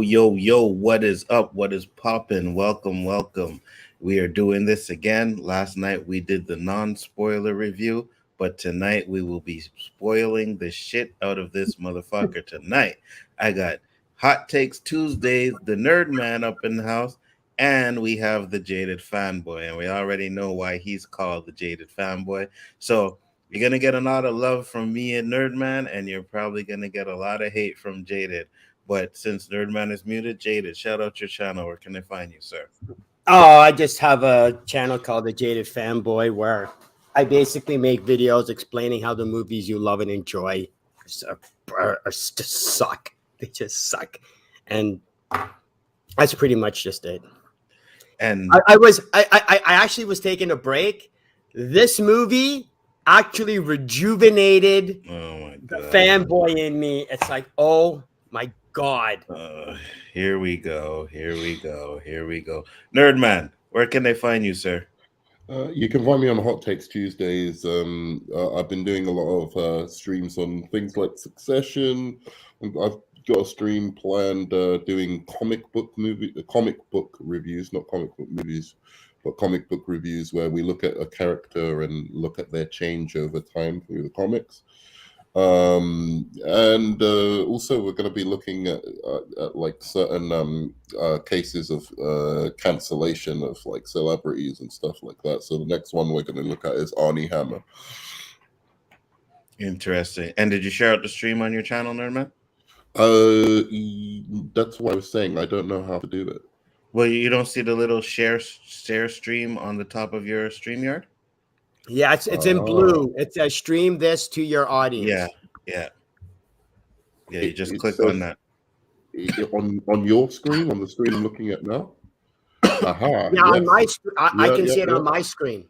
Yo, what is up? What is poppin'? Welcome. We are doing this again. Last night we did the non-spoiler review, but tonight we will be spoiling the shit out of this motherfucker tonight. I got Hot Takes Tuesdays, the Nerd Man up in the house, and we have the Jaded Fanboy, and we already know why he's called the Jaded Fanboy. So you're gonna get a lot of love from me and Nerd Man, and you're probably gonna get a lot of hate from Jaded. But since Nerdman is muted, Jaded, shout out your channel. Where can they find you, sir? Oh, I just have a channel called The Jaded Fanboy where I basically make videos explaining how the movies you love and enjoy just suck. They just suck. And that's pretty much just it. And I actually was taking a break. This movie actually rejuvenated the fanboy in me. It's like, oh my God. Here we go. Nerdman, where can they find you, sir? You can find me on Hot Takes Tuesdays. I've been doing a lot of streams on things like Succession. I've got a stream planned doing comic book reviews, not comic book movies, but comic book reviews where we look at a character and look at their change over time through the comics. And also we're going to be looking at like certain cases of cancellation of like celebrities and stuff like that. So the next one we're going to look at is Arnie Hammer. Interesting. And did you share out the stream on your channel, Nerdman? That's what I was saying. I don't know how to do that. Well, you don't see the little share stream on the top of your StreamYard? Yeah, it's in blue. It says stream this to your audience. Yeah. You just click on that. On your screen, on the screen I'm looking at now? Aha. Yeah, yes. on my I can see it on my screen.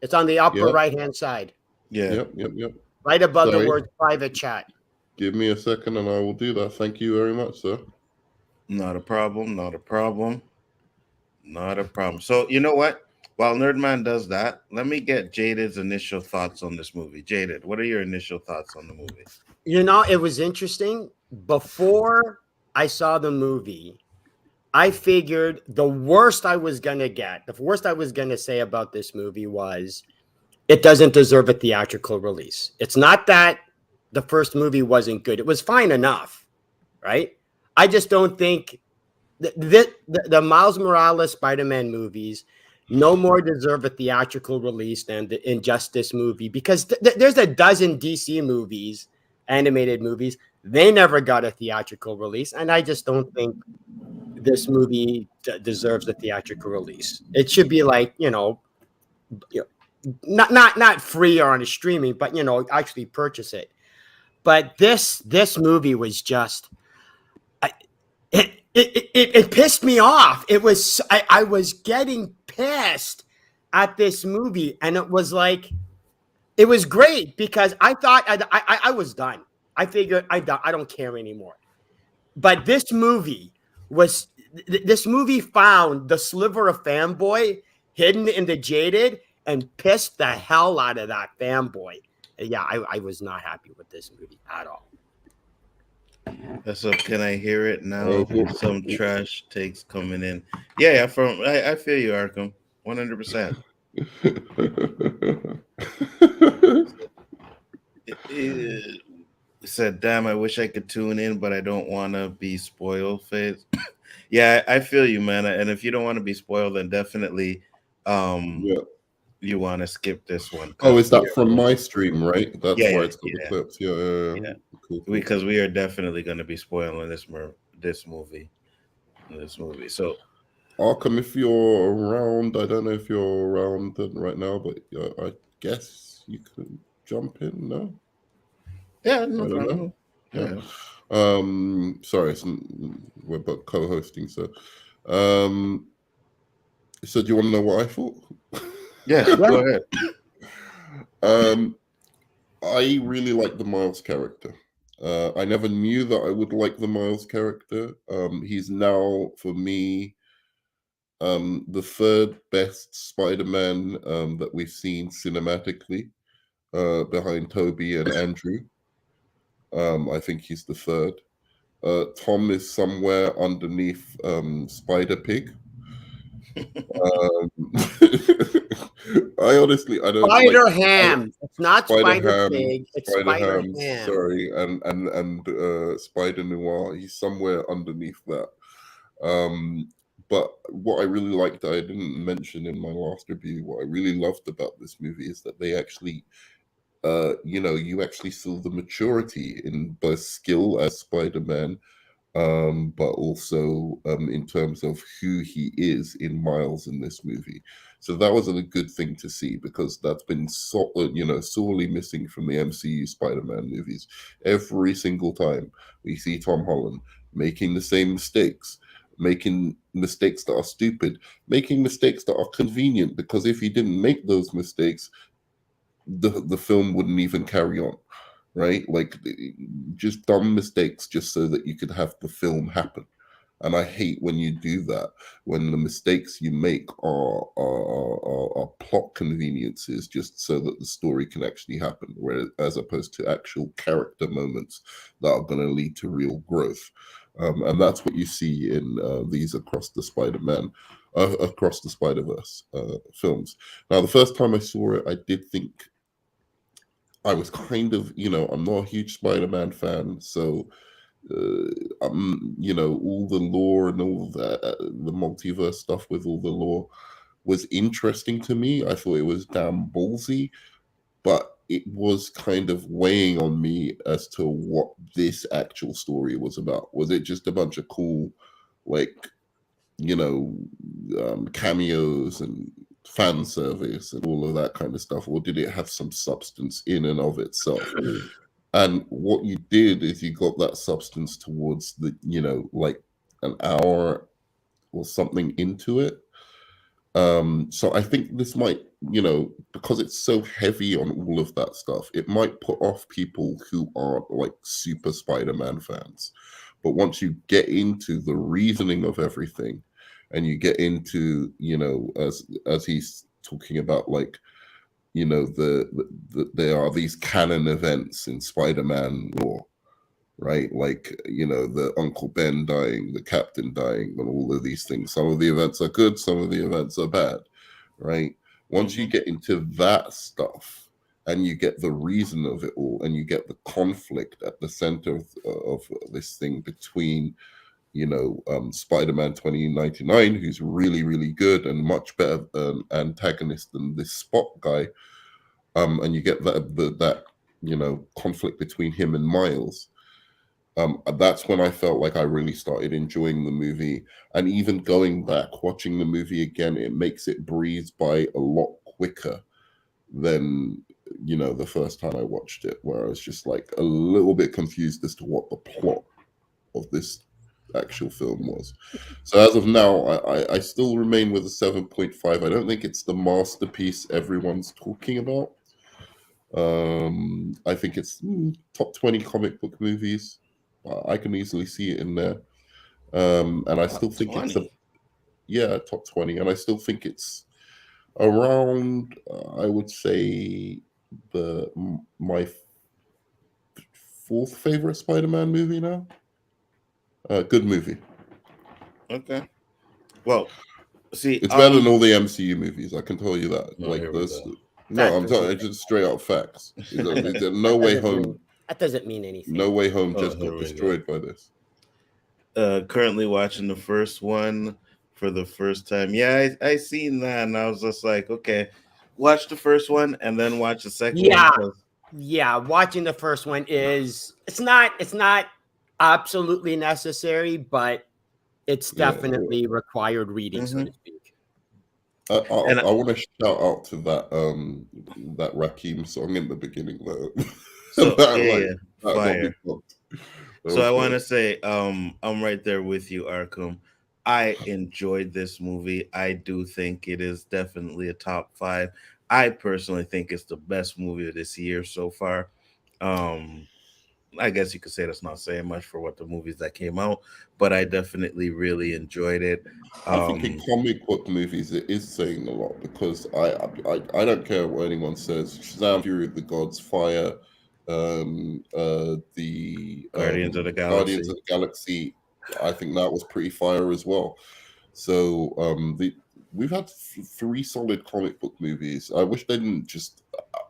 It's on the upper right-hand side. Yeah. Yep. Right above the word private chat. Give me a second and I will do that. Thank you very much, sir. Not a problem. So, you know what? While Nerdman does that, let me get Jaded's initial thoughts on this movie. Jaded, what are your initial thoughts on the movie? You know, it was interesting. Before I saw the movie, I figured the worst I was going to say about this movie was it doesn't deserve a theatrical release. It's not that the first movie wasn't good. It was fine enough, right? I just don't think the Miles Morales Spider-Man movies no more deserve a theatrical release than the Injustice movie, because there's a dozen DC movies, animated movies. They never got a theatrical release, and I just don't think this movie deserves a theatrical release. It should be like, not free or on a streaming, but actually purchase it. But this movie was just, it pissed me off. I was getting pissed at this movie, and it was great because I thought I was done. I figured I don't care anymore. But this movie found the sliver of fanboy hidden in the Jaded and pissed the hell out of that fanboy. Yeah, I was not happy with this movie at all. So can I hear it now? Some trash takes coming in. Yeah. I feel you, Arkham. 100%. It said, "Damn, I wish I could tune in, but I don't want to be spoiled." Phase. Yeah, I feel you, man. And if you don't want to be spoiled, then definitely, you want to skip this one. Oh, is that from my stream, right? That's why it's got the clips. Yeah. Cool. Because we are definitely going to be spoiling this movie. So, Arkham, if you're around, I don't know if you're around right now, but I guess you could jump in. No. Yeah, no problem. Yeah. Sorry, we're both co-hosting. So do you want to know what I thought? Yeah, go ahead. I really like the Miles character. I never knew that I would like the Miles character. He's now, for me, the third best Spider-Man that we've seen cinematically, behind Toby and Andrew. I think he's the third. Tom is somewhere underneath Spider Pig. I honestly, I don't Spider like Ham. It's not Spider Spider Ham, Pig. It's Spider Spider Ham. Ham. Sorry, and Spider Noir. He's somewhere underneath that. But what I really liked, I didn't mention in my last review. What I really loved about this movie is that they actually, you actually saw the maturity in both skill as Spider-Man, but also in terms of who he is in Miles in this movie. So that was a good thing to see, because that's been sorely missing from the MCU Spider-Man movies. Every single time we see Tom Holland making the same mistakes, making mistakes that are stupid, making mistakes that are convenient, because if he didn't make those mistakes, the film wouldn't even carry on, right? Like, just dumb mistakes just so that you could have the film happen. And I hate when you do that, when the mistakes you make are plot conveniences just so that the story can actually happen, whereas as opposed to actual character moments that are going to lead to real growth. And that's what you see in these across the across the Spiderverse films. Now, the first time I saw it, I did think I was kind of, I'm not a huge Spider-Man fan, so all the lore and all the multiverse stuff with all the lore was interesting to me. I thought it was damn ballsy, but it was kind of weighing on me as to what this actual story was about. Was it just a bunch of cool, like, cameos and fan service and all of that kind of stuff, or did it have some substance in and of itself? And what you did is you got that substance towards the, like an hour or something into it. So I think this might, because it's so heavy on all of that stuff, it might put off people who aren't like super Spider-Man fans. But once you get into the reasoning of everything, and you get into, as he's talking about, like, there are these canon events in Spider-Man lore, right? Like, the Uncle Ben dying, the Captain dying, and all of these things. Some of the events are good, some of the events are bad, right? Once you get into that stuff, and you get the reason of it all, and you get the conflict at the center of this thing between, Spider-Man 2099, who's really, really good and much better antagonist than this Spot guy, and you get that conflict between him and Miles. That's when I felt like I really started enjoying the movie. And even going back, watching the movie again, it makes it breeze by a lot quicker than, the first time I watched it, where I was just like a little bit confused as to what the plot of this actual film was. So as of now, I still remain with a 7.5. I don't think it's the masterpiece everyone's talking about. I think it's top 20 comic book movies. I can easily see it in there. And I still think 20. it's top 20. And I still think it's around, I would say, my fourth favorite Spider-Man movie now. Good movie. Okay. Well, see, It's better than all the MCU movies. I can tell you that. No, Like here we those. go. No, I'm telling you, just straight up facts. No Way Home. That doesn't mean anything. No Way Home just here got we destroyed by this. Currently watching the first one for the first time. Yeah, I seen that, and I was just like, okay, watch the first one and then watch the second Yeah. one. Yeah, watching the first one it's not absolutely necessary, but it's definitely required reading, so to speak. I want to shout out to that Rakim song in the beginning though. So that fire. So I good. want to say, I'm right there with you, Arkham. I enjoyed this movie. I do think it is definitely a top 5. I personally think it's the best movie of this year so far. I guess you could say that's not saying much for what the movies that came out, but I definitely really enjoyed it. I think in comic book movies it is saying a lot, because I don't care what anyone says. Shazam! Fury of the Gods, Fire, the Guardians of the Guardians Galaxy. of the Galaxy. I think that was pretty fire as well. So we've had three solid comic book movies. I wish they didn't just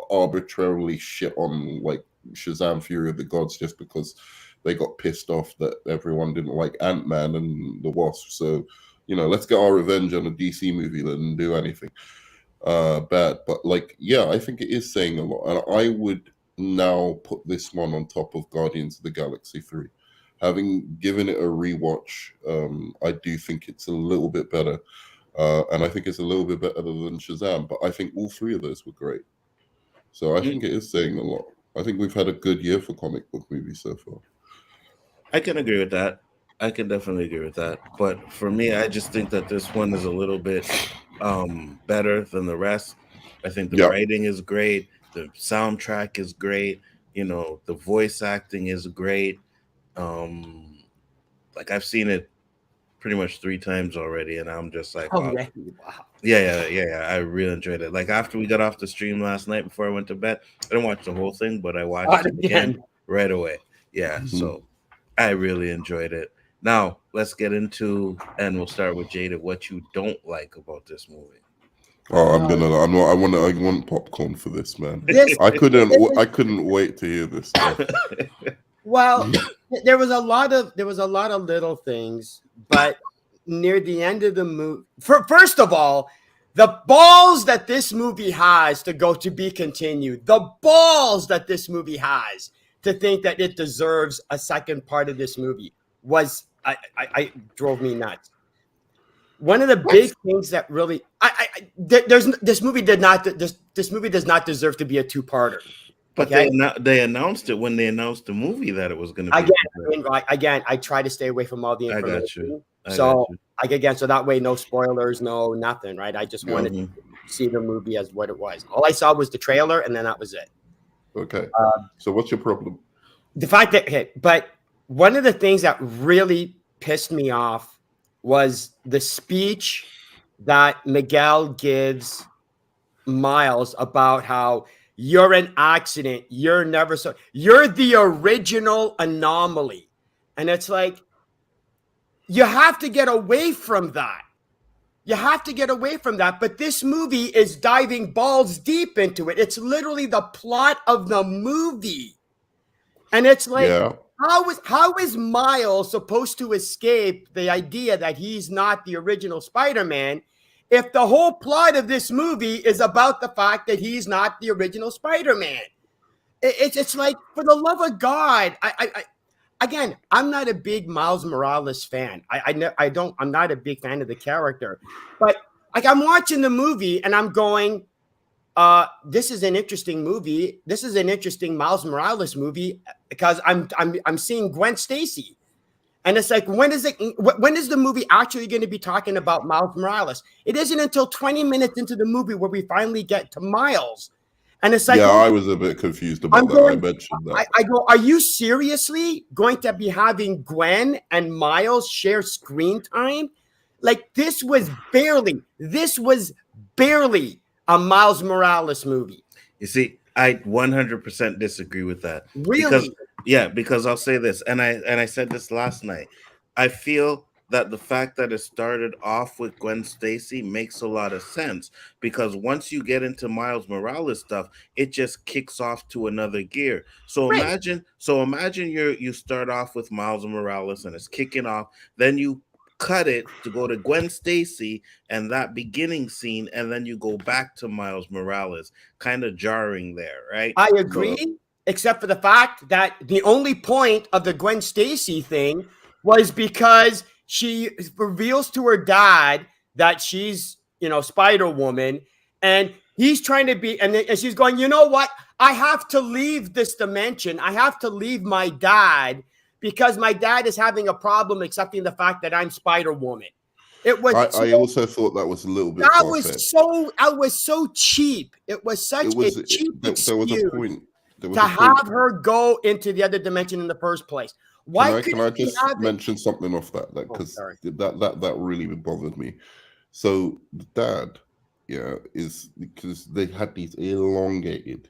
arbitrarily shit on like Shazam: Fury of the Gods just because they got pissed off that everyone didn't like Ant-Man and the Wasp. So let's get our revenge on a DC movie that didn't do anything bad. But like, yeah, I think it is saying a lot, and I would now put this one on top of Guardians of the Galaxy 3. Having given it a rewatch, I do think it's a little bit better. And I think it's a little bit better than Shazam, but I think all three of those were great. So I think it is saying a lot. I think we've had a good year for comic book movies so far. I can agree with that. I can definitely agree with that. But for me, I just think that this one is a little bit better than the rest. I think the writing is great. The soundtrack is great. The voice acting is great. Like I've seen it pretty much 3 times already, and I'm just like, wow. Yeah. I really enjoyed it. Like after we got off the stream last night, before I went to bed, I didn't watch the whole thing, but I watched it again right away. Yeah, so I really enjoyed it. Now let's get into, and we'll start with Jada. What you don't like about this movie? Oh, I want popcorn for this, man. I couldn't wait to hear this stuff. Well, there was a lot of little things, but near the end of the movie, first of all, the balls that this movie has to go to be continued, the balls that this movie has to think that it deserves a second part of this movie was I drove me nuts. One of the big things that really this movie does not deserve to be a two-parter. But they announced it when they announced the movie that it was going to be. Again, I try to stay away from all the information. I got you. So that way, no spoilers, no nothing, right? I just wanted to see the movie as what it was. All I saw was the trailer, and then that was it. Okay. So what's your problem? The fact that, but one of the things that really pissed me off was the speech that Miguel gives Miles about how you're an accident. You're the original anomaly. And it's like, you have to get away from that. But this movie is diving balls deep into it. It's literally the plot of the movie. And it's like, how is Miles supposed to escape the idea that he's not the original Spider-Man if the whole plot of this movie is about the fact that he's not the original Spider-Man? It's like, for the love of God, I'm not a big Miles Morales fan. I'm not a big fan of the character, but like I'm watching the movie and I'm going, this is an interesting movie. This is an interesting Miles Morales movie because I'm seeing Gwen Stacy. And it's like, when is the movie actually going to be talking about Miles Morales? It isn't until 20 minutes into the movie where we finally get to Miles. And it's like, I was a bit confused about that. I mentioned that. I go, are you seriously going to be having Gwen and Miles share screen time? Like this was barely a Miles Morales movie. You see, I 100% disagree with that. Really? Because I'll say this, and I said this last night. I feel that the fact that it started off with Gwen Stacy makes a lot of sense, because once you get into Miles Morales stuff, it just kicks off to another gear. So imagine you start off with Miles Morales and it's kicking off, then you cut it to go to Gwen Stacy and that beginning scene, and then you go back to Miles Morales. Kind of jarring there, right? I agree, except for the fact that the only point of the Gwen Stacy thing was because she reveals to her dad that she's, Spider-Woman, and he's trying to be, and she's going, you know what? I have to leave this dimension. I have to leave my dad because my dad is having a problem accepting the fact that I'm Spider-Woman. It was. I also thought that was a little bit. That was so cheap. It was such a cheap excuse there was a point to have her go into the other dimension in the first place. Why can I just mention something off that? Because that really bothered me. So the dad, is because they had these elongated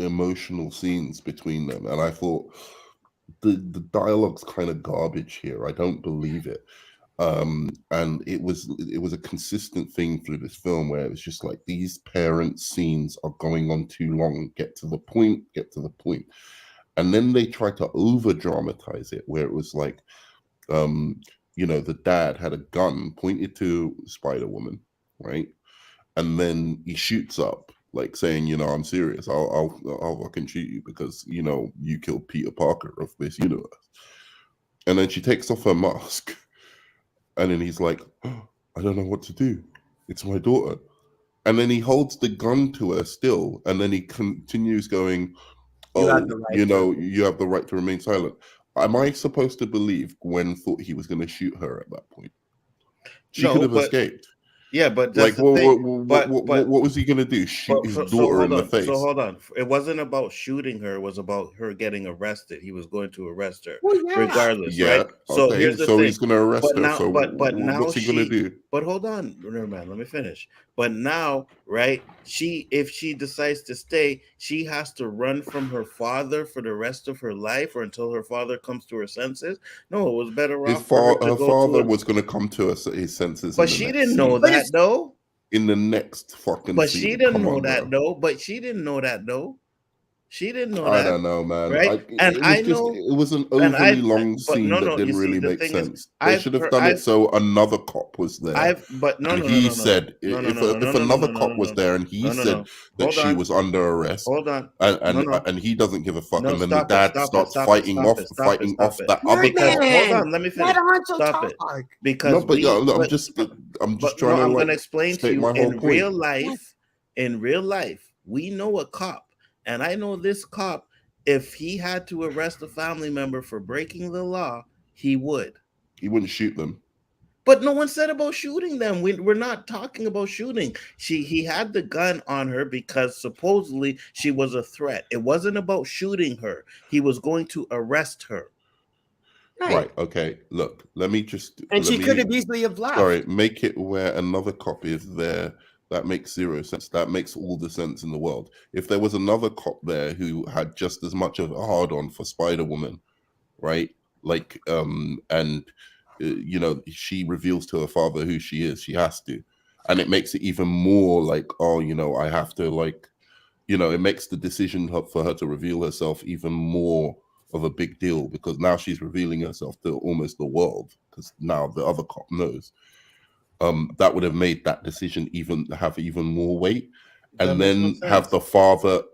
emotional scenes between them, and I thought the dialogue's kind of garbage here. I don't believe it. And it was a consistent thing through this film where it's just like these parent scenes are going on too long. Get to the point. And then they try to over dramatize it, where it was like, the dad had a gun pointed to Spider-Woman, right? And then he shoots up, like saying, I'm serious. I'll fucking shoot you because, you killed Peter Parker of this universe. And then she takes off her mask. And then he's like, oh, I don't know what to do. It's my daughter. And then he holds the gun to her still. And then he continues going, you have the right to remain silent. Am I supposed to believe Gwen thought he was going to shoot her at that point? She could have escaped. Yeah, but like, what was he going to do? Shoot his daughter in the face? So hold on. It wasn't about shooting her. It was about her getting arrested. He was going to arrest her, regardless, right? So here's the thing. He's going to arrest her. Now, so now what's he going to do? But hold on, man. Let me finish. But now, right? If she decides to stay, she has to run from her father for the rest of her life, or until her father comes to her senses. No, it was better off. Her father was going to come to his senses, but she didn't know that, though. In the next fucking but scene. She didn't know that, though. But she didn't know that, though. She didn't know that. I don't know, man. Right? It was an overly long scene that didn't really make sense. They should have done it so another cop was there. He said if another cop was there and he said that she was under arrest. Hold on. And he doesn't give a fuck. And then the dad starts fighting off that other cop. Hold on, let me finish. Stop it. Because I'm just trying to. I'm going to explain to you in real life. In real life, we know a cop. And I know this cop, if he had to arrest a family member for breaking the law, he would. He wouldn't shoot them. But no one said about shooting them. We're not talking about shooting. He had the gun on her because supposedly she was a threat. It wasn't about shooting her. He was going to arrest her. Right. Okay. Look, let me just. And she could have easily have left. Sorry, make it where another cop is there. That makes zero sense. That makes all the sense in the world. If there was another cop there who had just as much of a hard-on for Spider-Woman, right? Like, she reveals to her father who she is. She has to. And it makes it even more like, I have to, like, it makes the decision for her to reveal herself even more of a big deal, because now she's revealing herself to almost the world, because now the other cop knows. That would have made that decision have even more weight, and then have the father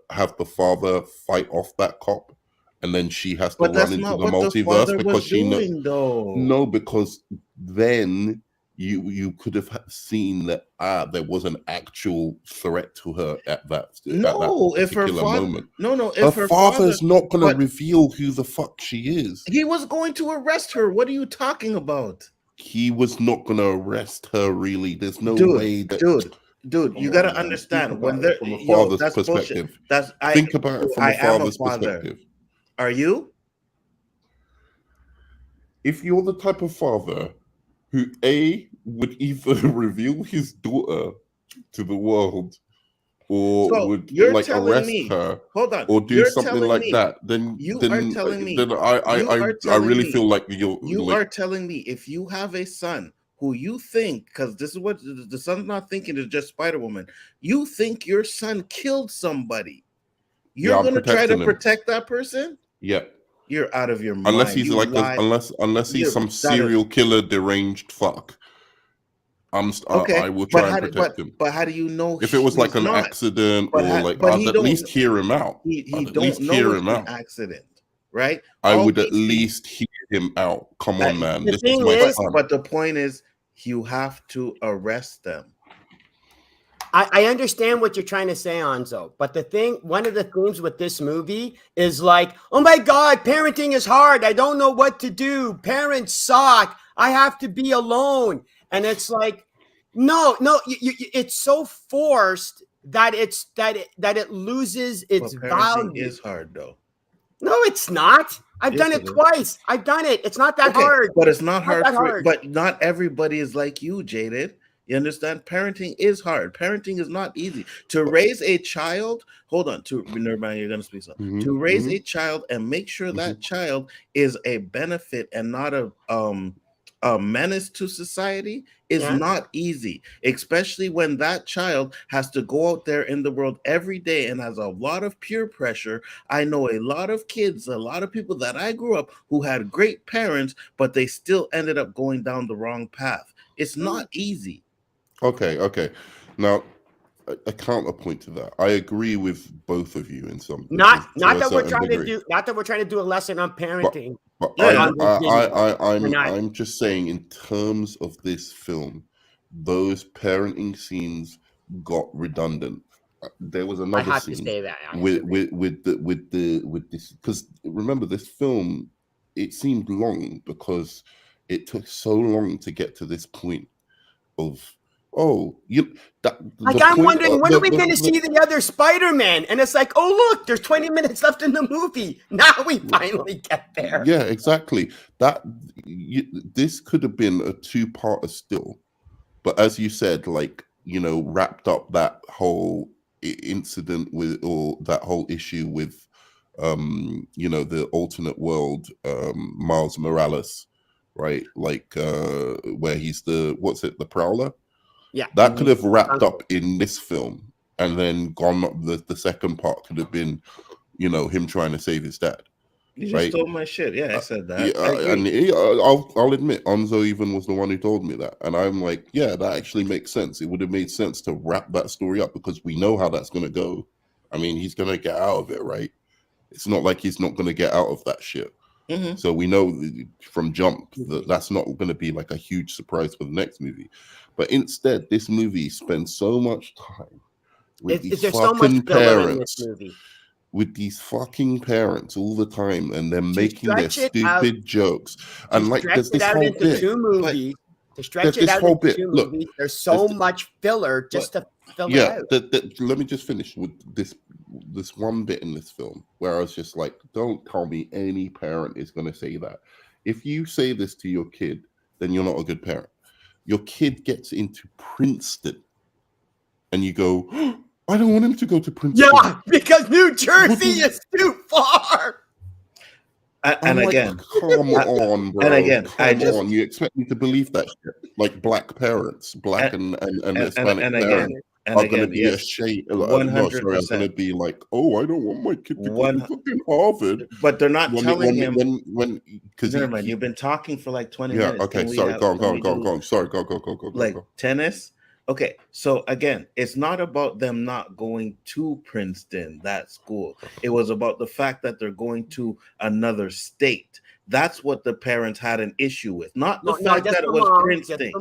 fight off that cop, and then she has to run into the multiverse because she knows. No, because then you could have seen that there was an actual threat to her at that particular moment. If her father's not going to reveal who the fuck she is. He was going to arrest her. What are you talking about? He was not going to arrest her, really. There's no way that... Dude, you got to understand. When they're... From a father's perspective. Think about it from a father's perspective. Are you? If you're the type of father who, A, would either reveal his daughter to the world, or would like arrest her, or do something like that, then I really feel like you are telling me, if you have a son who you think, because this is what the son's not thinking is just Spider-Woman, you think your son killed somebody, you're going to try to protect that person? Yeah. You're out of your mind. Unless he's unless he's some serial killer deranged fuck. I will try and protect him. But how do you know if it was like an accident, or like I'd at least hear him out? He don't know it's an accident, right? I would at least hear him out. Come on, man. But the point is, you have to arrest them. I understand what you're trying to say, Nzo, but one of the themes with this movie is like, oh my God, parenting is hard. I don't know what to do. Parents suck. I have to be alone. And it's like, no, it's so forced that it loses its value. Parenting is hard, though. No, it's not. I've done it twice. I've done it. It's not that hard. But it's not hard. But not everybody is like you, Jaded. You understand? Parenting is hard. Parenting is not easy. To raise a child, hold on, never mind, you're gonna speak something. To raise a child and make sure that child is a benefit and not a menace to society is not easy, especially when that child has to go out there in the world every day and has a lot of peer pressure. I know a lot of kids, a lot of people that I grew up who had great parents, but they still ended up going down the wrong path. It's not easy. Okay. Now, a counterpoint to that. I agree with both of you in some not to a that we're certain trying degree. to do not that we're trying to do a lesson on parenting. But Yeah. I'm just saying, in terms of this film, those parenting scenes got redundant. There was I another have to scene say that with this, because remember, this film, it seemed long because it took so long to get to this point of like I'm wondering, when are we going to see the other Spider-Man? And it's like, oh look, there's 20 minutes left in the movie. Now we finally get there. Yeah, exactly. This could have been a two-parter still, but as you said, like, wrapped up that whole incident with, or that whole issue with the alternate world, Miles Morales, right? Like where he's the Prowler. Yeah, that could have wrapped up in this film, and then gone. The second part could have been, him trying to save his dad. You just stole my shit. Yeah, I said that. I'll admit, Nzo even was the one who told me that, and I'm like, yeah, that actually makes sense. It would have made sense to wrap that story up, because we know how that's going to go. I mean, he's going to get out of it, right? It's not like he's not going to get out of that shit. So we know from jump that that's not going to be like a huge surprise for the next movie. But instead, this movie spends so much time with these fucking parents. With these fucking parents all the time, and they're making their stupid jokes. And like, there's this whole bit. To stretch it out into two movies, there's so much filler just to fill it out. Let me just finish with this one bit in this film where I was just like, don't tell me any parent is going to say that. If you say this to your kid, then you're not a good parent. Your kid gets into Princeton, and you go, oh, I don't want him to go to Princeton. Yeah, because New Jersey is too far. And again, come on, bro. And again, come on. You expect me to believe that shit? Like, black parents, black and Hispanic parents are going to be ashamed. 100%. Are going to be like, oh, I don't want my kid to go to fucking Harvard. But they're not telling him. Because never mind, you've been talking for like 20 minutes. Yeah, okay, sorry, go on. Sorry, go. Like tennis. Okay, so again, it's not about them not going to Princeton, that school. It was about the fact that they're going to another state. That's what the parents had an issue with. Not the fact that it was Princeton. The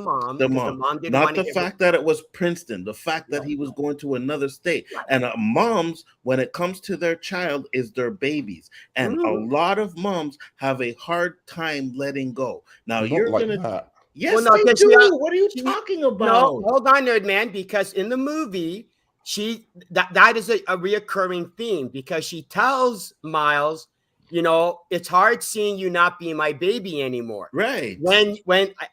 mom. Not the fact that it was Princeton. The fact that he was going to another state. And moms, when it comes to their child, is their babies. And a lot of moms have a hard time letting go. Now, you're going to... Yes, they do. What are you talking about? No, hold on, nerd man, because in the movie, that is a reoccurring theme, because she tells Miles, it's hard seeing you not being my baby anymore. Right. When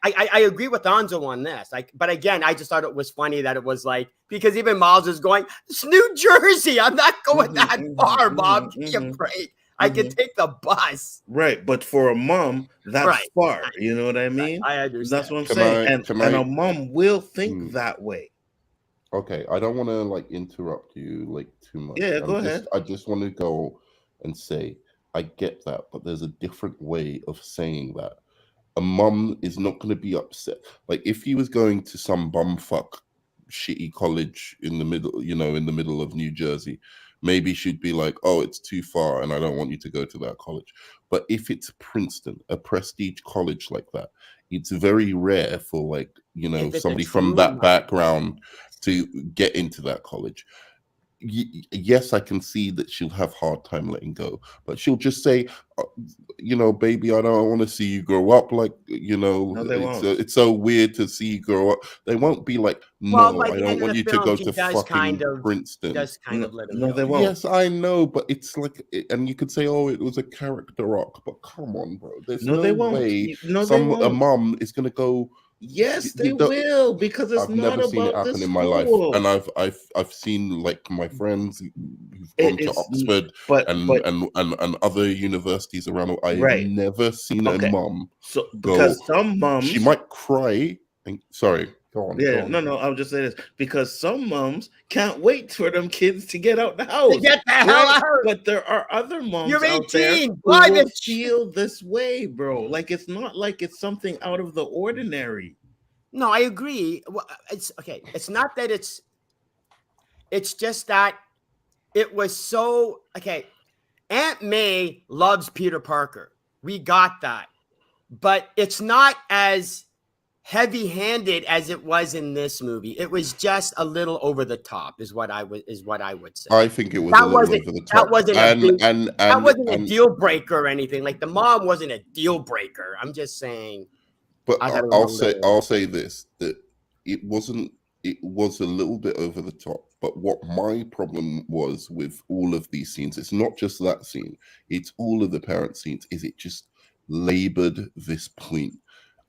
I agree with Nzo on this. But again, I just thought it was funny that it was like, because even Miles is going, it's New Jersey. I'm not going that far, Mom. Give me a break. I can take the bus. Right, but for a mom, that's far. You know what I mean? I understand. That's what I'm saying. And a mom will think that way. Okay, I don't want to like interrupt you like too much. Yeah, go ahead. I just want to go and say, I get that, but there's a different way of saying that. A mom is not going to be upset. Like, if he was going to some bumfuck shitty college in the middle of New Jersey, maybe she'd be like, oh, it's too far and I don't want you to go to that college. But if it's Princeton, a prestige college like that, it's very rare for, like, somebody from that background to get into that college. Yes, I can see that she'll have a hard time letting go, but she'll just say, baby, I don't want to see you grow up. Like, no, it's so weird to see you grow up. They won't be like, no, I don't want you to go to fucking Princeton. No, they won't. Yes, I know, but it's like, and you could say, oh, it was a character arc, but come on, bro. There's no way a mom is going to go Yes, they You don't- will, because it's I've not never seen it about the happen in my life, school. and I've seen like my friends who've gone to It's- Oxford but and other universities around. I've Right. never seen Okay. a mum so go. because some moms, She might cry. And, sorry, go on. yeah, go on. no, I'll just say this, because some moms can't wait for them kids to get out the house. To get the hell out. But there are other moms You're out there 18. who Why will the feel this way, bro. Like, it's not like it's something out of the ordinary. No, I agree. Well, it's okay. It's not that it's just that it was so okay. Aunt May loves Peter Parker. We got that. But it's not as heavy-handed as it was in this movie. It was just a little over the top, is what I would say. I think it was That a little wasn't- over the that top. wasn't a and, big- and, That and, wasn't a and, deal breaker or anything. Like the mom wasn't a deal breaker. I'm just saying. But I gotta I'll remember. say this, that it was a little bit over the top. But what my problem was with all of these scenes, it's not just that scene, it's all of the parent scenes, is it just labored this point.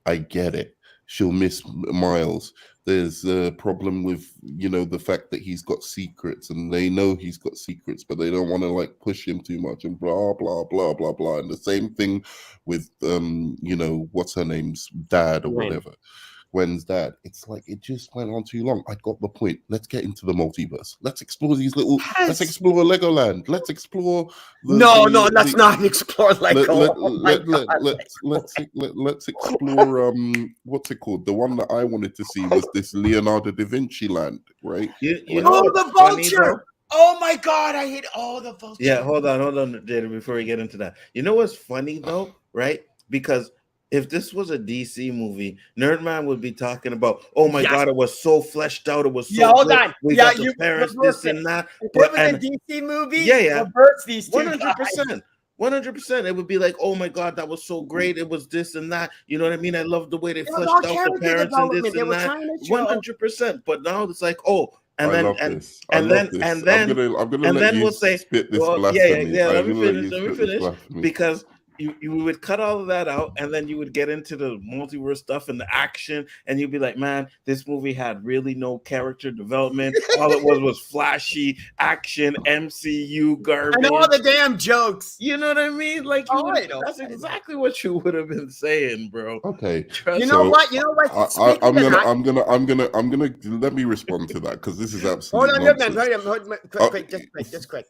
I get it. She'll miss Miles. There's a problem with, the fact that he's got secrets, and they know he's got secrets, but they don't want to like push him too much, and blah blah blah blah blah. And the same thing with what's her name's dad or Gwen. whatever. Gwen's dad. It's like it just went on too long. I got the point. Let's get into the multiverse. Let's explore these little. Let's explore Legoland. Let's explore. Let's not explore Lego. Let's explore. What's it called? The one that I wanted to see was this Leonardo da Vinci land, right? You know what's the funny, vulture! though? Oh my God, I hate the vulture. Yeah, hold on, Jada, before we get into that. You know what's funny though, right? Because if this was a DC movie, Nerdman would be talking about, oh my God, it was so fleshed out, it was so hold good. on. We got the parents, this and that. If But it was a DC movie, yeah, reverse these two 100%. 100%. It would be like, oh my God, that was so great. It was this and that. You know what I mean? I love the way they fleshed out the parents and this and that. 100%. But now it's like, oh, and then I'm gonna let you we'll say, spit this well, blasphemy. yeah. Let me finish. Because you would cut all of that out, and then you would get into the multiverse stuff and the action, and you'd be like, man, this movie had really no character development. All it was flashy action, MCU garbage. And all the damn jokes. You know what I mean? Like, that's exactly what you would have been saying, bro. Okay. You know what? I'm gonna let me respond to that, because this is absolutely Just quick.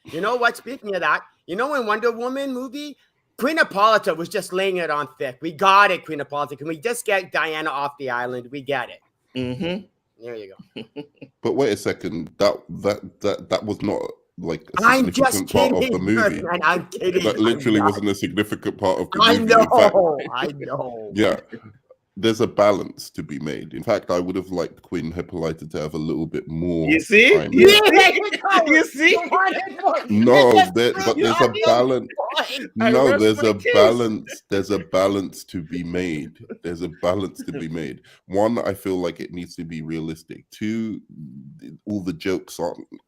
You know what? Speaking of that, in Wonder Woman movie, Queen Hippolyta was just laying it on thick. We got it, Queen Hippolyta. Can we just get Diana off the island? We get it. Mm-hmm. There you go. But wait a second. That was not like a I'm significant just part kidding, of the movie. and I'm kidding. That literally wasn't a significant part of the I movie. know. I know. Yeah. There's a balance to be made. In fact, I would have liked Queen Hippolyta to have a little bit more. You see? Time. You see? No, but there's a balance. No, there's a balance. There's a balance to be made. There's a balance to be made. One, I feel like it needs to be realistic. Two, all the jokes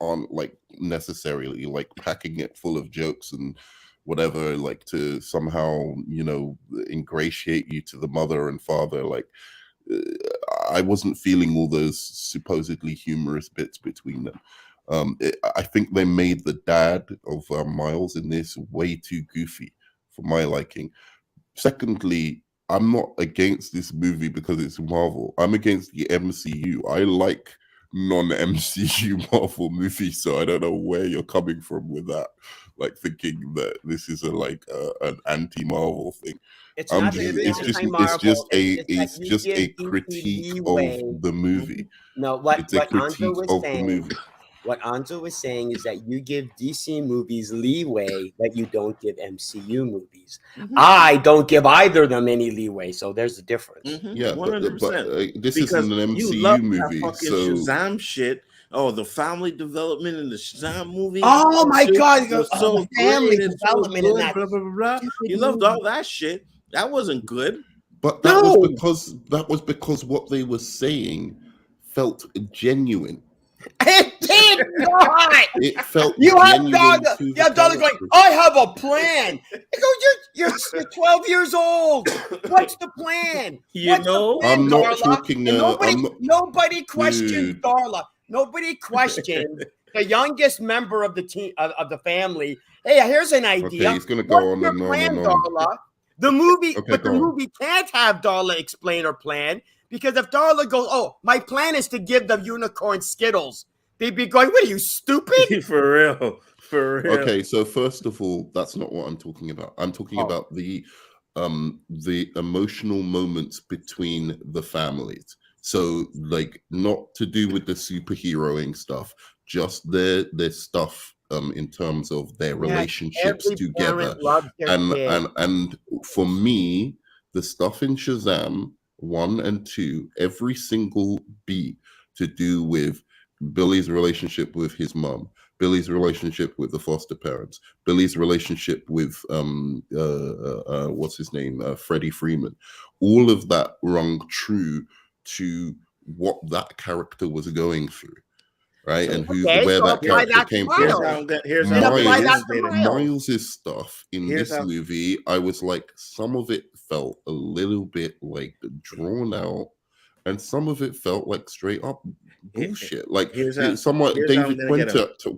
aren't like necessarily like packing it full of jokes and whatever, like to somehow, ingratiate you to the mother and father. Like, I wasn't feeling all those supposedly humorous bits between them. I think they made the dad of Miles in this way too goofy for my liking. Secondly, I'm not against this movie because it's Marvel. I'm against the MCU. I like non-MCU Marvel movies, so I don't know where you're coming from with that. Like thinking that this is an anti-Marvel thing. It's just a critique of the movie. No, it's a critique of the movie. What Anzo was saying is that you give DC movies leeway that you don't give MCU movies. Mm-hmm. I don't give either of them any leeway, so there's a difference. Mm-hmm. Yeah, 100%. But this isn't an MCU movie, so Shazam shit. Oh, the family development in the Shazam movie. Oh my God, so family development in that. Blah, blah, blah, blah. You loved all that shit. That wasn't good. But that was because what they were saying felt genuine. It did. did not. It felt You have genuine Darla. to You the have Darla going, character. I have a plan. I go, you're 12 years old. What's the plan? You What's know? the plan, I'm not Darla? talking. And I'm not, nobody questions dude. Darla. Nobody questioned the youngest member of the team of the family. Hey, here's an idea. Okay, he's gonna go What's on your and on plan, and on. Darla? The movie, Okay, but the go on. movie can't have Darla explain her plan because if Darla goes, "Oh, my plan is to give the unicorn Skittles," they'd be going, "What are you, stupid?" For real. Okay, so first of all, that's not what I'm talking about. I'm talking Oh. about the emotional moments between the families. So, like, not to do with the superheroing stuff, just their stuff in terms of their relationships Every together. parent loves their kid. And for me, the stuff in Shazam 1 and 2, every single beat to do with Billy's relationship with his mom, Billy's relationship with the foster parents, Billy's relationship with what's his name, Freddie Freeman, all of that rung true to what that character was going through, right? And where that character came from. Miles's stuff in this movie, I was like, some of it felt a little bit like drawn out, and some of it felt like straight up bullshit. Like somewhat David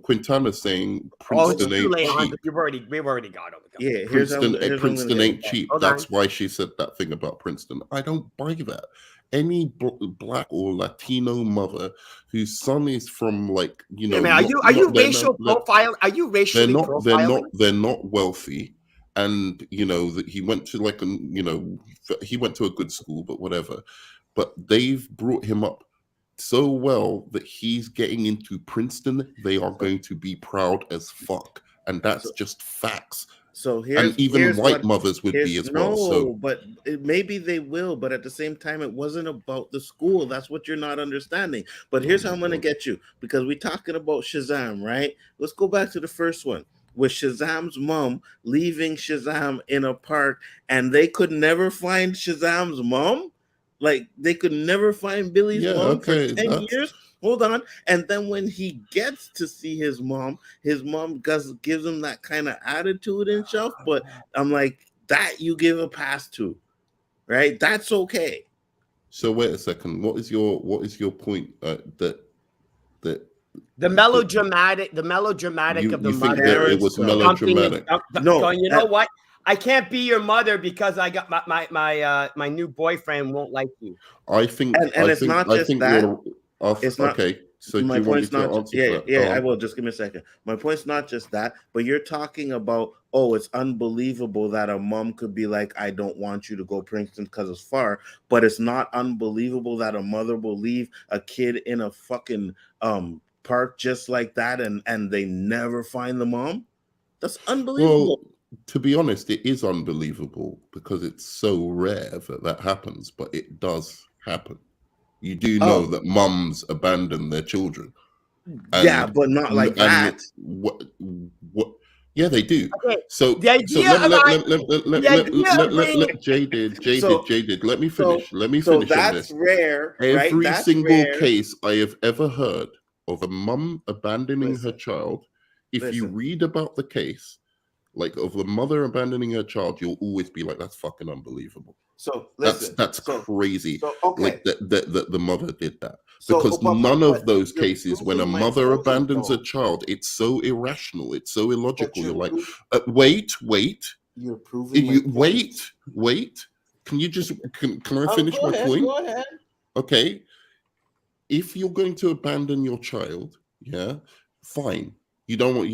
Quintana saying Princeton ain't cheap. We've already got over. Yeah, Princeton ain't cheap. That's why she said that thing about Princeton. I don't buy that. Any black or Latino mother whose son is from, like, you know, are you racial profiling? Are you racially profiling? They're not wealthy, and you know that he went to he went to a good school, but whatever. But they've brought him up so well that he's getting into Princeton. They are going to be proud as fuck, and that's just facts. So here's white mothers would be as well. So, but maybe they will. But at the same time, it wasn't about the school. That's what you're not understanding. But here's how I'm gonna get you, because we're talking about Shazam, right? Let's go back to the first one with Shazam's mom leaving Shazam in a park, and they could never find Shazam's mom. Like, they could never find Billy's mom for 10 years. Hold on. And then when he gets to see his mom gives him that kind of attitude and stuff. But I'm like, that you give a pass to, right? That's okay. So wait a second. What is your point? The melodramatic of the mother. It was melodramatic. No, you know what? I can't be your mother because I got my new boyfriend won't like you. I think, and it's not just that. It's not okay. So my point's not. I will. Just give me a second. My point's not just that, but you're talking about, oh, it's unbelievable that a mom could be like, I don't want you to go Princeton because it's far. But it's not unbelievable that a mother will leave a kid in a fucking park just like that, and they never find the mom. That's unbelievable. Well, to be honest, it is unbelievable because it's so rare that happens, but it does happen. You do know that mums abandon their children. Yeah, but not like that. What? Yeah, they do. Okay. So the idea Jaded. Let me finish. So on that's this. rare. Every right? single case I have ever heard of a mum abandoning her child. If you read about the case, like of a mother abandoning her child, you'll always be like, "That's fucking unbelievable." So that's crazy. So, okay. Like that the mother did that, because none of those cases, when a mother abandons a child, it's so irrational, it's so illogical. You're like, wait. You're proving. Wait. Can you just can I finish my point? Go ahead. Okay. If you're going to abandon your child, yeah, fine. You don't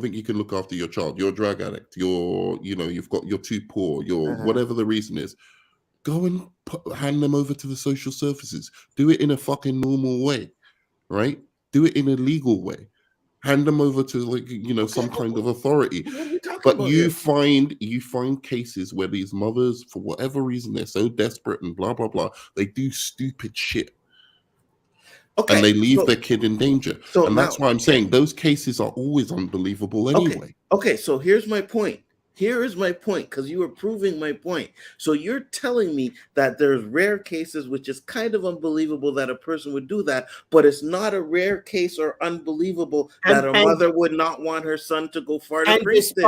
think you can look after your child. You're a drug addict. You're too poor. Whatever the reason is. Go and hand them over to the social services. Do it in a fucking normal way, right? Do it in a legal way. Hand them over to some kind of authority. But you find cases where these mothers, for whatever reason, they're so desperate and blah blah blah. They do stupid shit. Okay, and they leave their kid in danger. And that's why I'm saying those cases are always unbelievable anyway. Okay, so here's my point. Here is my point, because you were proving my point. So you're telling me that there's rare cases, which is kind of unbelievable that a person would do that, but it's not a rare case or unbelievable that a mother would not want her son to go far to And Princeton.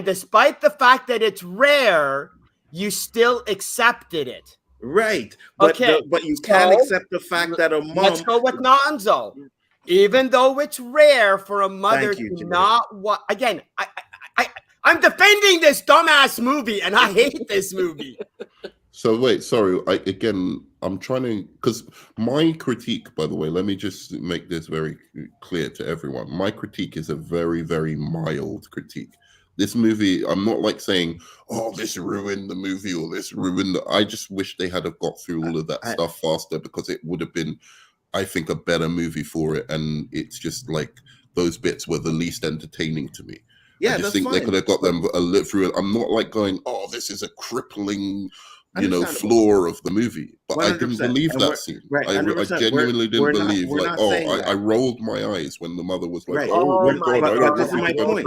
despite the fact that it's rare, you still accepted it. Right. But you can't accept the fact that a mom. Let's go with Nzo. Even though it's rare for a mother to not what again, I'm defending this dumbass movie and I hate this movie. So wait, sorry. I'm trying to, because my critique, by the way, let me just make this very clear to everyone. My critique is a very, very mild critique. This movie, I'm not like saying, oh, this ruined the movie or this ruined I just wish they had have got through all of that stuff faster, because it would have been, I think, a better movie for it. And it's just like those bits were the least entertaining to me. Yeah, I just think they could have got them through it. I'm not like going, oh, this is a crippling, flaw of the movie. But I didn't believe that scene. Right, I genuinely didn't believe, I rolled my eyes when the mother was like, oh my God, this is my point.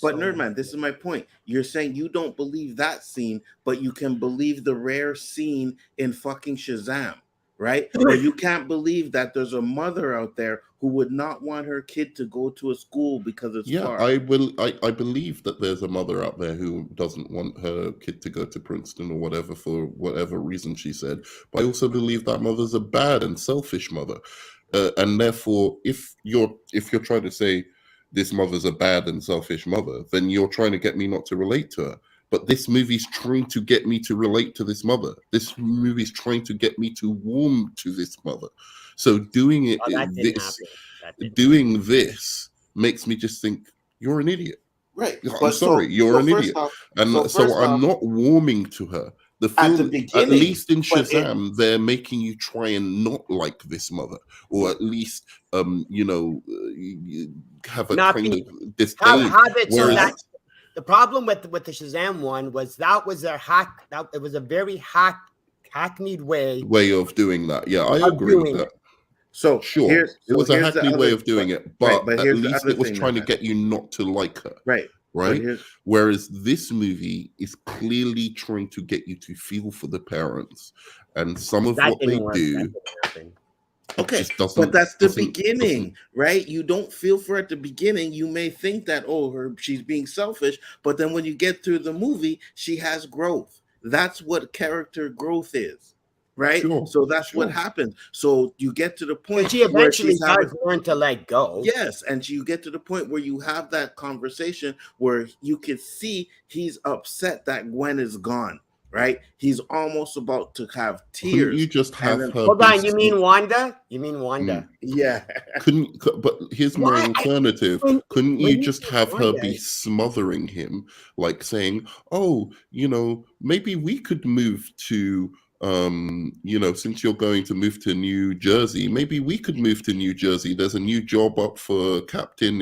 But Nerdman, this is my point. You're saying you don't believe that scene, but you can believe the rare scene in fucking Shazam. Right? Or you can't believe that there's a mother out there who would not want her kid to go to a school because it's far. I believe that there's a mother out there who doesn't want her kid to go to Princeton or whatever for whatever reason she said. But I also believe that mother's a bad and selfish mother. And therefore, if you're trying to say this mother's a bad and selfish mother, then you're trying to get me not to relate to her. But this movie's trying to get me to relate to this mother. This movie's trying to get me to warm to this mother. So doing this makes me just think you're an idiot. Right. I'm sorry, you're an idiot. And so I'm not warming to her. The film, at least in Shazam, they're making you try and not like this mother, or at least, have a kind of disdain. The problem with the Shazam one was that was their it was a very hackneyed way of doing that. Yeah, I agree with that. So sure, it was a hackneyed way of doing it, but at least it was trying to get you not to like her. Right. Whereas this movie is clearly trying to get you to feel for the parents, and some of what they do. Okay, but that's the beginning, right? You don't feel for her at the beginning. You may think that, she's being selfish, but then when you get through the movie, she has growth. That's what character growth is, right? So that's what happens. So you get to the point she eventually does learn to let go. Yes, and you get to the point where you have that conversation where you can see he's upset that Gwen is gone. Right, he's almost about to have tears. Couldn't you just have her? Hold on, you mean Wanda? Yeah. But here's my alternative. Couldn't you just have her be smothering him, like saying, "Oh, maybe we could move to." Since you're going to move to New Jersey, maybe we could move to New Jersey. There's a new job up for captain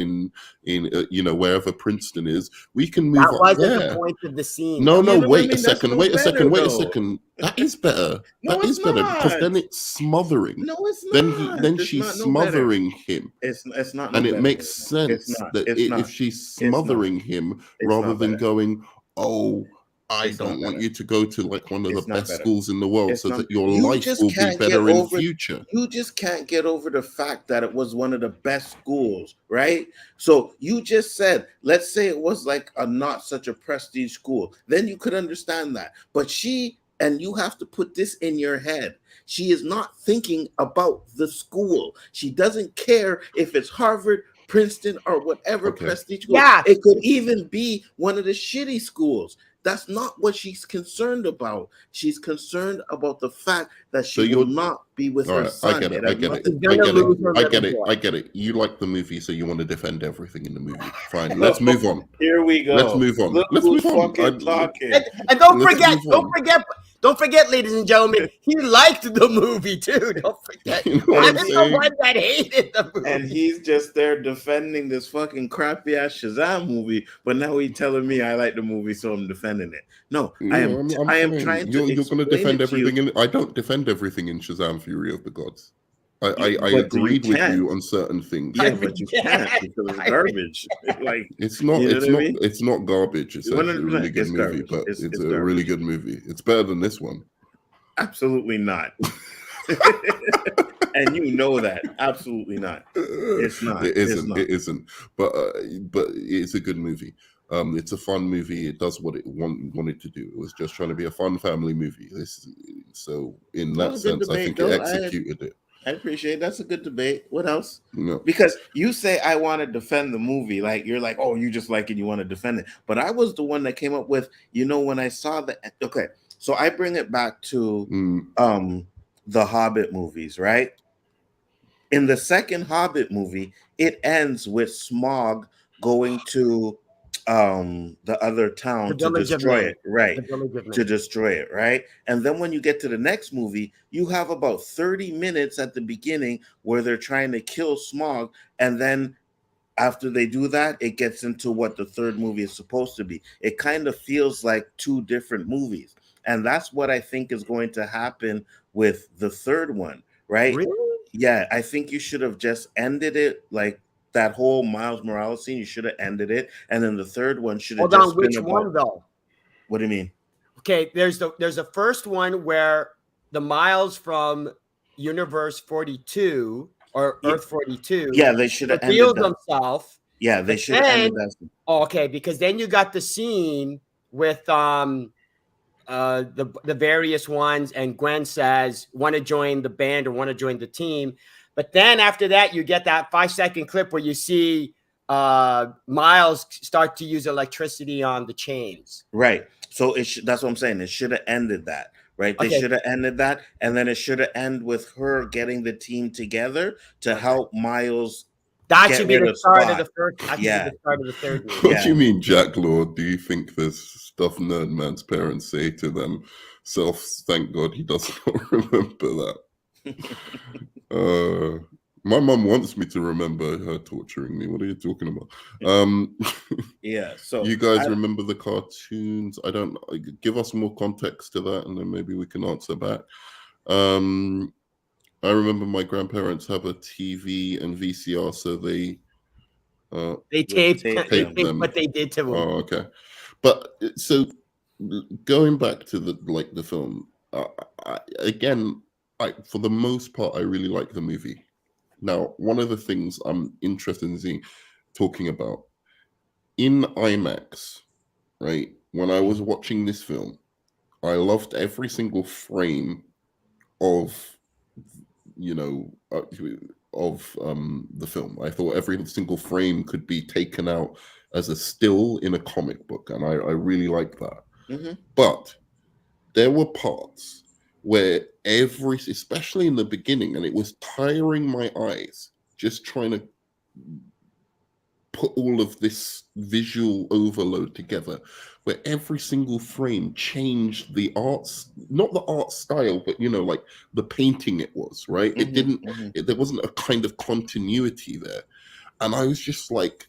in wherever Princeton is. We can move up there. That wasn't the point of the scene. No, wait a second. Wait a second. That is better. That is better because then it's smothering. No, it's not. Then she's smothering him. It's not. And it makes sense that if she's smothering him rather than going, oh, I don't want you to go to like one of the best schools in the world so that your life will be better in the future. You just can't get over the fact that it was one of the best schools, right? So you just said, let's say it was like not such a prestige school. Then you could understand that. But and you have to put this in your head. She is not thinking about the school. She doesn't care if it's Harvard, Princeton, or whatever prestige school. Yeah. It could even be one of the shitty schools. That's not what she's concerned about. She's concerned about the fact that she will not be with her son. I get it. You like the movie, so you want to defend everything in the movie. Fine. Let's move on. Here we go. Let's move on. Let's move on. And don't forget, ladies and gentlemen, he liked the movie too. Don't forget. I'm the one that hated the movie. And he's just there defending this fucking crappy ass Shazam movie, but now he's telling me I like the movie, so I'm defending it. No, I am trying to. You're going to defend everything I don't defend everything in Shazam: Fury of the Gods. I But do you agreed with can't? you on certain things. Yeah, but you can't because it's garbage. Like, It's not. you know It's what I not. mean? It's not garbage. It's actually a 100%, really good it's movie. garbage. But It's it's a garbage. really good movie. It's better than this one. Absolutely not. And you know that. Absolutely not. It's not. It It's isn't. not. It isn't. But it's a good movie. It's a fun movie. It does what it wanted to do. It was just trying to be a fun family movie. So in No, that good sense, I debate think it though. executed it. I appreciate it. That's a good debate. What else? No. Because you say I want to defend the movie, like you're like, oh, you just like it, you want to defend it. But I was the one that came up with, when I saw the okay, so I bring it back to the Hobbit movies, right? In the second Hobbit movie, it ends with Smaug going to the other The town to Village of destroy Men. it, right? The Village of To Men. destroy it, right? And then when you get to the next movie, you have about 30 minutes at the beginning where they're trying to kill Smaug, and then after they do that, it gets into what the third movie is supposed to be. It kind of feels like two different movies. And that's what I think is going to happen with the third one, right? Really? Yeah, I think you should have just ended it like that whole Miles Morales scene. You should have ended it. And then the third one should have Hold on, just been which about. one though? What do you mean? Okay, there's the first one where the Miles from Universe 42 or Yeah. Earth 42 Yeah, they should have ended revealed that. himself. Yeah, they But should have ended that. okay, because then you got the scene with the various ones, and Gwen says want to join the band or want to join the team. But then after that, you get that 5-second clip where you see Miles start to use electricity on the chains. Right. So that's what I'm saying. It should have ended that. Right. They Okay. should have ended that. And then it should have ended with her getting the team together to help Miles. That get should be rid the of start Spot. of the first. That should be Yeah. the start of the third movie. What do you mean, Jack Lord? Do you think there's stuff Nerdman's parents say to them? Thank God he does not remember that. My mum wants me to remember her torturing me. What are you talking about? Yeah. So you guys remember the cartoons? I don't. Give us more context to that, and then maybe we can answer back. I remember my grandparents have a TV and VCR, so they taped them. what they did to them. Oh, okay. But so going back to the film again, for the most part, I really like the movie. Now, one of the things I'm interested in talking about in IMAX, right? When I was watching this film, I loved every single frame of the film. I thought every single frame could be taken out as a still in a comic book, and I really like that. Mm-hmm. But there were parts where especially in the beginning, and it was tiring my eyes just trying to put all of this visual overload together, where every single frame changed the arts, not the art style, but like the painting it was, right? Mm-hmm. It didn't, there wasn't a kind of continuity there. And I was just like,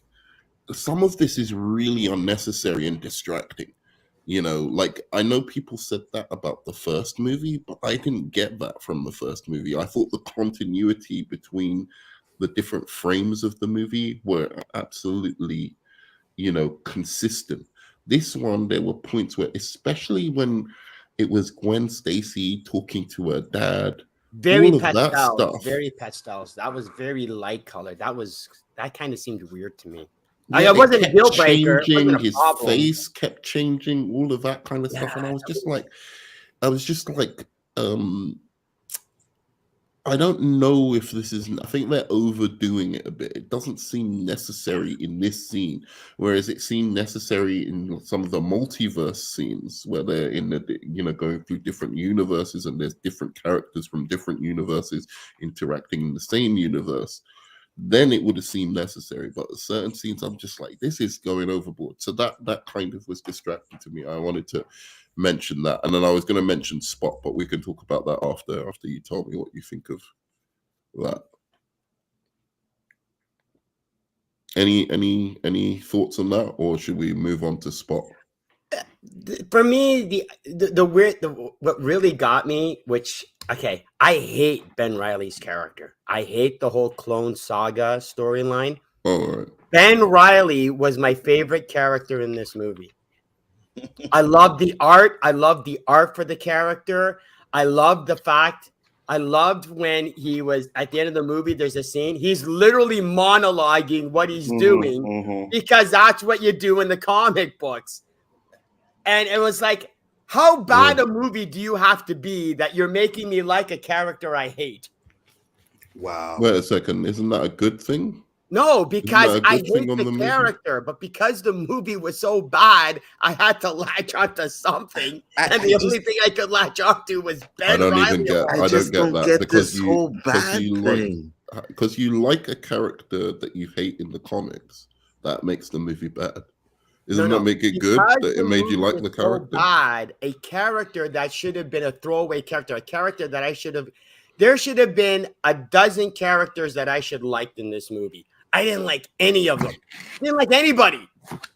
some of this is really unnecessary and distracting. Like I know people said that about the first movie, but I didn't get that from the first movie. I thought the continuity between the different frames of the movie were absolutely, consistent. This one, there were points where, especially when it was Gwen Stacy talking to her dad, very all of pastels, that stuff. Very pastels. That was very light colored. That kind of seemed weird to me. Yeah, it wasn't a deal breaker. His face kept changing, all of that kind of stuff. And I was just like, I don't know if this is, I think they're overdoing it a bit. It doesn't seem necessary in this scene, whereas it seemed necessary in some of the multiverse scenes where they're in going through different universes and there's different characters from different universes interacting in the same universe. Then it would have seemed necessary, but certain scenes I'm just like, this is going overboard. So that kind of was distracting to me. I wanted to mention that, and then I was going to mention Spot, but we can talk about that after you told me what you think of that. Any thoughts on that, or should we move on to Spot? For me, what really got me, I hate Ben Reilly's character. I hate the whole Clone Saga storyline. All right. Ben Reilly was my favorite character in this movie. I love the art. I love the art for the character. I loved when he was at the end of the movie, there's a scene. He's literally monologuing what he's doing because that's what you do in the comic books. And it was like, how bad a movie do you have to be that you're making me like a character I hate? Wow. Wait a second. Isn't that a good thing? No, because I hate the character, but because the movie was so bad, I had to latch onto something. And the only thing I could latch onto was Ben Reilly. I don't get that because you like a character that you hate in the comics. That makes the movie bad. Doesn't that make it good that it made you like the character? So bad, a character that should have been a throwaway character, a character that I should have. There should have been a dozen characters that I should have liked in this movie. I didn't like any of them. I didn't like anybody.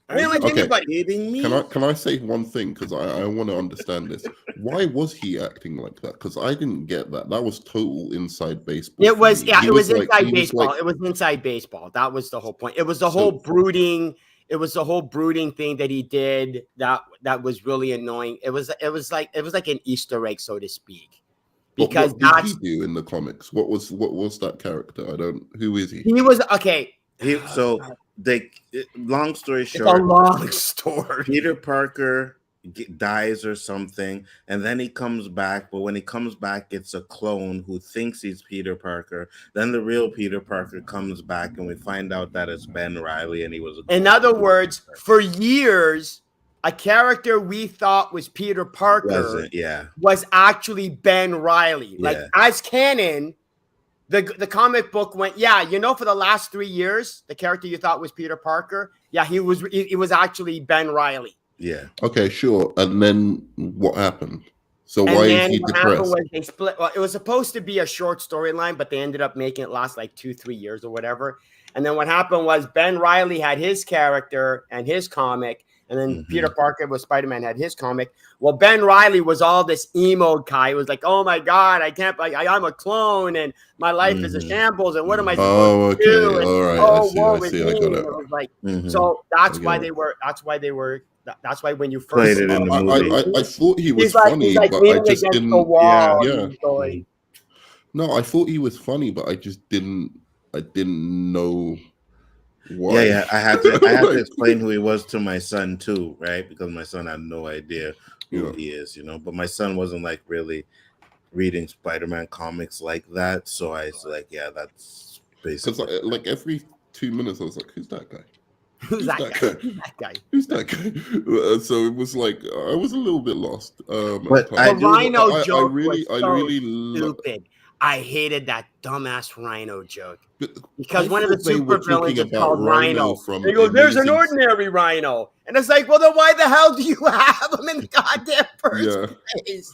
I didn't like anybody. Can I say one thing? Because I want to understand this. Why was he acting like that? Because I didn't get that. That was total inside baseball. It was, it was inside baseball. It was inside baseball. That was the whole point. It was the whole brooding. It was the whole brooding thing that he did that was really annoying. It was like an Easter egg, so to speak. Because what did he do in the comics? What was that character? Who is he? He was okay. Long story short, it's a long story. Peter Parker dies or something, and then he comes back. But when he comes back, it's a clone who thinks he's Peter Parker. Then the real Peter Parker comes back, and we find out that it's Ben Reilly, and he was. In other words, for years, a character we thought was Peter Parker was actually Ben Reilly. Like as canon, the comic book went, for the last 3 years, the character you thought was Peter Parker, he was actually Ben Reilly. Yeah. Okay, sure. And then what happened? So why is he depressed? They split. Well, it was supposed to be a short storyline, but they ended up making it last like 2-3 years or whatever. And then what happened was Ben Reilly had his character and his comic. And then Peter Parker with Spiderman had his comic. Well, Ben Reilly was all this emo guy. He was like, oh my God, I'm a clone and my life is a shambles. And what am I supposed to do? And, all right. I see. I got it. It was like, so that's why when you first played it in the movie. I thought he was funny, but I just didn't. No, I thought he was funny, but I just didn't know. What? Yeah. I had to explain who he was to my son too, right? Because my son had no idea who he is, But my son wasn't like really reading Spider-Man comics like that, so I was like, that's basically. Because like every 2 minutes, I was like, "Who's that guy? Who's that guy? Who's that guy?" So it was like I was a little bit lost. But the Rhino joke was stupid. I hated that dumbass Rhino joke because one of the super villains is called Rhino. He goes, "There's an ordinary Rhino," and it's like, well, then why the hell do you have him in the goddamn first place?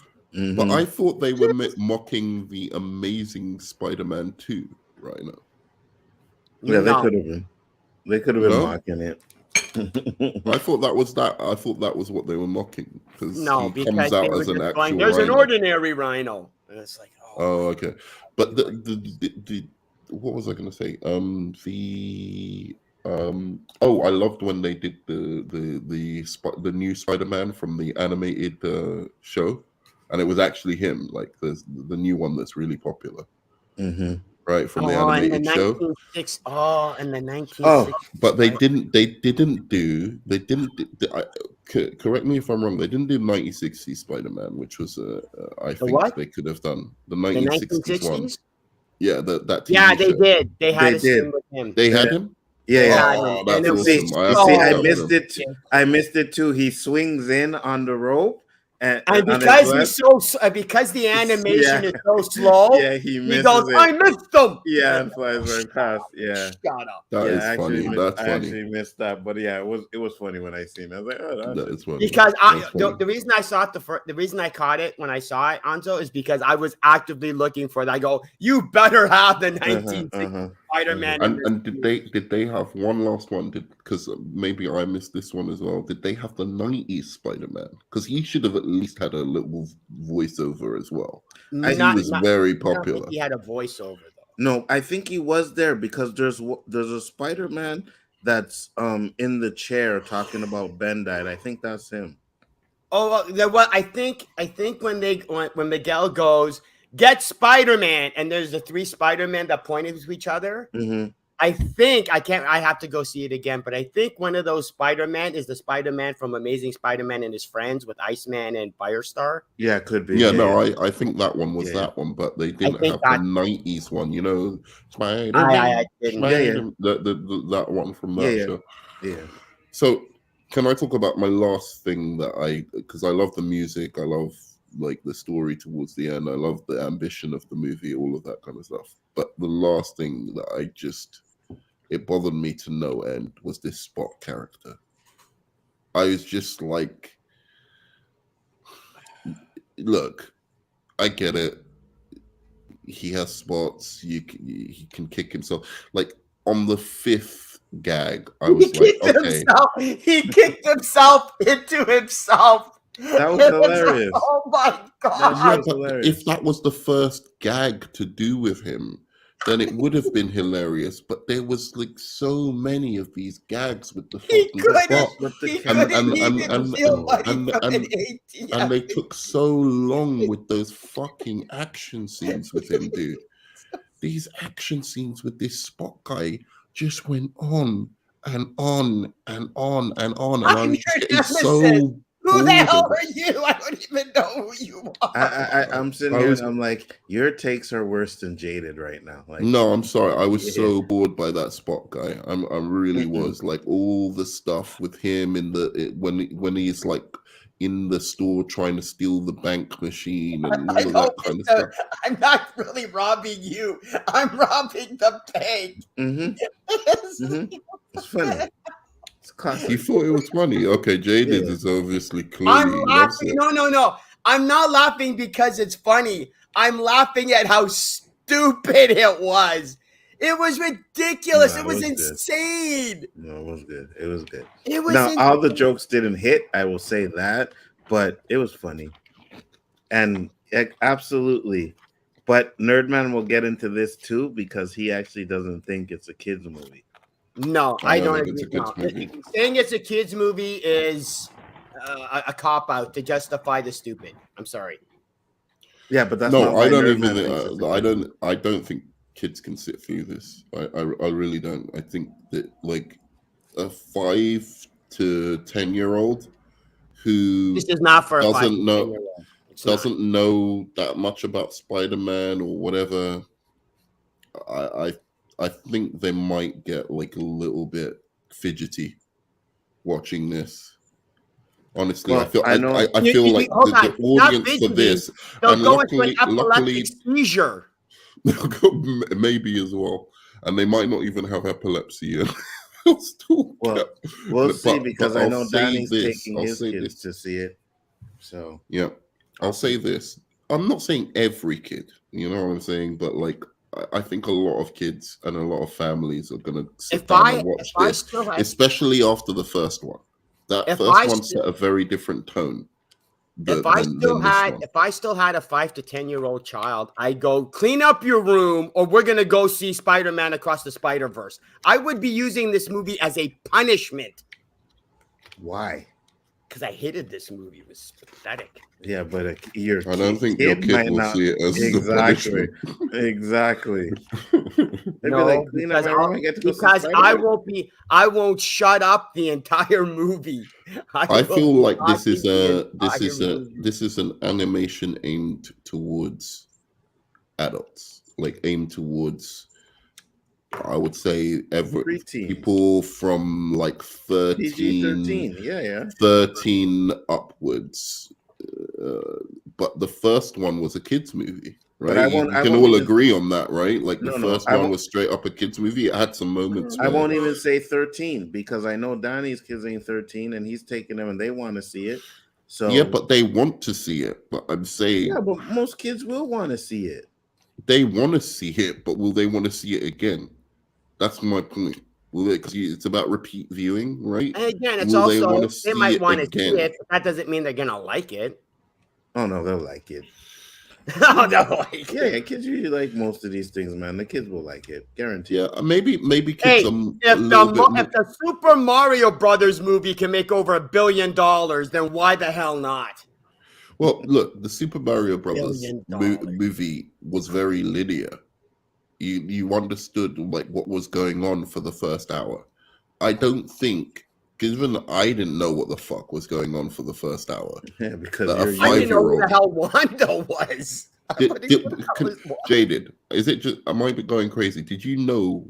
But I thought they were mocking the Amazing Spider-Man 2 Rhino. Yeah, they could have been. They could have been mocking it. I thought that was that. I thought that was what they were mocking because he comes out as an actual. There's an ordinary Rhino, and it's like. Oh, okay. But the what was I going to say? I loved when they did the new Spider-Man from the animated show, and it was actually him, like the new one that's really popular. Right, from the animated show. In the 1960s. But they didn't do. Correct me if I'm wrong. They didn't do 1960s Spider-Man, which was I think they could have done the 1960s one. Yeah, that. TV yeah, they show. did. They had a scene with him. They had him. Yeah. That's awesome. I missed it. I missed it too. He swings in on the rope. And because the animation is so slow, he goes, I missed them. Yeah, and flies right past. Yeah, shut up. That is funny. That's funny. I actually missed that, but it was funny when I seen it. I was like, that is funny. Because the reason I saw it the reason I caught it when I saw it, Nzo, is because I was actively looking for that. I go, you better have the 1960 Spider-Man in this And movie. did they have one last one? Because maybe I missed this one as well. Did they have the 90s Spider-Man? Because he should have at least had a little voiceover as well. He was very I don't think popular. he had a voiceover though. No, I think he was there because there's a Spider-Man that's in the chair talking about Ben died. I think that's him. Oh, well, I think when Miguel goes get Spider-Man, and there's the three Spider-Man that pointed to each other. Mm-hmm. I think I have to go see it again, but I think one of those Spider-Man is the Spider-Man from Amazing Spider-Man and his friends with Iceman and Firestar. Yeah, it could be. Yeah, no, I think that one was that one, but they didn't think have that- the 90s one, you know, Spider-Man, I didn't. that one from that show. Yeah. So, can I talk about my last thing because I love the music, I love like the story towards the end, I love the ambition of the movie, all of that kind of stuff. But the last thing that it bothered me to no end was this Spot character. I was just like, look, I get it. He has spots. He can kick himself. Like on the fifth gag, I was He kicked himself into himself. That was hilarious. Oh my god! Yeah, but if that was the first gag to do with him, then it would have been hilarious. But there was like so many of these gags with the fucking Spot, and they took so long with those fucking action scenes with him, dude. These action scenes with this Spot guy just went on and on and on and on, and I was just getting so. Who the hell are you? I don't even know who you are. I'm sitting here and I'm like, your takes are worse than Jaded right now. Like, no, I'm sorry. I was so bored by that Spot guy. I really was. Like all the stuff with him when he's like in the store trying to steal the bank machine and all of that kind of stuff. I'm not really robbing you. I'm robbing the bank. It's funny. You thought it was funny. Okay, Jaden is obviously clearly. I'm laughing. No. I'm not laughing because it's funny. I'm laughing at how stupid it was. It was ridiculous. It was insane. Good. No, it was good. It was good. Now, all the jokes didn't hit. I will say that, but it was funny, and absolutely. But Nerdman will get into this too because he actually doesn't think it's a kids movie. No, I don't agree. Saying it's a kids movie is a cop out to justify the stupid. I'm sorry. Yeah, but that's no. I don't even. I don't think kids can sit through this. I really don't. I think that like a 5 to 10-year-old who this is not for doesn't know that much about Spider-Man or whatever. I think they might get like a little bit fidgety watching this. Honestly, I feel like the audience for this, and luckily, seizure. Maybe as well, and they might not even have epilepsy. We'll see because I know Danny's taking his kids to see it. So yeah, I'll say this. I'm not saying every kid, you know what I'm saying, but like. I think a lot of kids and a lot of families are going to sit down and watch this, especially after the first one. That first one set a very different tone. If I still had a 5 to 10-year-old child, I go clean up your room, or we're going to go see Spider-Man Across the Spiderverse. I would be using this movie as a punishment. Why? Because I hated this movie. It was pathetic. Yeah, but I don't think your kid will see it as exactly. Exactly. No, because I won't shut up the entire movie. I feel like this is an animation aimed towards adults, like aimed towards. I would say people from like 13 upwards. But the first one was a kids movie, right? We can all agree on that, right? Like the first one was straight up a kids movie. It had some moments. I won't even say 13 because I know Donnie's kids ain't 13 and he's taking them and they want to see it. So yeah, but they want to see it. But I'm saying but most kids will want to see it. They want to see it, but will they want to see it again? That's my point. Because it's about repeat viewing, right? And again, it's Will they also want to they see might it want to see again? it, but that doesn't mean they're gonna like it. Oh no, they'll like it. Oh, no, like Yeah, kids usually like most of these things, man. The kids will like it, guaranteed. Yeah, maybe kids Hey, a if little bit more. if the Super Mario Brothers movie can make over $1 billion, then why the hell not? Well, look, the Super Mario Brothers $1 billion. movie was very linear. You understood like what was going on for the first hour. I don't think, given I didn't know what the fuck was going on for the first hour. Yeah, because That a you're I didn't know who 5-year-old the hell Wanda was. Jaded, is it just am I going crazy? Did you know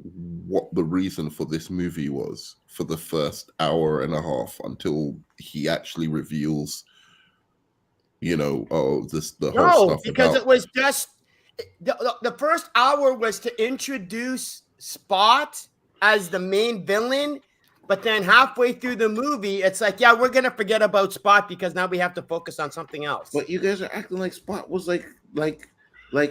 what the reason for this movie was for the first hour and a half until he actually reveals, the whole No, stuff because about it was just the first hour was to introduce Spot as the main villain, but then halfway through the movie, it's like, yeah, we're gonna forget about Spot because now we have to focus on something else. But you guys are acting like Spot was like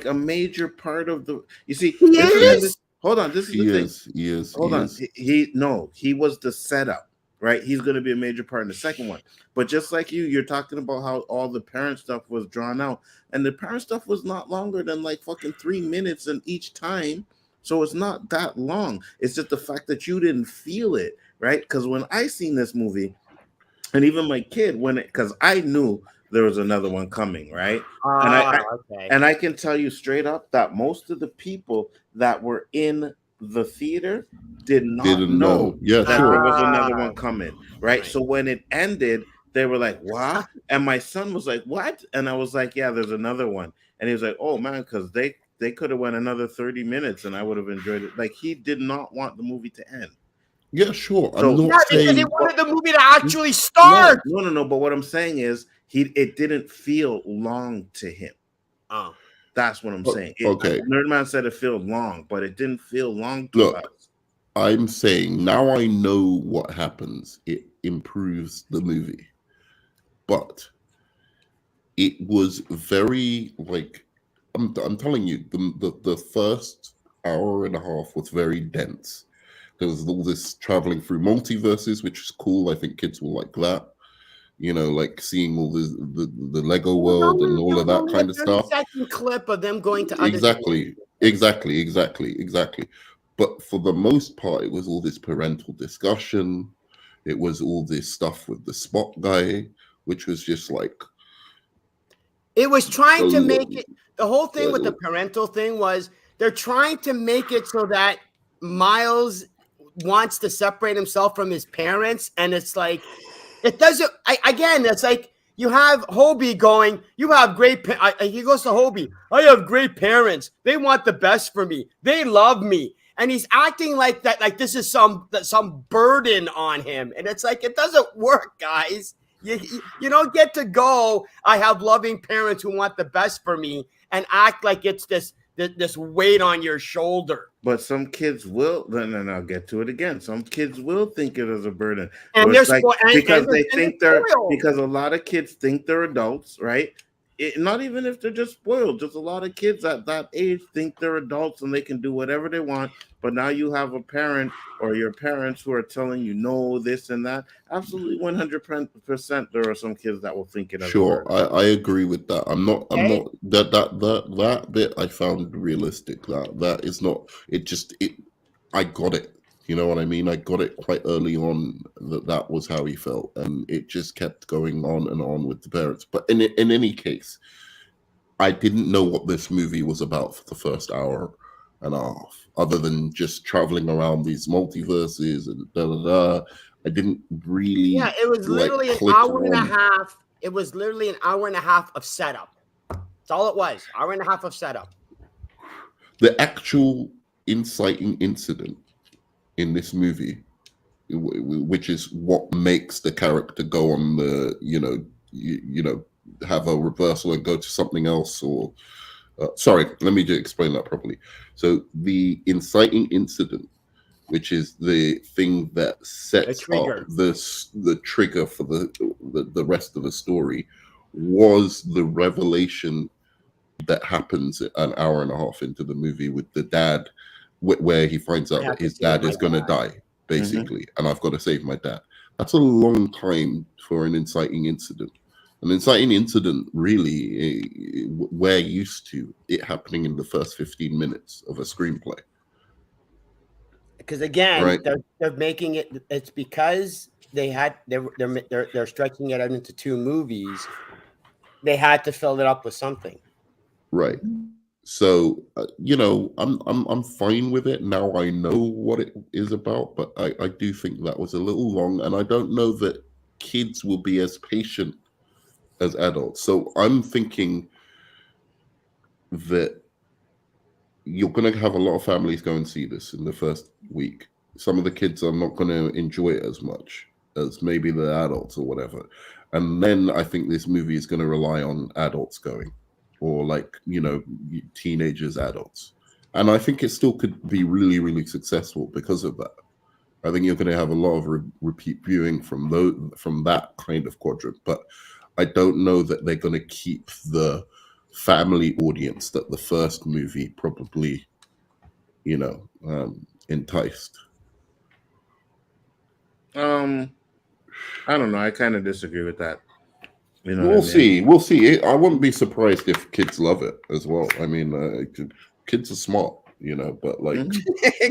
a major part of the. You see, He is. Hold on, this is the thing. he is. Hold on, he was the setup, right? He's going to be a major part in the second one. But just like you're talking about how all the parent stuff was drawn out, and the parent stuff was not longer than like fucking 3 minutes in each time. So it's not that long. It's just the fact that you didn't feel it, right? Because when I seen this movie, and even my kid, because I knew there was another one coming, right? And I can tell you straight up that most of the people that were in the theater didn't know that there was another one coming, right? So when it ended, they were like, "What?" And my son was like, "What?" And I was like, "Yeah, there's another one." And he was like, "Oh man," because they could have went another 30 minutes, and I would have enjoyed it. Like he did not want the movie to end. Yeah, sure. So, I'm not saying because he wanted the movie to actually start. No. But what I'm saying is, it didn't feel long to him. Oh, that's what I'm saying. Okay, Nerdman said it felt long, but it didn't feel long to us. I'm saying now I know what happens. It improves the movie, but it was very like I'm telling you, the first hour and a half was very dense. There was all this traveling through multiverses, which is cool. I think kids will like that. Like seeing all the Lego world and all of that kind of stuff. Second clip of them going to exactly. But for the most part, it was all this parental discussion. It was all this stuff with the Spot guy, which was just like. It was trying to make it. The whole thing with the parental thing was they're trying to make it so that Miles wants to separate himself from his parents, and it's like it doesn't. Again, it's like you have Hobie going. You have great. He goes to Hobie. I have great parents. They want the best for me. They love me, and he's acting like that. Like this is some burden on him, and it's like it doesn't work, guys. You don't get to go. I have loving parents who want the best for me, and act like it's this weight on your shoulder. But some kids will. Then I'll get to it again. Some kids will think it is a burden, and they're like, because they think because a lot of kids think they're adults, right? Not even if they're just spoiled. Just a lot of kids at that age think they're adults and they can do whatever they want. But now you have a parent or your parents who are telling you no, this and that. Absolutely, 100%. There are some kids that will think it. Sure, I agree with that. I'm not that bit I found realistic. That is not. I got it. You know what I mean? I got it quite early on that was how he felt, and it just kept going on and on with the parents. But in any case, I didn't know what this movie was about for the first hour and a half, other than just traveling around these multiverses and I didn't really. Yeah, it was literally an hour and a half. It was literally an hour and a half of setup. That's all it was. Hour and a half of setup. The actual inciting incident in this movie, which is what makes the character go on the have a reversal and go to something else, or sorry, let me just explain that properly. So the inciting incident, which is the thing that sets up the trigger for the rest of the story, was the revelation that happens an hour and a half into the movie with the dad where he finds out that his dad is going to die, basically, and I've got to save my dad. That's a long time for an inciting incident. An inciting incident, really, we're used to it happening in the first 15 minutes of a screenplay. Because again, Right. they're making it. It's because they're stretching it out into 2 movies. They had to fill it up with something. Right. So I'm fine with it now. I know what it is about, but I do think that was a little long, and I don't know that kids will be as patient as adults. So I'm thinking that you're going to have a lot of families go and see this in the first week. Some of the kids are not going to enjoy it as much as maybe the adults or whatever. And then I think this movie is going to rely on adults going, or teenagers, adults. And I think it still could be really, really successful because of that. I think you're going to have a lot of repeat viewing from that kind of quadrant. But I don't know that they're going to keep the family audience that the first movie probably, enticed. I don't know. I kind of disagree with that. We'll see. We'll see. I wouldn't be surprised if kids love it as well. I mean, kids are smart, but like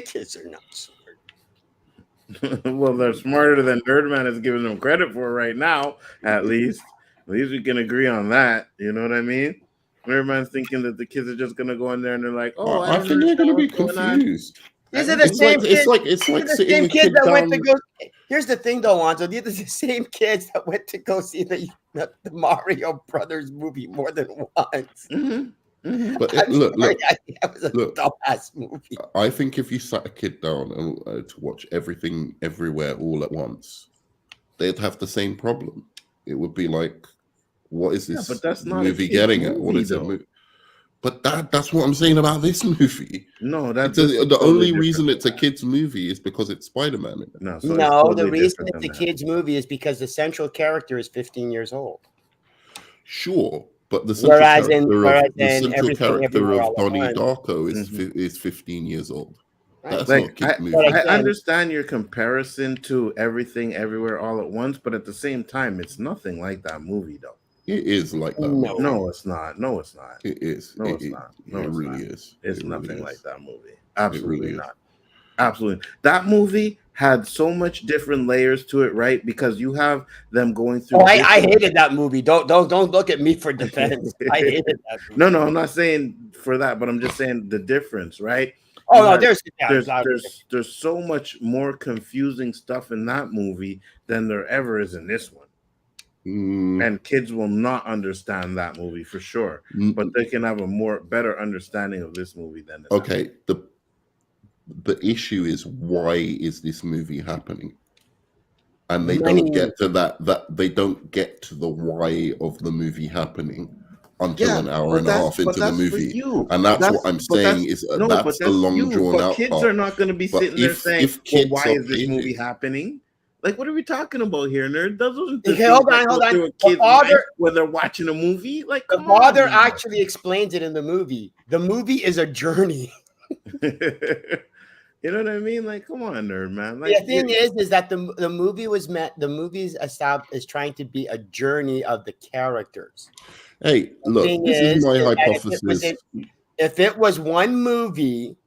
kids are not smart. Well, they're smarter than Nerdman is giving them credit for right now. At least we can agree on that. You know what I mean? Nerdman's thinking that the kids are just gonna go in there and they're like, "Oh, I think they're gonna be confused." These are the same kids. It's like the same kids that went to go. Here's the thing, though, Nzo. These are the same kids that went to go see the Mario Brothers movie more than once. Mm-hmm. But look, that was a dumbass movie. I think if you sat a kid down and to watch everything, everywhere, all at once, they'd have the same problem. It would be like, "What is this movie getting at? What is it?" But that's what I'm saying about this movie. No, that's the only reason it's a kid's movie is because it's Spider-Man. No, totally the reason it's a kid's movie is because the central character is 15 years old. Sure, but the central character of Donnie once. Darko is 15 years old. That's like, not a kid's movie. I understand your comparison to Everything Everywhere All at Once, but at the same time, it's nothing like that movie, though. It is like that. No, it's not. No, it's not. It is. No, it's not. No, it it's really not. is. It's it nothing really like is. that movie. Absolutely really not. Absolutely. That movie had so much different layers to it, right? Because you have them going through. Oh, I hated that movie. Don't look at me for defense. I hated that movie. No, I'm not saying for that, but I'm just saying the difference, right? Oh, no, there's so much more confusing stuff in that movie than there ever is in this one. And kids will not understand that movie for sure, but they can have a better understanding of this movie than okay. The issue is, why is this movie happening? And they don't get to that they don't get to the why of the movie happening until an hour and a half into the movie. And that's what I'm saying is that's the long drawn out kids part. Are not going to be sitting there saying, well, why is this movie happening? Like, what are we talking about here, nerd? Hold on. When they're watching a movie, like the father actually explains it in the movie. The movie is a journey. You know what I mean? Like, come on, nerd, man. Like, the thing is that the movie was meant. The movie's established is trying to be a journey of the characters. Hey, look, this is my hypothesis. If it was one movie,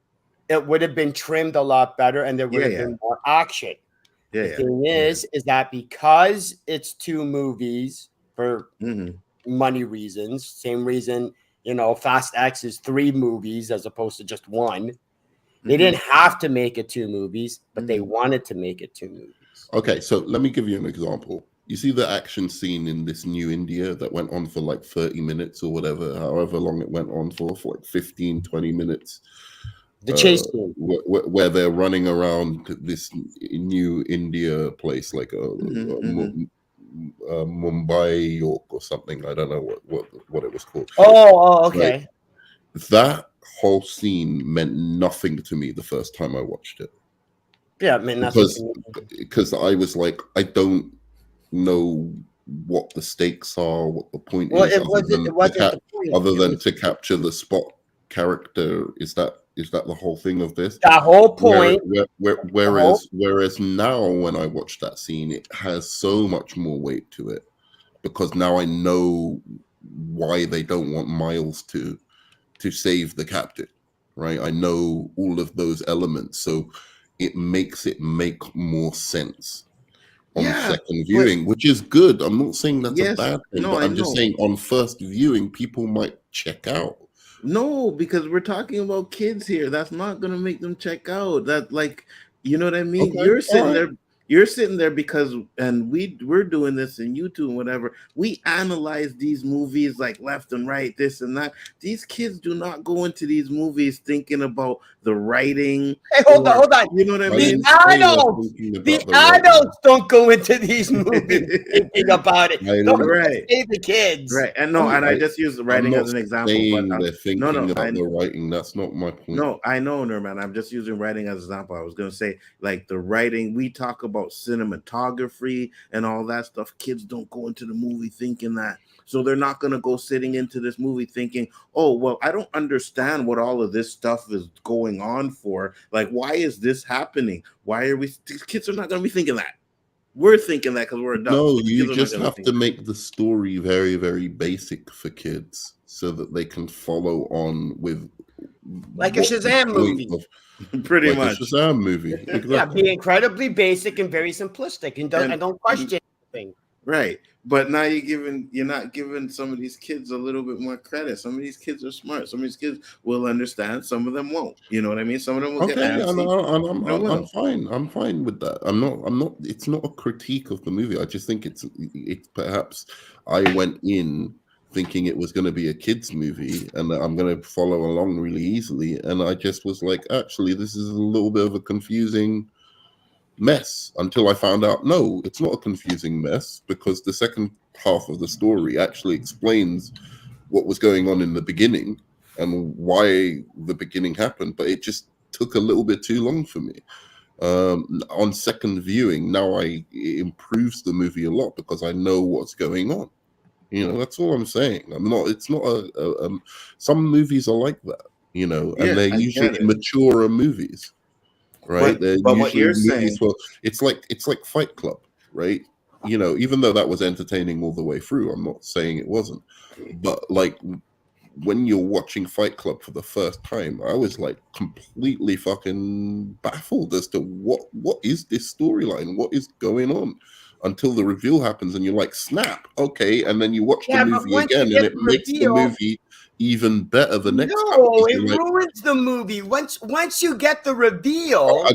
it would have been trimmed a lot better, and there would have been more action. The thing is that because it's 2 movies for money reasons, same reason, Fast X is 3 movies as opposed to just 1. They didn't have to make it 2 movies, but they wanted to make it 2 movies. Okay, so let me give you an example. You see the action scene in this new India that went on for like 30 minutes or whatever, however long it went on for like 15, 20 minutes. The chase scene. Where they're running around this new India place, like Mumbai, York, or something. I don't know what it was called. Oh, okay. Like, that whole scene meant nothing to me the first time I watched it. Yeah, it meant nothing because I was like, I don't know what the stakes are, what the point is, other than to capture the Spot character. Is that Is that the whole thing of this? The whole point. Whereas now when I watch that scene, it has so much more weight to it because now I know why they don't want Miles to save the captain, right? I know all of those elements, so it makes it make more sense on second viewing, which is good. I'm not saying that's a bad thing, but I'm just saying on first viewing, people might check out. No, because we're talking about kids here. That's not gonna make them check out. That, like, you know what I mean? Okay, You're sitting there. You're sitting there because, and we're doing this in YouTube and whatever. We analyze these movies like left and right, this and that. These kids do not go into these movies thinking about the writing. Hey, hold on. You know what I mean? The adults don't go into these movies thinking about it. Don't say the kids. Right. And no, and I just use the writing as an example. But they're thinking about the writing. That's not my point. No, I know, Nerman. I'm just using writing as an example. I was going to say, like, the writing, we talk about cinematography and all that stuff. Kids don't go into the movie thinking that. So they're not going to go sitting into this movie thinking, oh, well, I don't understand what all of this stuff is going on for. Like, why is this happening? Why are we? These kids are not going to be thinking that. We're thinking that because we're adults. No, you just have to make the story very, very basic for kids so that they can follow on with, like a Shazam movie. Pretty much. A Shazam movie. Exactly. Yeah, be incredibly basic and very simplistic, and don't question anything. Right. But now you're not giving some of these kids a little bit more credit. Some of these kids are smart. Some of these kids will understand. Some of them won't. You know what I mean? Some of them will get antsy. I'm fine. I'm fine with that. I'm not. It's not a critique of the movie. I just think it's perhaps I went in thinking it was going to be a kids movie and that I'm going to follow along really easily, and I just was like, actually, this is a little bit of a confusing mess until I found out, no, it's not a confusing mess because the second half of the story actually explains what was going on in the beginning and why the beginning happened, but it just took a little bit too long for me. On second viewing, now it improves the movie a lot because I know what's going on. You know, that's all I'm saying. It's not some movies are like that, you know, and they're usually maturer movies. Right, but what you're saying, it's like Fight Club, right? You know, even though that was entertaining all the way through, I'm not saying it wasn't, but like when you're watching Fight Club for the first time, I was like completely fucking baffled as to what is this storyline, what is going on, until the reveal happens, and you're like, snap, okay, and then you watch the movie again, and it makes the movie even better the next time. No, it ruins the movie. Once you get the reveal. I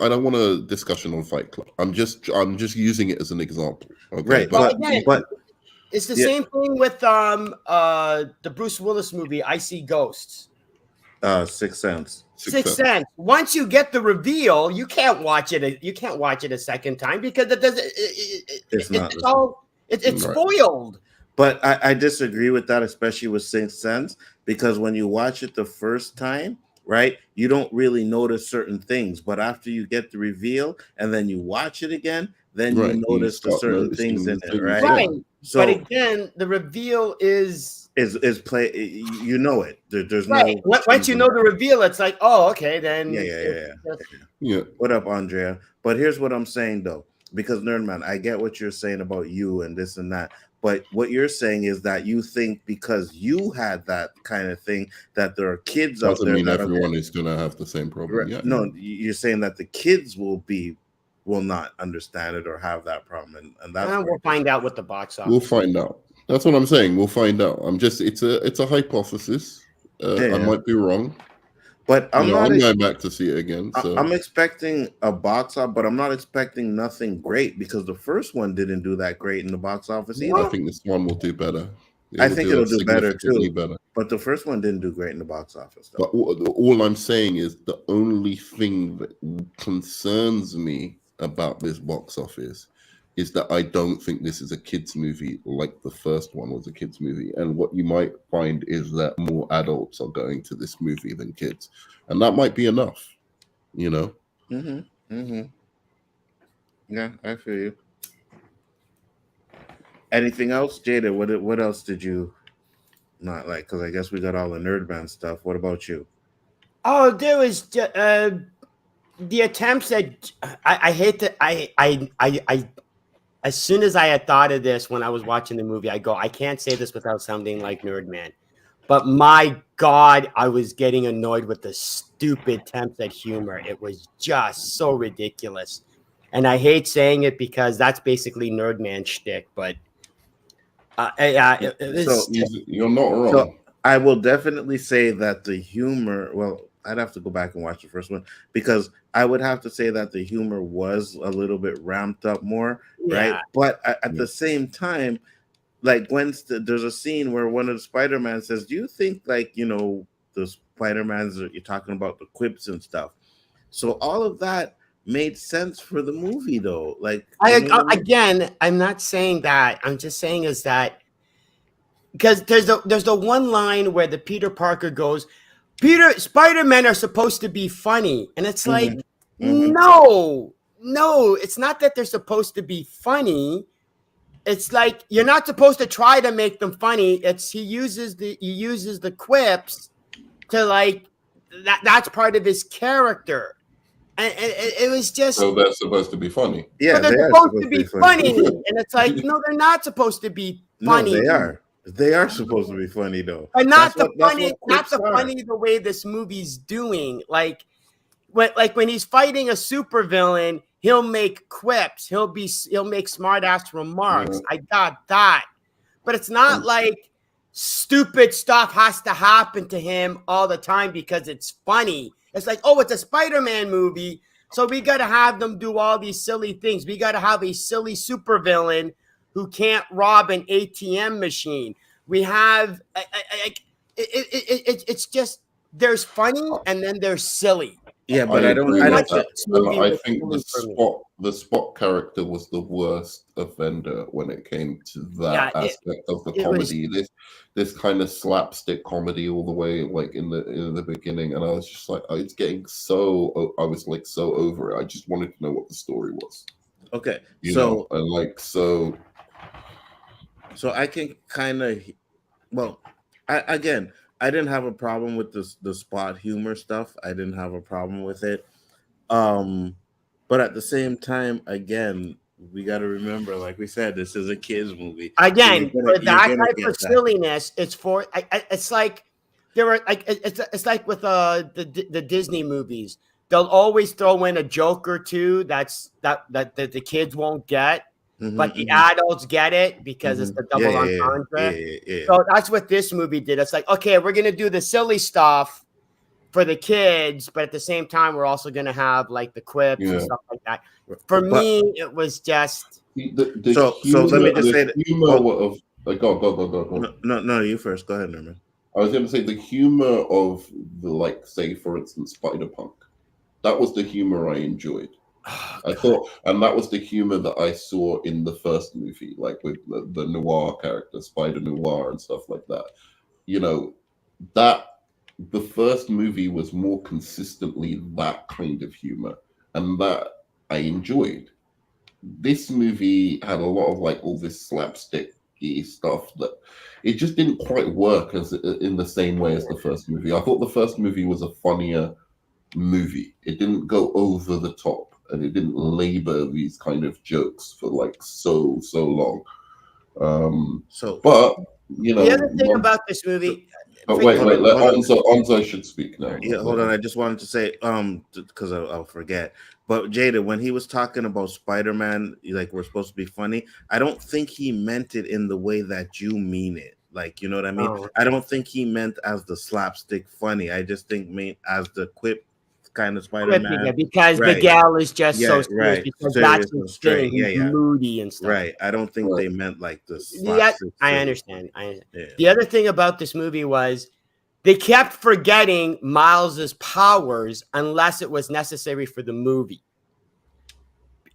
don't want a discussion on Fight Club. I'm just using it as an example. Okay? Right, but it's the same thing with the Bruce Willis movie, I See Ghosts. Sixth Sense. Sixth Sense. Once you get the reveal, you can't watch it. You can't watch it a second time because it's spoiled. But I disagree with that, especially with Sixth Sense, because when you watch it the first time, right, you don't really notice certain things. But after you get the reveal and then you watch it again, then you notice the certain things in it, right? Right. So, but again, the reveal is play. You know it. There's right. No. Once you know the reveal, it's like, oh, okay, then. Yeah. What up, Andrea? But here's what I'm saying though, because Nerdman, I get what you're saying about you and this and that. But what you're saying is that you think because you had that kind of thing that there are kids out there. Doesn't mean everyone is going to have the same problem. Right. Yeah. No, you're saying that the kids will not understand it or have that problem, and that's we'll find out what the box office. We'll find out. That's what I'm saying. We'll find out. It's a hypothesis. I might be wrong. But I'm going back to see it again. So. I'm expecting a box office, but I'm not expecting nothing great because the first one didn't do that great in the box office either. I think this one will do better. I think it'll do better too. But the first one didn't do great in the box office. Though. But all I'm saying is the only thing that concerns me about this box office is that I don't think this is a kids movie like the first one was a kids movie. And what you might find is that more adults are going to this movie than kids. And that might be enough, you know? Yeah, I feel you. Anything else, Jada? What else did you not like? Because I guess we got all the nerd band stuff. What about you? Oh, there was the attempts at I hate to I as soon as I had thought of this when I was watching the movie, I go, I can't say this without sounding like Nerd Man. But my God, I was getting annoyed with the stupid attempts at humor. It was just so ridiculous. And I hate saying it because that's basically Nerd Man shtick. But yeah, it was. So You're not wrong. So I will definitely say that the humor, well, I'd have to go back and watch the first one because I would have to say that the humor was a little bit ramped up more, right? Yeah. But at the same time, like there's a scene where one of the Spider-Man says, "Do you think like, the Spider-Mans you're talking about the quips and stuff?" So all of that made sense for the movie though. Like Again, I'm not saying that. I'm just saying is that because there's the one line where the Peter Parker goes, Spider-Men are supposed to be funny. And it's like, no, it's not that they're supposed to be funny. It's like you're not supposed to try to make them funny. It's he uses the quips to like that's part of his character. And it was just So they're supposed to be funny. Yeah, they're supposed to be funny. And it's like, no, they're not supposed to be funny. No, they are. They are supposed to be funny though. But not funny the way this movie's doing. Like when he's fighting a supervillain, he'll make quips. He'll make smart ass remarks. Yeah. I got that. But it's not like stupid stuff has to happen to him all the time because it's funny. It's like, oh, it's a Spider-Man movie, so we got to have them do all these silly things. We got to have a silly supervillain who can't rob an ATM machine. We have it's just there's funny and then there's silly. Yeah, but I think the Spot character was the worst offender when it came to that aspect of the comedy. This kind of slapstick comedy all the way, like in the beginning, and I was just like, it's getting so. I was like so over it. I just wanted to know what the story was. Okay, So I can kind of, well, I didn't have a problem with the Spot humor stuff. I didn't have a problem with it. But at the same time, again, we got to remember, like we said, this is a kids movie. Again, for that type of silliness, it's for. It's like there were like it's like with the Disney movies. They'll always throw in a joke or two that the kids won't get. But the adults get it because it's the double entendre. Yeah. So that's what this movie did. It's like, okay, we're going to do the silly stuff for the kids, but at the same time, we're also going to have like the quips and stuff like that. For me, it was just. So let me just say that. Go. No, you first. Go ahead, Norman. I was going to say the humor of the, like, say, for instance, Spider-Punk. That was the humor I enjoyed. I thought, and that was the humor that I saw in the first movie, like with the noir character, Spider Noir, and stuff like that. That the first movie was more consistently that kind of humor, and that I enjoyed. This movie had a lot of like all this slapsticky stuff that it just didn't quite work as in the same way as the first movie. I thought the first movie was a funnier movie. It didn't go over the top. And it didn't labor these kind of jokes for like so long. But the other thing about this movie. But wait, let Nzo should speak now. Yeah, hold on. I just wanted to say, because I'll forget. But Jada, when he was talking about Spider-Man, like we're supposed to be funny, I don't think he meant it in the way that you mean it. Like, you know what I mean? Oh. I don't think he meant as the slapstick funny. I just think as the quip kind of Spider-Man, because Miguel is just so serious because serious that's straight, moody and stuff. Right. I don't think they meant like this. I understand. Yeah. The other thing about this movie was they kept forgetting Miles's powers unless it was necessary for the movie.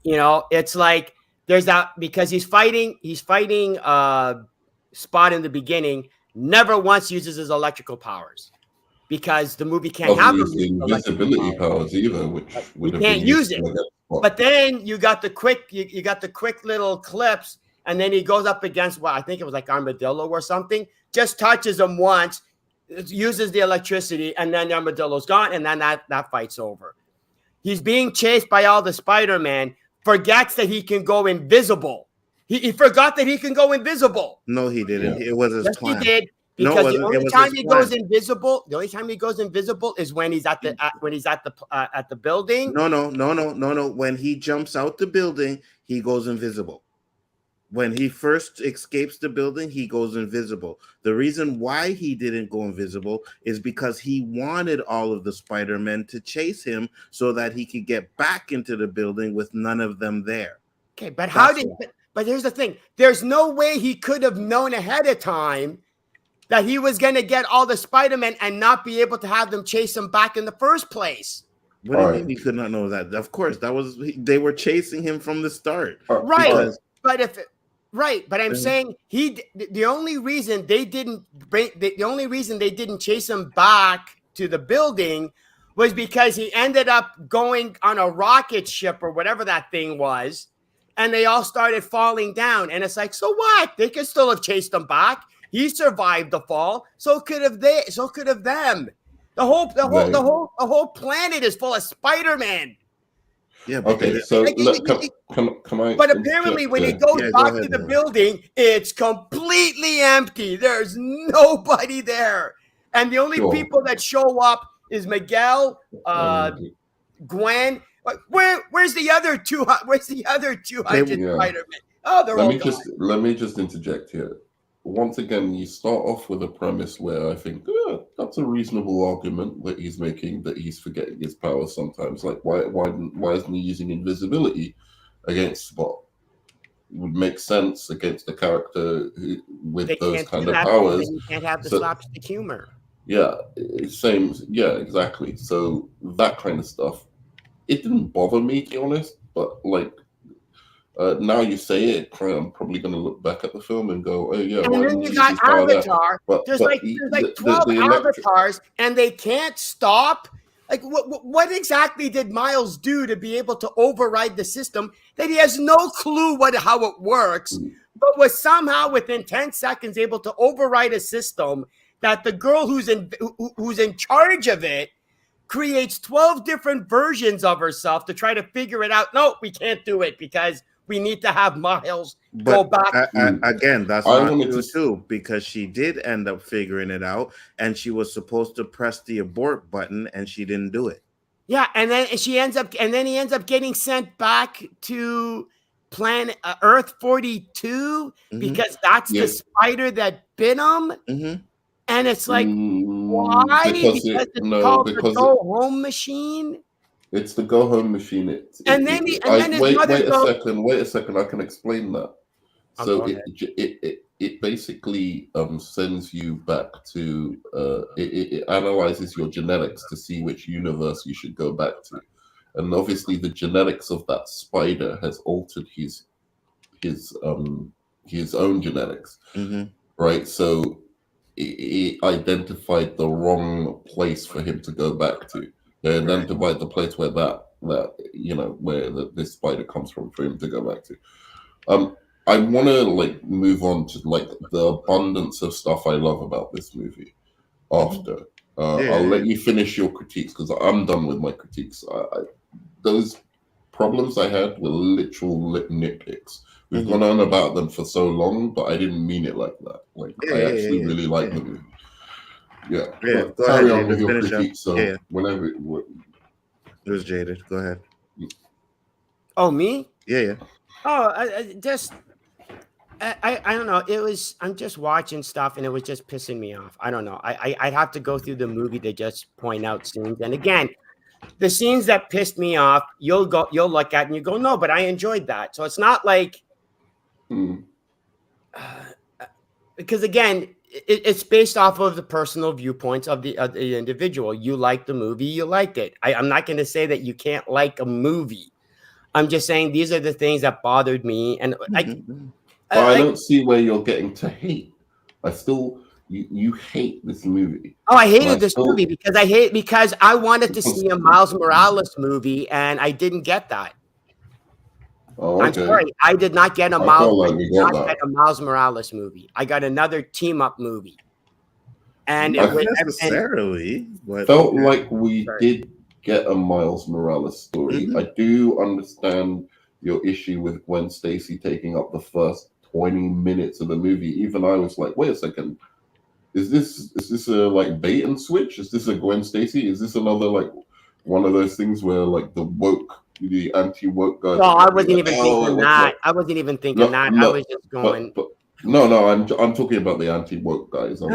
It's like there's that because he's fighting Spot in the beginning, never once uses his electrical powers. Because the movie can't have invisibility powers either, which you can't use it. But then you got the quick, you got the quick little clips, and then he goes up against I think it was like Armadillo or something. Just touches him once, uses the electricity, and then the armadillo's gone, and then that fight's over. He's being chased by all the Spider-Man, forgets that he can go invisible. He forgot that he can go invisible. No, he didn't. It was his plan. He did. Because the only time he goes invisible is when he's at the building. No. When he jumps out the building, he goes invisible. When he first escapes the building, he goes invisible. The reason why he didn't go invisible is because he wanted all of the Spider-Men to chase him so that he could get back into the building with none of them there. Okay, but but here's the thing. There's no way he could have known ahead of time that he was going to get all the Spider-Men and not be able to have them chase him back in the first place. What do you mean he could not know that? Of course, they were chasing him from the start. Right. But I'm saying the only reason they didn't chase him back to the building was because he ended up going on a rocket ship or whatever that thing was, and they all started falling down. And it's like, so what? They could still have chased him back. He survived the fall. So could have they. So could have them. The whole planet is full of Spider-Man. Yeah. But okay. So can I? But apparently, when he goes back to the building, it's completely empty. There's nobody there, and the only people that show up is Miguel, Gwen. Where's the other 200? Where's the other 200 Spider-Man? Oh, they're let me just interject here. Once again, you start off with a premise where I think that's a reasonable argument that he's making, that he's forgetting his powers sometimes. Like, why isn't he using invisibility against Spot? It would make sense against a character with those kind of powers. You can't have the slapstick humor. Yeah, same. Yeah, exactly. So that kind of stuff, it didn't bother me, to be honest. But like, now you say it, I'm probably going to look back at the film and go, "Oh yeah." And then you got Avatar. There's like 12 avatars, and they can't stop. Like, what exactly did Miles do to be able to override the system that he has no clue how it works, but was somehow within 10 seconds able to override a system that the girl who's in charge of it creates 12 different versions of herself to try to figure it out. No, we can't do it because we need to have Miles go back. Again, that's not true too, because she did end up figuring it out, and she was supposed to press the abort button, and she didn't do it. Yeah, and then he ends up getting sent back to planet Earth 42 because that's the spider that bit him. And it's like, why? Because it's called the Go Home Machine. It's the Go Home Machine. Wait a second. I can explain that. So it basically sends you back to it analyzes your genetics to see which universe you should go back to, and obviously the genetics of that spider has altered his own genetics, right? So it identified the wrong place for him to go back to. They identified the place where this spider comes from for him to go back to. I want to move on to the abundance of stuff I love about this movie. After I'll let you finish your critiques because I'm done with my critiques. Those problems I had were literal nitpicks. We've gone on about them for so long, but I didn't mean it like that. I actually really like the movie. Yeah. Carry on with your critiques. So whenever it was Jaded. Go ahead. Oh, me? Yeah. Oh, I don't know. I'm just watching stuff, and it was just pissing me off. I don't know. I'd have to go through the movie to just point out scenes. And again, the scenes that pissed me off, you'll look at and you go, no, but I enjoyed that. So it's not like, because again, it's based off of the personal viewpoints of the individual. You like the movie, you liked it. I'm not going to say that you can't like a movie. I'm just saying these are the things that bothered me, and I don't see where you're getting to hate. You hate this movie. Oh, I hated this movie because I wanted to see a Miles Morales movie, and I didn't get that. Oh, okay. I'm sorry, I did not get a Miles Morales movie. I got another team up movie. And Not it was, necessarily, but felt like we Sorry. did get a Miles Morales story. Mhm. I do understand your issue with Gwen Stacy taking up the first 20 minutes of the movie. Even I was like, wait a second, is this a like bait and switch? Is this a Gwen Stacy? Is this another like one of those things where like the anti-woke guys no, are I gonna be wasn't like, even oh, thinking what's that. up? I wasn't even thinking No, that. I was no, just going. but no, I'm talking about the anti-woke guys. I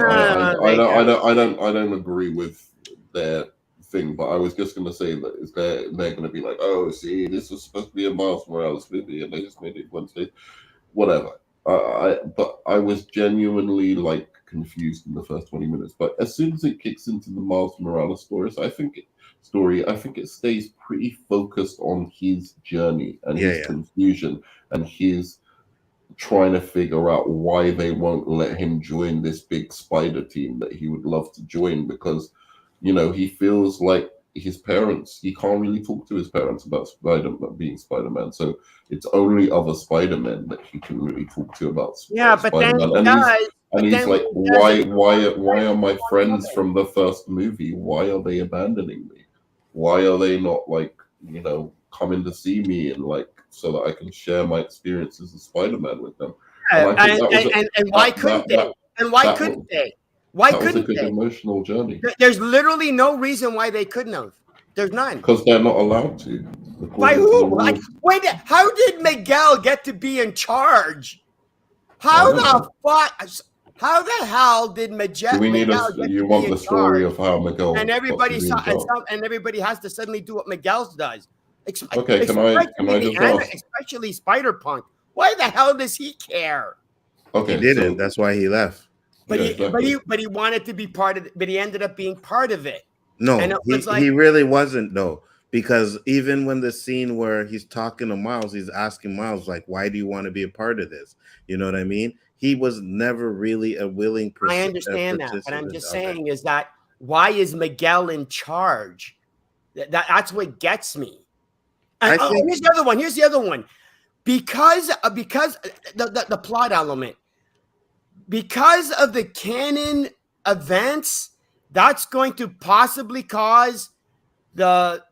don't agree with their thing, but I was just going to say that they're going to be like, oh, see, this was supposed to be a Miles Morales movie, and they just made it Wednesday. Whatever. But I was genuinely like confused in the first 20 minutes. But as soon as it kicks into the Miles Morales I think it stays pretty focused on his journey and his confusion and his trying to figure out why they won't let him join this big spider team that he would love to join, because he feels like his parents, he can't really talk to his parents about being Spider-Man, so it's only other Spider-Men that he can really talk to about Yeah, but then Spider-Man. he He's does. like, why are my friends from the first movie, why are they abandoning me? Why are they not like coming to see me and like so that I can share my experiences as Spider-Man with them? And I think And why couldn't they? And why couldn't they? Why that was a couldn't good they? emotional journey. There's literally no reason why they couldn't have. There's none. Because they're not allowed to. By who? Like, wait, how did Miguel get to be in charge? How the fuck? How the hell did Miguel? Do we need Miguel a? You want the story of how Miguel? And everybody saw, and everybody has to suddenly do what Miguel does. Okay, can I just ask? Especially Spider-Punk. Why the hell does he care? Okay, he didn't. That's why he left. But he wanted to be part of it. But he ended up being part of it. No, and it was he really wasn't though. Because even when the scene where he's talking to Miles, he's asking Miles like, "Why do you want to be a part of this?" You know what I mean? He was never really a willing. I understand that, but I'm just saying is that why is Miguel in charge? That's what gets me. And here's the other one. Here's the other one. Because the plot element, because of the canon events, that's going to possibly cause the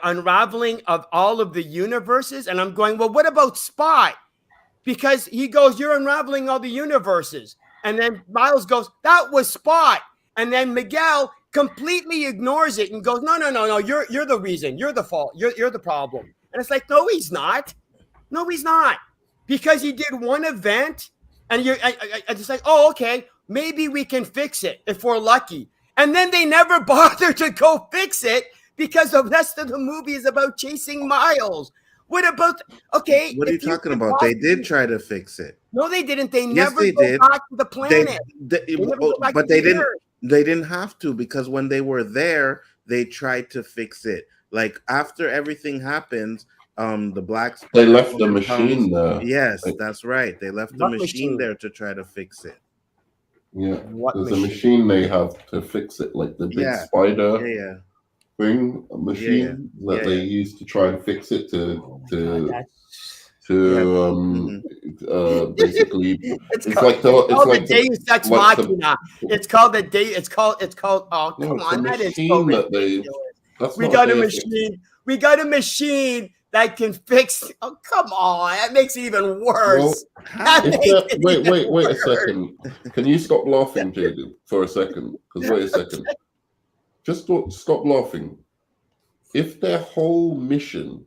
unraveling of all of the universes. And I'm going, well, what about Spot? Because he goes, you're unraveling all the universes. And then Miles goes, that was Spot. And then Miguel completely ignores it and goes, no, you're the reason. You're the fault. You're the problem. And it's like, no, he's not. No, he's not. Because he did one event and I just like, oh, okay, maybe we can fix it if we're lucky. And then they never bother to go fix it because the rest of the movie is about chasing Miles. What about, okay. What are you talking about? They did try to fix it. No, they didn't. They yes, never they go did. back to the planet. But they didn't have to, because when they were there, they tried to fix it. Like after everything happens, the black they left the machine there. Yes, that's right. They left the machine there to try to fix it. Yeah, there's a machine they have to fix it, like the big spider thing, a machine that they use to try and fix it basically it's called the Deus Ex Machina. It's called the day. It's called. Oh, come on, that is so ridiculous. We got a machine. We got a machine that can fix. Oh, come on, that makes it even worse. Wait a second. Can you stop laughing, Jaden, for a second? Because wait a second. Just stop laughing. If their whole mission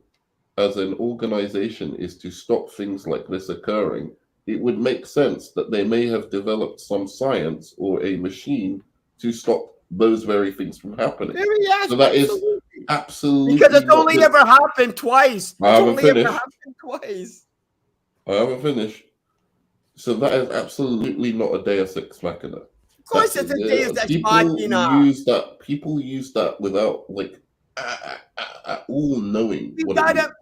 as an organization is to stop things like this occurring, it would make sense that they may have developed some science or a machine to stop those very things from happening. So that is absolutely, because it's only ever happened twice. I haven't finished. So that is absolutely not a Deus Ex Machina. Of course, it's a Deus Ex Machina. People use that without like all knowing.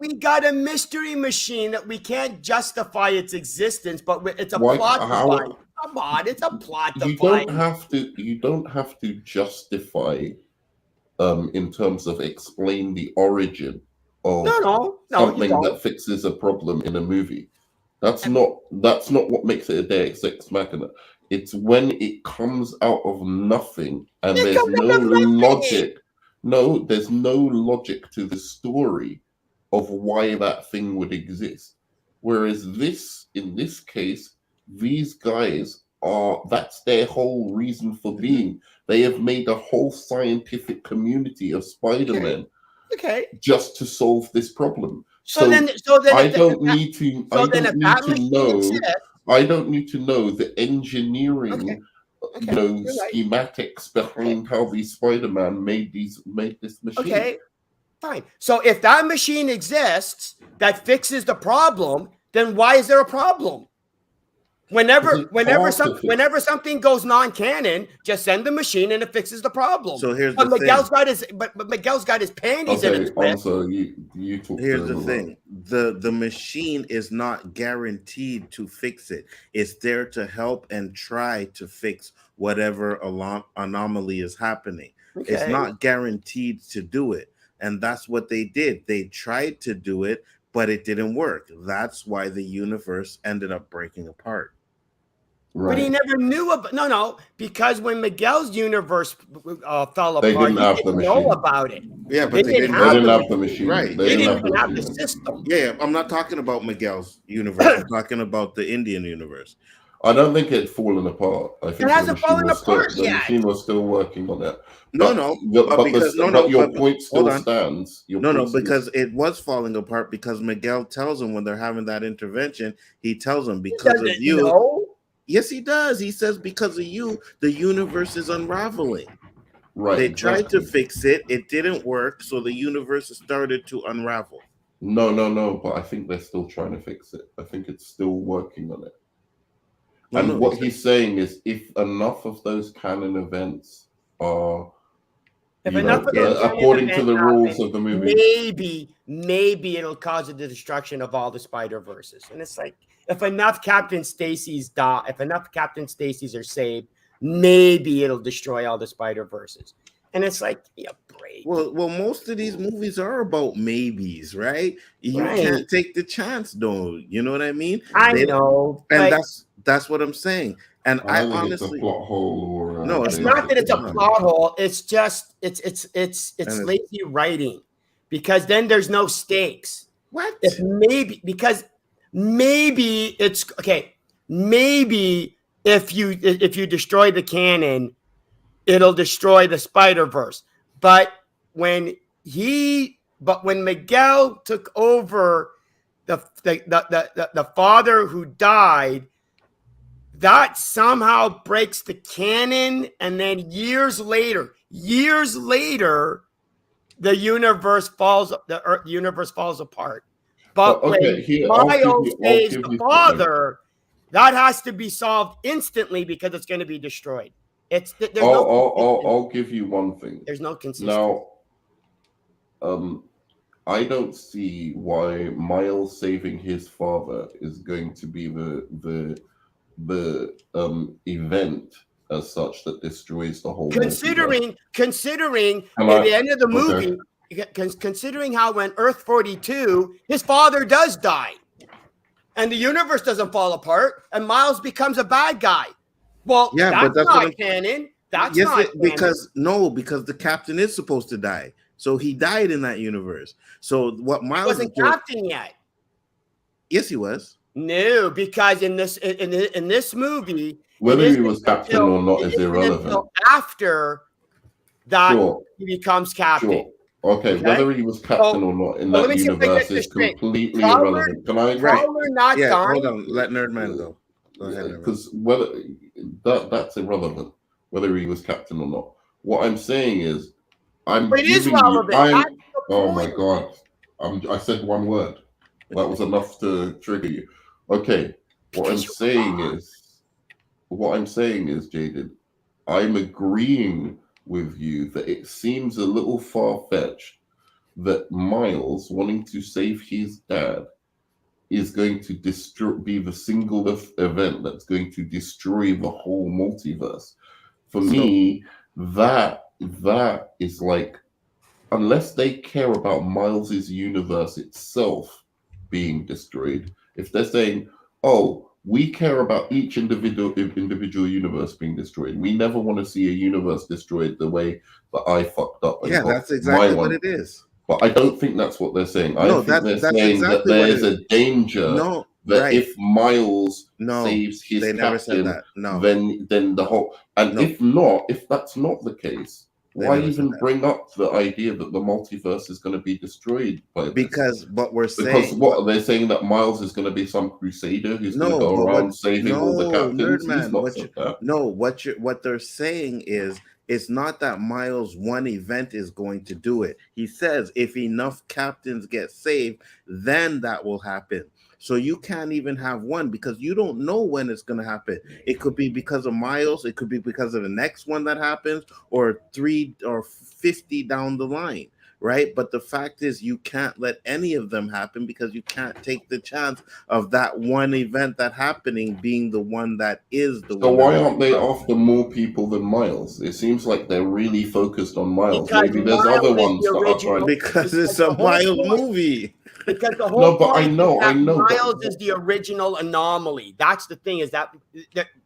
We got a mystery machine that we can't justify its existence, but it's a plot device. Come on, it's a plot device. You don't have to justify in terms of explain the origin of something that fixes a problem in a movie. That's not what makes it a Deus Ex Machina. It's when it comes out of nothing and It there's comes no out of nothing. logic. No, there's no logic to the story of why that thing would exist. Whereas in this case, these guys that's their whole reason for being. They have made a whole scientific community of Spider-Men Okay. just to solve this problem. So then I if don't need to that machine exists, I don't need to know the engineering, okay, you're right. schematics behind how these Spider-Man made this machine. Okay, fine. So if that machine exists that fixes the problem, then why is there a problem? Whenever something goes non-canon, just send the machine and it fixes the problem. So here's but the Miguel's thing. but Miguel's got his panties in his lip. You talk. Here's the thing: the machine is not guaranteed to fix it. It's there to help and try to fix whatever anomaly is happening. Okay. It's not guaranteed to do it, and that's what they did. They tried to do it, but it didn't work. That's why the universe ended up breaking apart. Right. But he never knew about because when Miguel's universe fell apart, they didn't have the machine. Know about it. Yeah, but they didn't have the machine. Right. They didn't even have the system. Yeah, I'm not talking about Miguel's universe. I'm talking about the Indian universe. I don't think it's fallen apart. I think it hasn't fallen apart yet. The machine was still working on it. But your point still stands. Because it was falling apart because Miguel tells him when they're having that intervention, he tells him because of you. Know? Yes, he does. He says because of you, the universe is unraveling. Right. They tried to fix it. It didn't work. So the universe started to unravel. No. But I think they're still trying to fix it. I think it's still working on it. What he's saying is if enough of those canon events are according to the rules of the movie, maybe it'll cause the destruction of all the Spider-Verses. And it's like, if enough Captain Stacy's are saved, maybe it'll destroy all the Spider-Verses. And it's like, break. Well, most of these movies are about maybes, right? You can't take the chance, though. You know what I mean? I know. And that's what I'm saying. And I honestly, it's a plot hole no, it's not that it's a plot hole. It's just it's lazy writing, because then there's no stakes. What? Maybe it's okay. Maybe if you destroy the canon, it'll destroy the Spider-Verse. But when Miguel took over the father who died, that somehow breaks the canon, and then years later, the universe falls apart. But when Miles saves the father, that has to be solved instantly because it's going to be destroyed. I'll give you one thing. There's no consistency. Now, I don't see why Miles saving his father is going to be the event as such that destroys the whole. Considering at the end of the movie, considering how when Earth 42, his father does die, and the universe doesn't fall apart, and Miles becomes a bad guy. Well, that's not canon. That's not canon. Because the captain is supposed to die. So he died in that universe. So what Miles wasn't captain yet. Yes, he was. No, because in this movie, whether he was captain or not is irrelevant. After that, he becomes captain. Sure. Okay, whether he was captain or not in that universe is completely irrelevant. Can I? Hold on. Let Nerdman go. Go ahead. Because that's irrelevant. Whether he was captain or not. What I'm saying is, it is relevant. Oh my god! I said one word. That was enough to trigger you. Okay. What I'm saying is, Jaded, I'm agreeing with you that it seems a little far-fetched that Miles wanting to save his dad is going to be the single event that's going to destroy the whole multiverse. For me, that is like, unless they care about Miles's universe itself being destroyed, if they're saying, oh, we care about each individual universe being destroyed. We never want to see a universe destroyed the way that I fucked up and Yeah, got that's my exactly what one. it is. But I don't think that's what they're saying. I No, think they're that's saying that exactly what it there's is. a danger No, that right. if Miles No, saves his they never said captain, that. No. then the whole and No. if that's not the case, They why never said even that. bring up the idea that the multiverse is going to be destroyed by this? Because what we're Because saying, what they're saying that Miles is going to be some crusader who's going to go around saving all the captains. He's not said that. No, what they're saying is it's not that Miles one event is going to do it. He says if enough captains get saved, then that will happen. So you can't even have one because you don't know when it's going to happen. It could be because of Miles, it could be because of the next one that happens, or 3 or 50 down the line. Right, but the fact is you can't let any of them happen because you can't take the chance of that one event that happening being the one that is the one. So why aren't they after more people than Miles? It seems like they're really focused on Miles. Because Maybe there's Miles other is ones the that are original- trying. Because it's a Miles movie. Because the whole No, but I point know, is that I know, but- Miles is the original anomaly. That's the thing, is that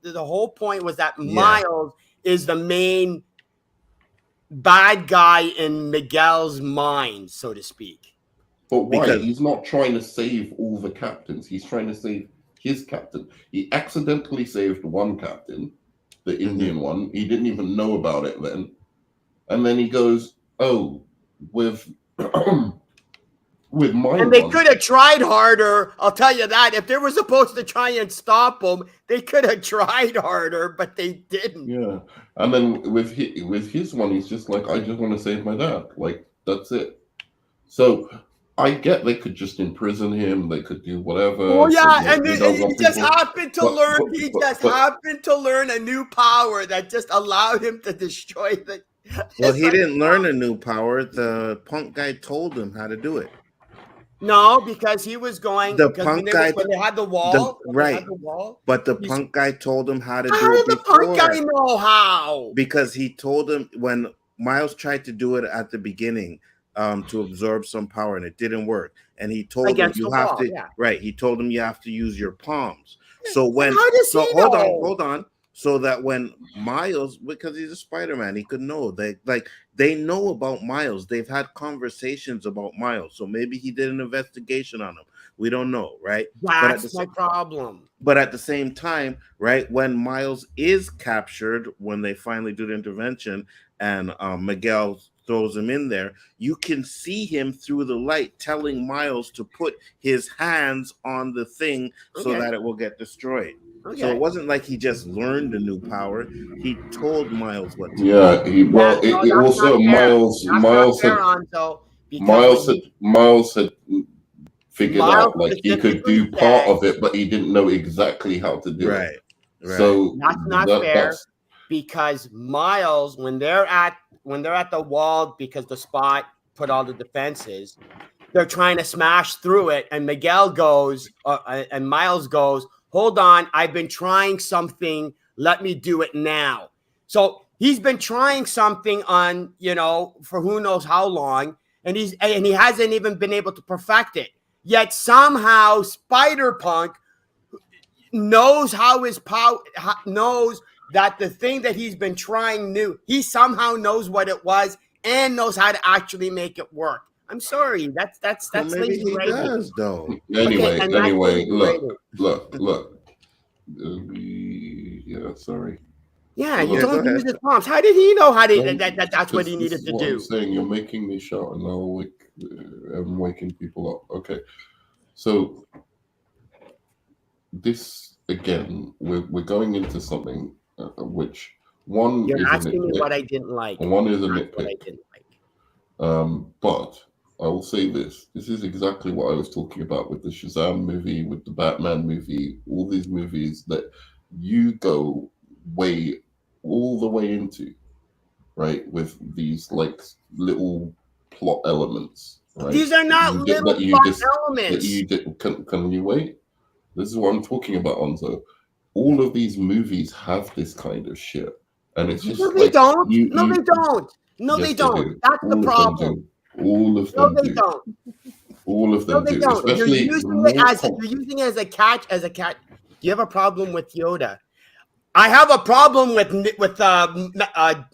the whole point was that Yeah. Miles is the main bad guy in Miguel's mind, so to speak. But why? Because- He's not trying to save all the captains. He's trying to save his captain. He accidentally saved one captain, the Indian one. He didn't even know about it then. And then he goes, oh, with my And they one. could have tried harder. I'll tell you that. If they were supposed to try and stop him, they could have tried harder, but they didn't. Yeah. And then with his one, he's just like, I just want to save my dad. Like, that's it. So I get they could just imprison him. They could do whatever. Oh yeah, and they he don't want just people- happened to but- learn. but- He but- just but- happened to learn a new power that just allowed him to destroy the. Well, he didn't learn a new power. The punk guy told him how to do it. No, because he was going. The because punk when guy- when they had the wall, when they right. had the wall. But the He's- punk guy told him how to How do it did the before. punk guy know how? Because he told him when Miles tried to do it at the beginning to absorb some power and it didn't work. And he told him Against you the have wall, to yeah. Right. He told him you have to use your palms. So when How does he hold know? on. So that when Miles, because he's a Spider-Man, he could know. They know about Miles. They've had conversations about Miles. So maybe he did an investigation on him. We don't know, right? That's my problem. But at the same time, right, when Miles is captured, when they finally do the intervention and Miguel throws him in there, you can see him through the light telling Miles to put his hands on the thing so Okay. that it will get destroyed. Okay. So it wasn't like he just learned a new power. He told Miles what to do. Yeah, it that's also not fair. Miles That's Miles not had fair, Nzo, because Miles had figured Miles out like he could do specifically part said- of it, but he didn't know exactly how to do Right. it. Right. So That's not fair. that's- because Miles, when they're at the wall, because the Spot put all the defenses, they're trying to smash through it, and Miguel goes, and Miles goes, "Hold on, I've been trying something. Let me do it now." So he's been trying something on, for who knows how long, and he hasn't even been able to perfect it. Yet somehow Spider-Punk knows how his power knows that the thing that he's been trying new. He somehow knows what it was and knows how to actually make it work. I'm sorry, that's Well, maybe lazy he writing. does, though. Anyway, and that's lazy writing. look. Yeah, sorry. Yeah, Yeah, you go don't use ahead. his palms. How did he know how to Well, that's what he This needed is to what I'm do? saying, you're making me shout, and I'm waking people up. Okay, so this again, we're going into something which one You're is a asking me nitpick, what I didn't like. and one is a That's what I nitpick. didn't like. But I will say this: this is exactly what I was talking about with the Shazam movie, with the Batman movie, all these movies that you go all the way into, right? With these like little plot elements, right? These are not You get- little that you plot just- that elements. you did, can you wait? This is what I'm talking about, Onzo. All of these movies have this kind of shit, and it's just No, they like don't. you- No, you- they don't. No, Yes, they don't. do. That's the All of them problem. do. All of No, them they do. don't. All of No, them they do. don't. You're Especially using the it more as you're using it as a catch. you have a problem with Yoda? I have a problem with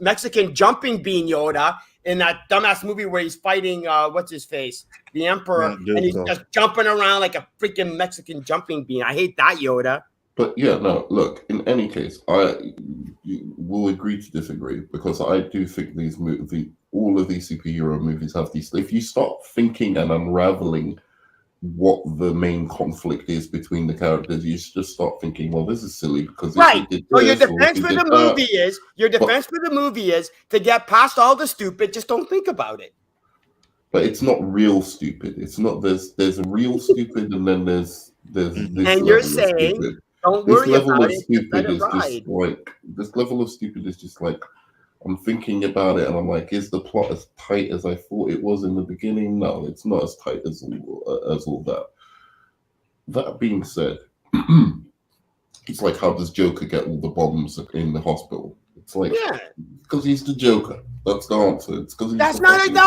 Mexican jumping bean Yoda in that dumbass movie where he's fighting what's his face, the Emperor, Count and he's Dooku. just jumping around like a freaking Mexican jumping bean. I hate that Yoda. But yeah, no, look, in any case, will agree to disagree, because I do think all of these superhero movies have these. If you start thinking and unraveling what the main conflict is between the characters, you just start thinking, well, this is silly because Right. Did So your this, or defense he for did the that. movie is to get past all the stupid. Just don't think about it. But it's not real stupid. It's not. There's real stupid, and then there's this And level you're of saying, stupid. don't This worry level about of it. Just stupid let it is just ride. like this level of stupid is just like, I'm thinking about it and I'm like, is the plot as tight as I thought it was in the beginning? No, it's not as tight as all that. That being said, it's like, how does Joker get all the bombs in the hospital? It's like, Yeah. because he's the Joker. That's the answer. It's because That's not a good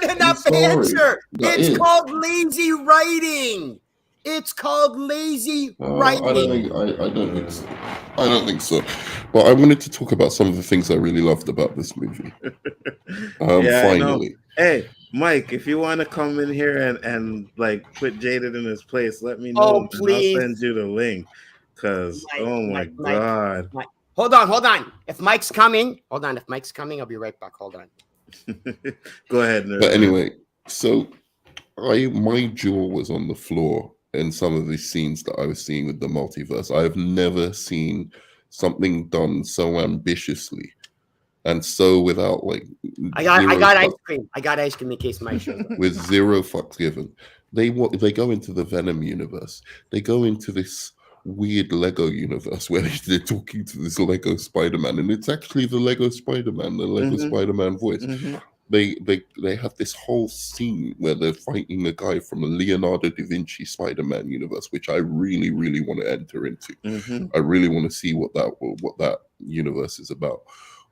enough sorry. answer. That is. Called lazy writing. It's called lazy writing. I don't think so. I don't think so. But I wanted to talk about some of the things I really loved about this movie. Finally. Hey, Mike, if you want to come in here and like put Jaded in his place, let me know. Oh, please. I'll send you the link. Because, Mike, God. Mike. Hold on. If Mike's coming, I'll be right back. Hold on. Go ahead, nerd. But anyway, so my jaw was on the floor in some of these scenes that I was seeing with the multiverse. I have never seen something done so ambitiously and so without like. I got ice cream. I got ice cream in case Mike shows up. With zero fucks given. They go into the Venom universe. They go into this weird Lego universe where they're talking to this Lego Spider-Man, and it's actually the Lego Spider-Man, the Lego Spider-Man voice. They have this whole scene where they're fighting a guy from a Leonardo da Vinci Spider-Man universe, which I really, really want to enter into. I really want to see what that universe is about.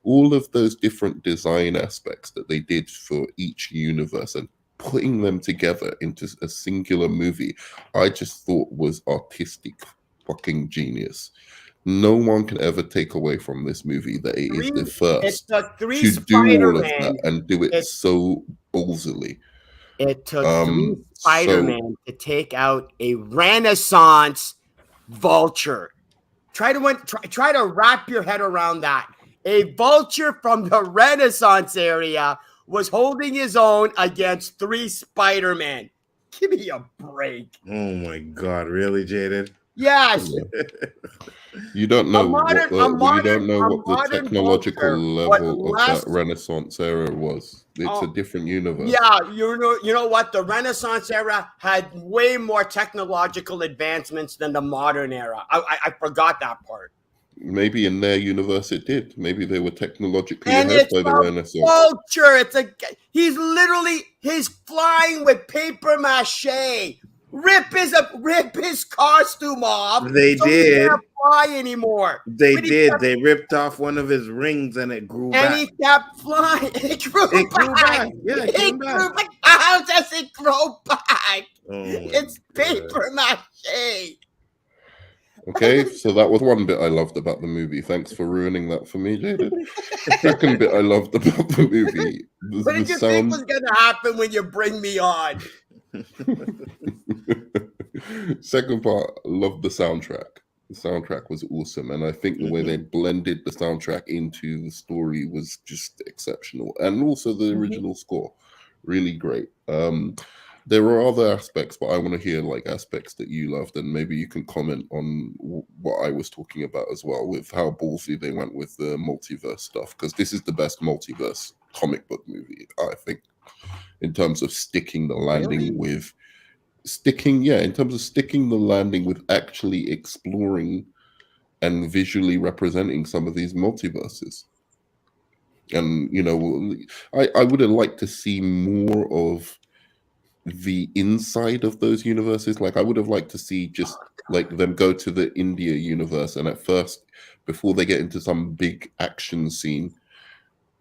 All of those different design aspects that they did for each universe and putting them together into a singular movie, I just thought was artistic fucking genius. No one can ever take away from this movie that it is the first to do all of that and do it so ballsily. It took three Spider-Man to take out a Renaissance vulture. Try to wrap your head around that. A vulture from the Renaissance area was holding his own against three Spider-Man. Give me a break. Oh my God, really, Jaded? Yes. You don't know what the technological level of that Renaissance era was. It's a different universe. Yeah, you know what? The Renaissance era had way more technological advancements than the modern era. I forgot that part. Maybe in their universe it did. Maybe they were technologically ahead by the Renaissance. Vulture. He's flying with paper mache. Rip his costume off. They did. He can't fly anymore. They did. They ripped off one of his rings and it grew back. And he kept flying. It grew back. Yeah, it grew back. How does it grow back? It's paper mache. Okay, so that was one bit I loved about the movie. Thanks for ruining that for me, Jaded. Second bit I loved about the movie. What did you think was going to happen when you bring me on? Second part, loved the soundtrack. The soundtrack was awesome, and I think the way they blended the soundtrack into the story was just exceptional, and also the original score, really great. There are other aspects, but I want to hear like aspects that you loved, and maybe you can comment on what I was talking about as well, with how ballsy they went with the multiverse stuff, because this is the best multiverse comic book movie, I think, in terms of sticking the landing with actually exploring and visually representing some of these multiverses. And I would have liked to see more of the inside of those universes. Like I would have liked to see just like them go to the India universe, and at first, before they get into some big action scene,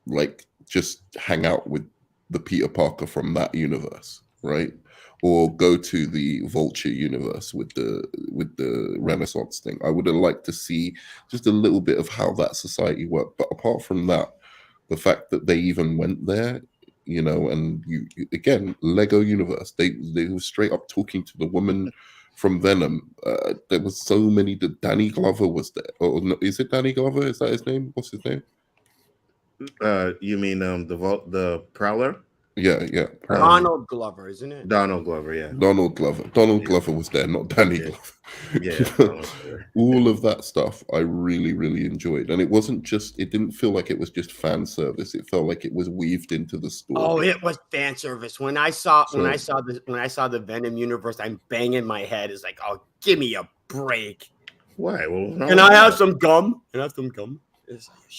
like just hang out with the Peter Parker from that universe, right? or go to the Vulture universe with the Renaissance thing. I would have liked to see just a little bit of how that society worked. But apart from that, the fact that they even went there, and you again, Lego universe, they were straight up talking to the woman from Venom. There was so many. Danny Glover was there. Or no, is it Danny Glover? Is that his name? What's his name? You mean the Prowler? Yeah. Donald Glover, isn't it? Donald Glover, yeah. Donald Glover was there, not Danny Glover. Yeah. All of that stuff I really, really enjoyed. And it didn't feel like it was just fan service. It felt like it was weaved into the story. Oh, it was fan service. When I saw the Venom universe, I'm banging my head. It's like, oh, give me a break. Why? Well, Can I have some gum? It's like,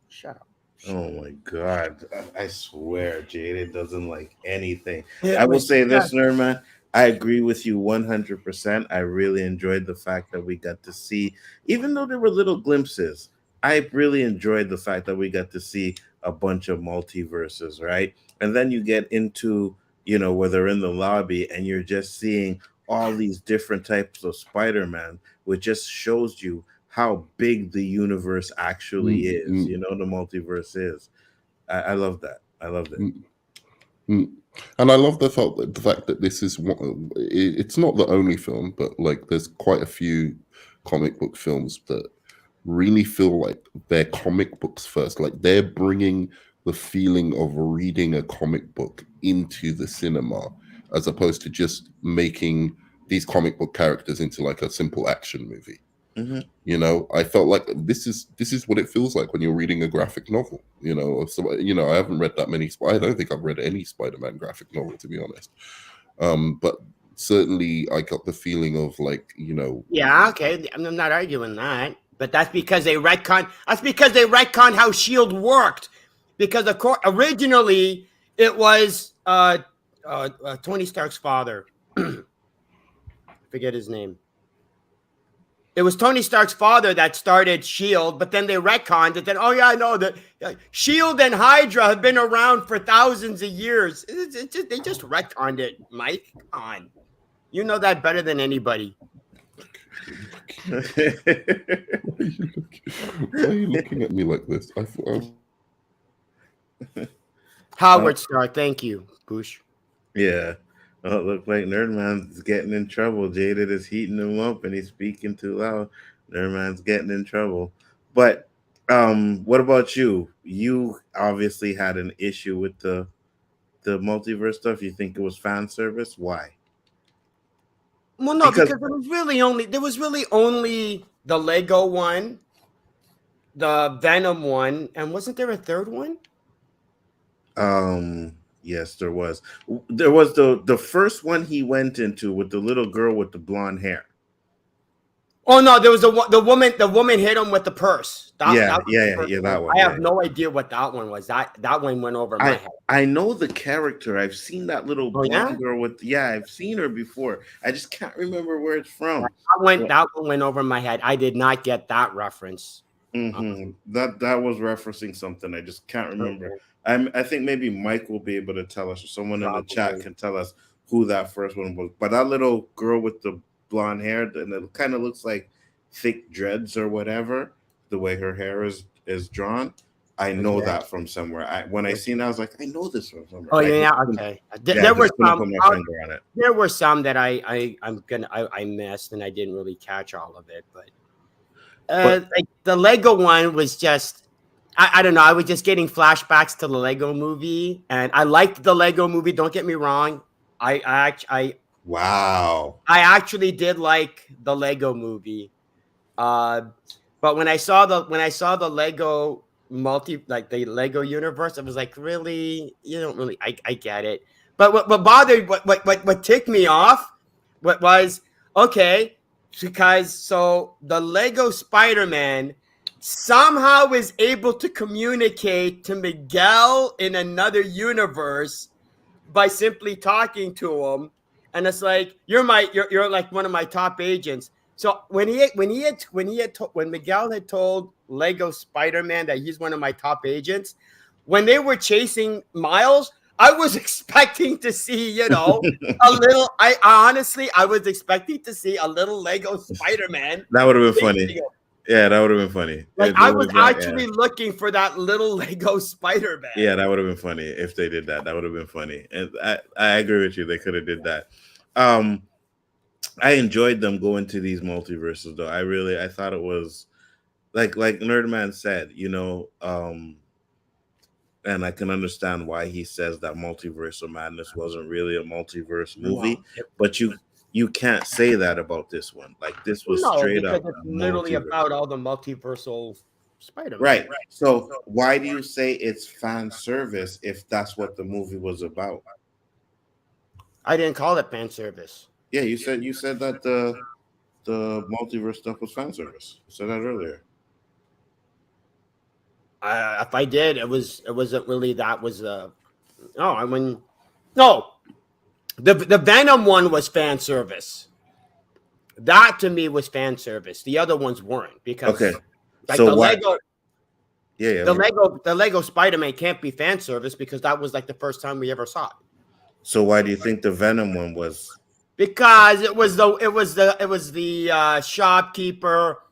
shut up. Oh my God. I swear, Jaded doesn't like anything. I will say this, Nerdman. I agree with you 100%. I really enjoyed the fact that we got to see, even though there were little glimpses, I really enjoyed the fact that we got to see a bunch of multiverses, right? And then you get into, where they're in the lobby and you're just seeing all these different types of Spider-Man, which just shows you how big the universe actually is, the multiverse is. I love that. I love it. And I love the fact that this is it's not the only film, but like there's quite a few comic book films that really feel like they're comic books first. Like they're bringing the feeling of reading a comic book into the cinema, as opposed to just making these comic book characters into like a simple action movie. Mm-hmm. I felt like this is what it feels like when you're reading a graphic novel. So I haven't read that many. I don't think I've read any Spider-Man graphic novel, to be honest. But certainly, I got the feeling of like, Yeah, okay, I'm not arguing that, but that's because they retcon. That's because they retcon how Shield worked. Because of course, originally it was Tony Stark's father. Forget his name. It was Tony Stark's father that started S.H.I.E.L.D., but then they retconned it. Then, oh yeah, I know that S.H.I.E.L.D. and Hydra have been around for thousands of years. They just retconned it, Mike. Come on. You know that better than anybody. Why are you looking at me like this? Howard Stark, thank you, Bush. Yeah. Oh, it looked like Nerdman's getting in trouble. Jaded is heating him up and he's speaking too loud. Nerdman's getting in trouble. But what about you? You obviously had an issue with the multiverse stuff. You think it was fan service? Why? Well, no, because there was really only the Lego one, the Venom one, and wasn't there a third one? Yes, there was. There was the first one he went into with the little girl with the blonde hair. Oh no, there was the woman hit him with the purse. That one. I have no idea what that one was. That one went over my head. I know the character. I've seen that little blonde girl with. Yeah, I've seen her before. I just can't remember where it's from. That one went over my head. I did not get that reference. Mm-hmm. That was referencing something. I just can't remember. Okay. I think maybe Mike will be able to tell us, or someone in the chat can tell us who that first one was. But that little girl with the blonde hair, and it kind of looks like thick dreads or whatever, the way her hair is drawn. I know that from somewhere. When I seen it, I was like, I know this from somewhere. Oh yeah, okay. There were some that I missed and I didn't really catch all of it, but like the Lego one was just I don't know. I was just getting flashbacks to the Lego movie, and I liked the Lego movie. Don't get me wrong. Wow. I actually did like the Lego movie. But when I saw the Lego the Lego universe, I was like, really? You don't really I get it. But what bothered what ticked me off was okay, because so the Lego Spider-Man somehow is able to communicate to Miguel in another universe by simply talking to him. And it's like, you're like one of my top agents. So when Miguel had told Lego Spider-Man that he's one of my top agents, when they were chasing Miles, I was expecting to see, a little. I honestly, I was expecting to see a little Lego Spider-Man. That would have been funny. Yeah, that would have been funny. Like I was actually looking for that little Lego Spider-Man. Yeah, that would have been funny if they did that. That would have been funny. And I agree with you. They could have did that. I enjoyed them going to these multiverses though. I thought it was like Nerdman said, and I can understand why he says that Multiverse of Madness wasn't really a multiverse movie, but you can't say that about this one. Like this was straight up. It's literally about all the multiversal Spider-Man. Right. So why do you say it's fan service if that's what the movie was about? I didn't call it fan service. Yeah, you said that the multiverse stuff was fan service. You said that earlier. If I did, it wasn't really that was the Venom one was fan service. That to me was fan service. The other ones weren't because like so the Lego. Yeah. The Lego Spider-Man can't be fan service because that was like the first time we ever saw it. So why do you think the Venom one was? Because it was the shopkeeper,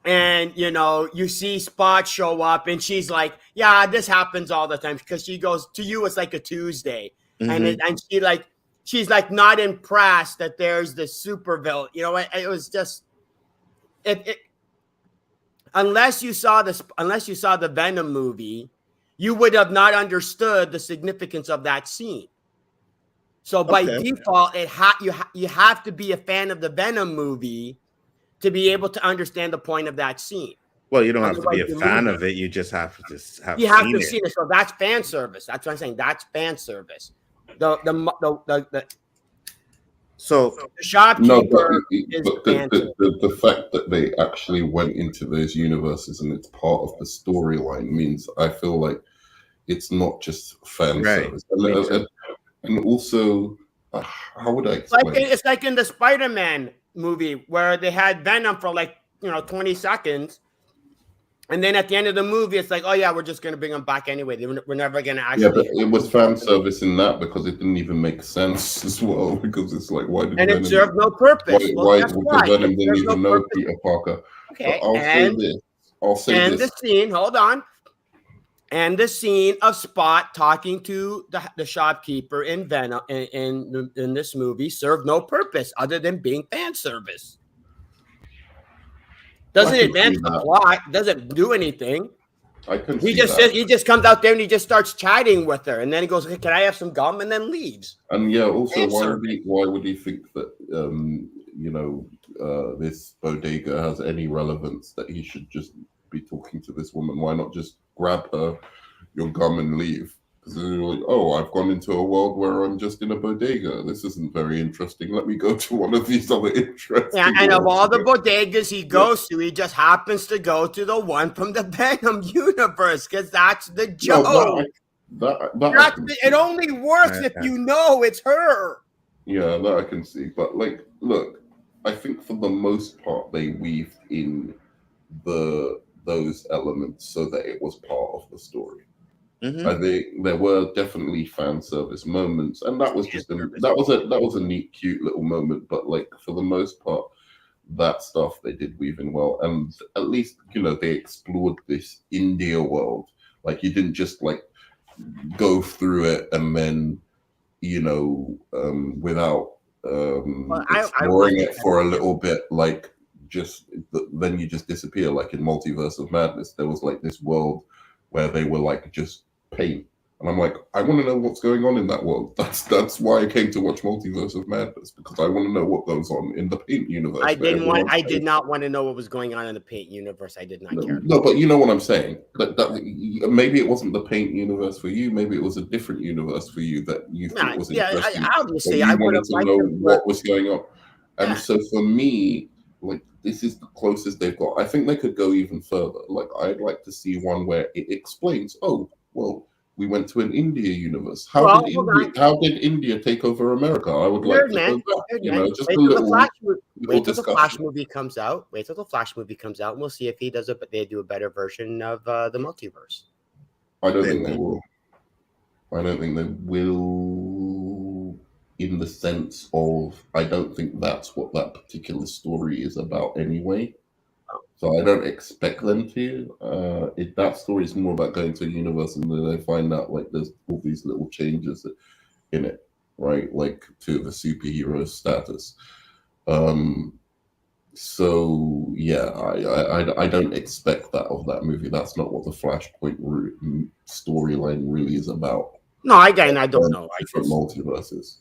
and you see Spot show up, and she's like, "Yeah, this happens all the time." Because she goes, "To you, it's like a Tuesday," and she's like not impressed that there's the super villain. It was just it. Unless you saw the Venom movie, you would have not understood the significance of that scene. So by default, you have to be a fan of the Venom movie to be able to understand the point of that scene. Well, you don't have to be a fan of it. You just have to have. You have to have seen it. So that's fan service. That's what I'm saying. That's fan service. So the shopkeeper is fan service. The fact that they actually went into those universes and it's part of the storyline means I feel like it's not just fan service. And also, how would I explain? It's like in the Spider-Man movie where they had Venom for 20 seconds. And then at the end of the movie, it's like, oh, yeah, we're just going to bring him back anyway. We're never going to actually... Yeah, but it was fan service in that because it didn't even make sense as well. Because it's like, why did And Venom, it served no purpose. Why Venom didn't even know Peter Parker? Okay, I'll say this. The scene, hold on. And the scene of Spot talking to the shopkeeper in Venom in this movie served no purpose other than being fan service. Doesn't advance the plot. Doesn't do anything. He just comes out there and he just starts chatting with her, and then he goes, "Hey, can I have some gum?" and then leaves. And also, why would he think that this bodega has any relevance that he should just be talking to this woman? Why not just grab your gum and leave? Because they're like, oh, I've gone into a world where I'm just in a bodega. This isn't very interesting. Let me go to one of these other interesting. Yeah, and of all the bodegas he goes to, he just happens to go to the one from the Venom universe because that's the joke. It only works if you know it's her. Yeah, that I can see. But look, I think for the most part they weaved in those elements so that it was part of the story. Mm-hmm. I think there were definitely fan service moments, and that was that was a neat, cute little moment. But for the most part, that stuff they did weave in well, and at least they explored this India world. You didn't just go through it and then without exploring it for a little bit, then you just disappear. Like in Multiverse of Madness, there was this world where they were just paint, and I'm like, I want to know what's going on in that world. That's why I came to watch Multiverse of Madness, because I want to know what goes on in the paint universe. I did not want to know what was going on in the paint universe. I did not care. No, but you know what I'm saying. That maybe it wasn't the paint universe for you. Maybe it was a different universe for you that you thought was interesting. Obviously, I would have wanted to know what was going on. And so for me, this is the closest they've got. I think they could go even further. I'd like to see one where it explains, oh, well, we went to an India universe. How did India take over America? I would like to know that. Just a little wait till the Flash movie comes out. Wait till the Flash movie comes out, and we'll see if they do a better version of the multiverse. I don't think they will. I don't think they will, in the sense of, I don't think that's what that particular story is about anyway. So I don't expect them to. If that story is more about going to a universe and then they find out like there's all these little changes in it, right? Like to the superhero status. So yeah, I don't expect that of that movie. That's not what the Flashpoint storyline really is about. No, I don't know. Different multiverses.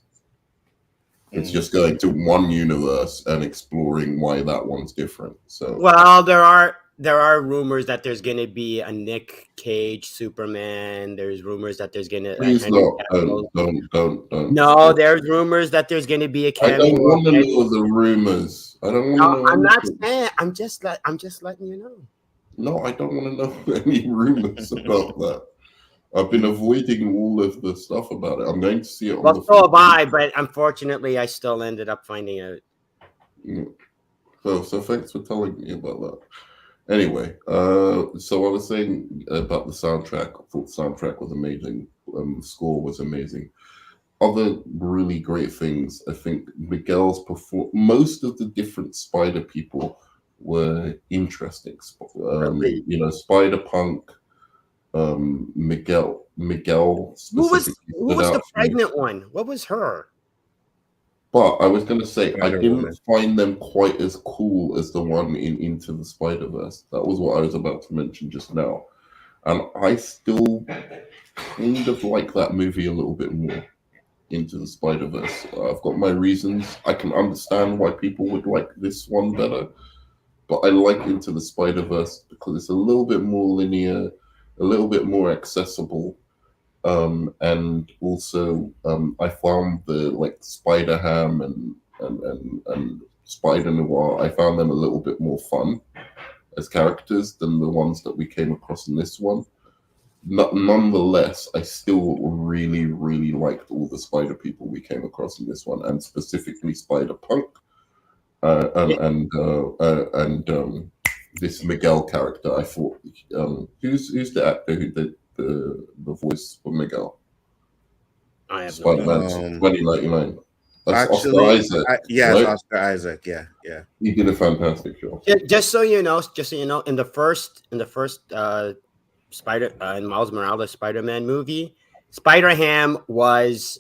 It's just going to one universe and exploring why that one's different. So well, there are rumors that there's going to be a Nick Cage Superman. There's rumors that there's going to please don't. No, there's rumors that there's going to be a cameo. I don't want to know the rumors. I don't want to know. I'm not saying. I'm just letting you know. No, I don't want to know any rumors about that. I've been avoiding all of the stuff about it. I'm going to see it on the so have I, but unfortunately, I still ended up finding out. Yeah. So thanks for telling me about that. Anyway, so I was saying about the soundtrack. I thought the soundtrack was amazing. The score was amazing. Other really great things, I think Miguel's most of the different Spider people were interesting. You know, Spider-Punk, Miguel. Who was the pregnant one? What was her? But I was going to say, I didn't find them quite as cool as the one in Into the Spiderverse. That was what I was about to mention just now. And I still kind of like that movie a little bit more, Into the Spiderverse. I've got my reasons. I can understand why people would like this one better. But I like Into the Spiderverse because it's a little bit more linear, a little bit more accessible. And also I found the like Spider-Ham and Spider-Noir, I found them a little bit more fun as characters than the ones that we came across in this one. Nonetheless, I still really, really liked all the Spider people we came across in this one, and specifically Spider-Punk and this Miguel character. I thought, who's the actor who did the voice for Miguel? I have Spider-Man 2099. That's Actually, Oscar Isaac. It's Oscar Isaac. Yeah. He did a fantastic job. Just so you know, in the first Miles Morales Spider-Man movie, Spider-Ham was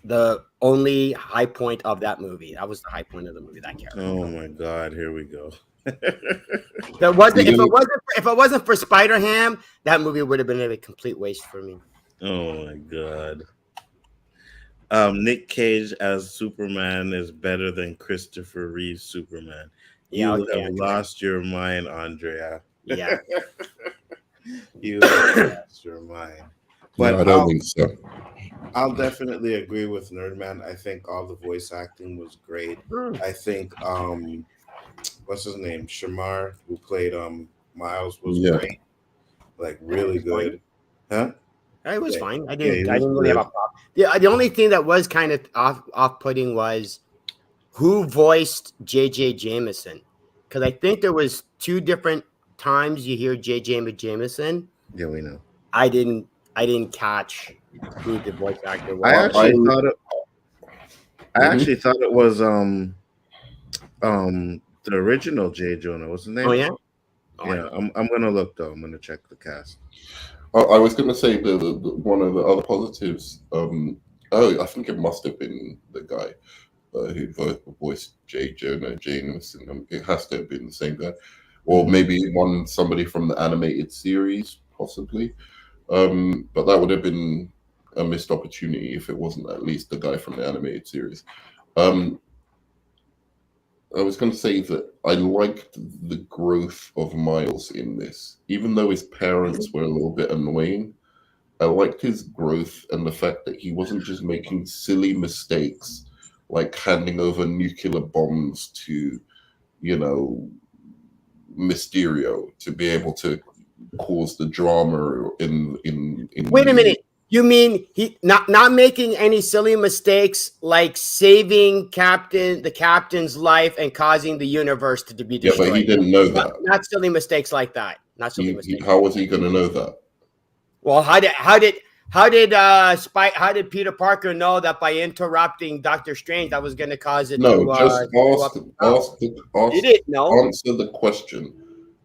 the only high point of that movie. That was the high point of the movie. That character. Oh my God! Here we go. If it wasn't for Spider-Ham, that movie would have been a complete waste for me. Oh my God. Nick Cage as Superman is better than Christopher Reeve's Superman. You have lost your mind, Andrea. Yeah. You have lost your mind. But no, I don't think so. I'll definitely agree with Nerdman. I think all the voice acting was great. I think what's his name? Shamar, who played Miles, was great. Like really good. Huh? It was fine. I didn't really have a problem. The only thing that was kind of off-putting was who voiced J.J. Jameson. Because I think there was 2 different times you hear J.J. Jameson. Yeah, we know. I didn't catch who the voice actor was. I actually thought it was the original J. Jonah. What's his name? Oh yeah. Yeah, I'm gonna look though. I'm gonna check the cast. I was going to say the one of the other positives. I think it must have been the guy who voiced J. Jonah Jameson. It has to have been the same guy, or maybe somebody from the animated series, possibly. But that would have been a missed opportunity if it wasn't at least the guy from the animated series. I was going to say that I liked the growth of Miles in this. Even though his parents were a little bit annoying, I liked his growth and the fact that he wasn't just making silly mistakes like handing over nuclear bombs to, Mysterio to be able to cause the drama in Wait a minute. You mean he not making any silly mistakes like saving the captain's life and causing the universe to be destroyed? Yeah, but he didn't know that. Not silly mistakes like that. Not silly mistakes. How was he going to know that? Well, how did How did Peter Parker know that by interrupting Doctor Strange that was going to cause it No, to just go up? He didn't know. answer the question.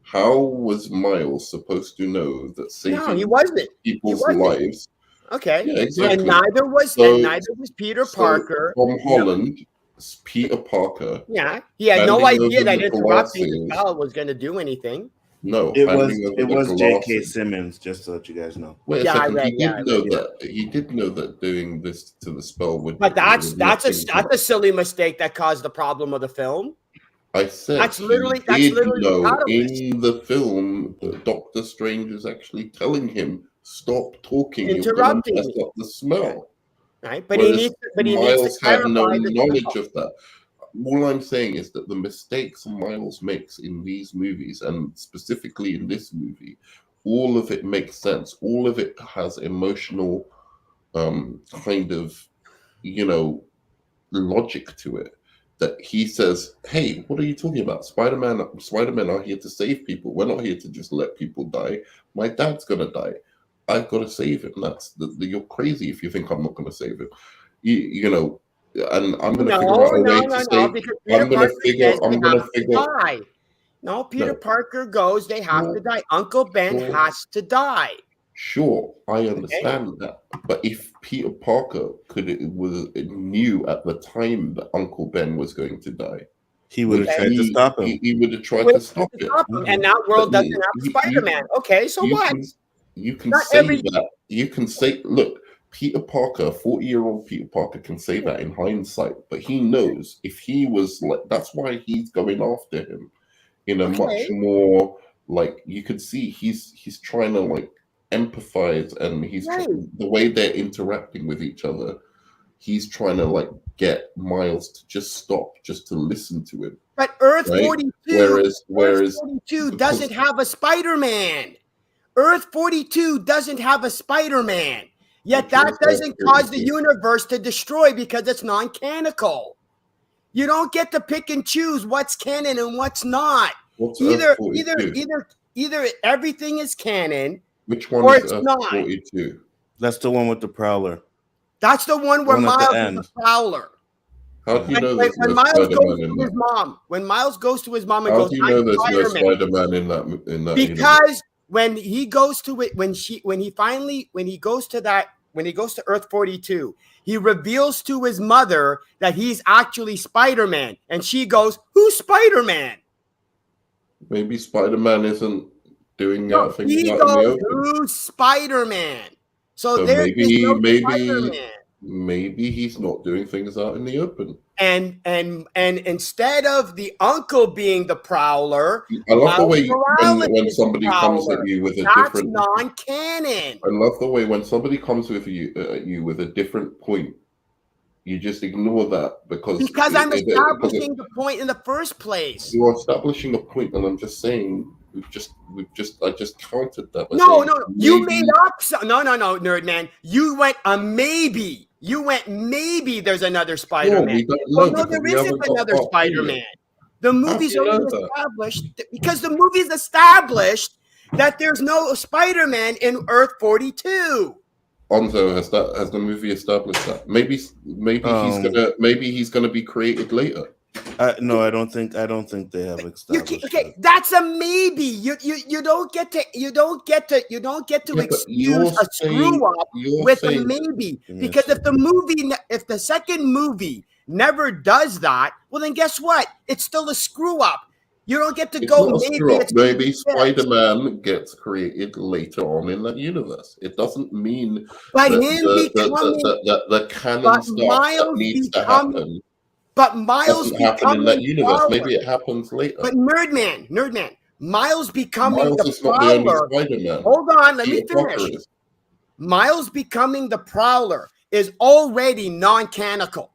How was Miles supposed to know that No, he saving wasn't. people's lives? Okay. Yeah, exactly. And neither was Peter Parker. From Holland, Peter Parker. Yeah, he had no idea that interrupting the spell was going to do anything. No, it was J.K. Simmons, just to let you guys know. Wait a second. He did know that doing this to the spell would. But that's a silly mistake that caused the problem of the film. I said that's literally in the film that Doctor Strange is actually telling him, "Stop talking, interrupting, you're going to mess up the smell." Right, but he needs to have no knowledge of that. All I'm saying is that the mistakes Miles makes in these movies, and specifically in this movie, all of it makes sense. All of it has emotional kind of, logic to it. That he says, hey, what are you talking about? Spider-Man are here to save people. We're not here to just let people die. My dad's going to die. I've got to save him. You're crazy if you think I'm not going to save him. And I'm going to figure out a way to save. I'm going to figure. No, Peter Parker goes. They have to die. Uncle Ben has to die. Sure, I understand that. But if Peter Parker knew at the time that Uncle Ben was going to die, he would have tried to stop him. He would have tried to stop it. And that world doesn't have Spider-Man. Okay, so what? You can say that. You can say, look, Peter Parker, 40-year-old Peter Parker can say that in hindsight, but he knows if he was like, that's why he's going after him in a much more, like, you could see he's trying to like empathize, and he's the way they're interacting with each other, he's trying to like get Miles to just stop, just to listen to him. But Earth 42, whereas 42 doesn't have a Spider-Man. Earth 42 doesn't have a Spider-Man. Yet that doesn't cause the universe to destroy because it's non-canonical. You don't get to pick and choose what's canon and what's not. Either everything is canon. Which one or is it's not. 42? That's the one with the Prowler. That's the one where Miles is the Prowler. How do you know there's when no Miles Spider-Man goes to his mom, when Miles goes to his mom and How goes, do you know there's no Spider-Man in that? Because when he goes to it, when he goes to Earth 42, he reveals to his mother that he's actually Spider-Man, and she goes, "Who's Spider-Man?" Maybe Spider-Man isn't doing things he out goes, in the open. "Who's Spider-Man?" So maybe he's not doing things out in the open. And instead of the uncle being the Prowler, I love the way when somebody comes at you with a different non-canon. I love the way when somebody comes with you with a different point, you just ignore that because I'm establishing the point in the first place. You're establishing a point, and I'm just saying I just counted that. No, you made up. No, nerd man. You went a maybe. You went maybe. There's another Spider-Man. No, there isn't another Spider-Man. The movie's already established because the movie's established that there's no Spider-Man in Earth 42. Nzo, has the movie established that? Maybe he's gonna be created later. No, I don't think they have established. Okay, that's a maybe. You don't get to excuse a screw up with a maybe, because if the second movie never does that, well then guess what? It's still a screw up. You don't get to go maybe. Maybe Spider-Man gets created later on in that universe. It doesn't mean the canon stuff that needs to happen. But Miles happen in that universe. Prowler. Maybe it happens later. But Nerdman, Miles becoming the Prowler. Spider-Man. Hold on, let me finish. Miles becoming the Prowler is already non-canonical.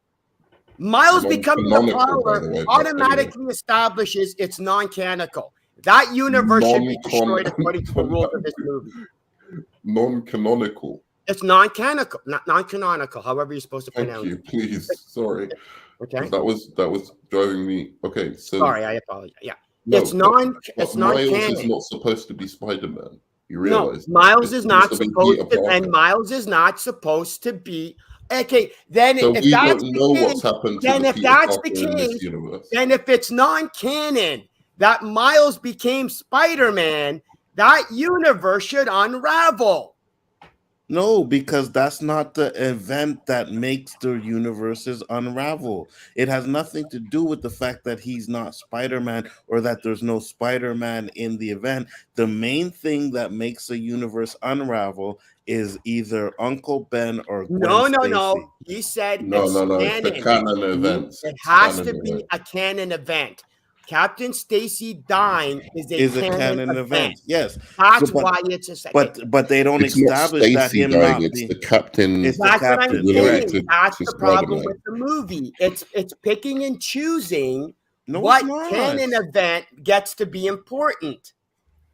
Miles becoming the Prowler automatically establishes it's non-canonical. That universe should be destroyed according to the rules of this movie. Non-canonical. It's non-canonical, not non-canonical. However you're supposed to pronounce it. Thank you, please. Sorry. Okay. That was driving me. Okay, so sorry, I apologize. Yeah, it's non-canon. Miles is not supposed to be Spider-Man. You realize Miles it's is not supposed to be supposed Peter to, Parker. and Miles is not supposed to be. Okay, then So if we that's don't the know case, what's happened to then the if Peter that's the Parker in this case, universe. then if it's non-canon that Miles became Spider-Man, that universe should unravel. No, because that's not the event that makes the universes unravel. It has nothing to do with the fact that he's not Spider-Man or that there's no Spider-Man in the event. The main thing that makes a universe unravel is either Uncle Ben or Gwen No. Stacy. He said No, it's it's the canon. canon events. It It's has canon to be events. a canon event. Captain Stacy dying is a Is a canon canon event. event, yes. That's So, why it's a second. but they don't It's not establish that Stacy him dying, not it's being. the captain It's the That's what I'm captain, related correct? saying. That's to the problem Spider-Man. with the movie. It's picking and choosing No, it's what not. canon event gets to be important.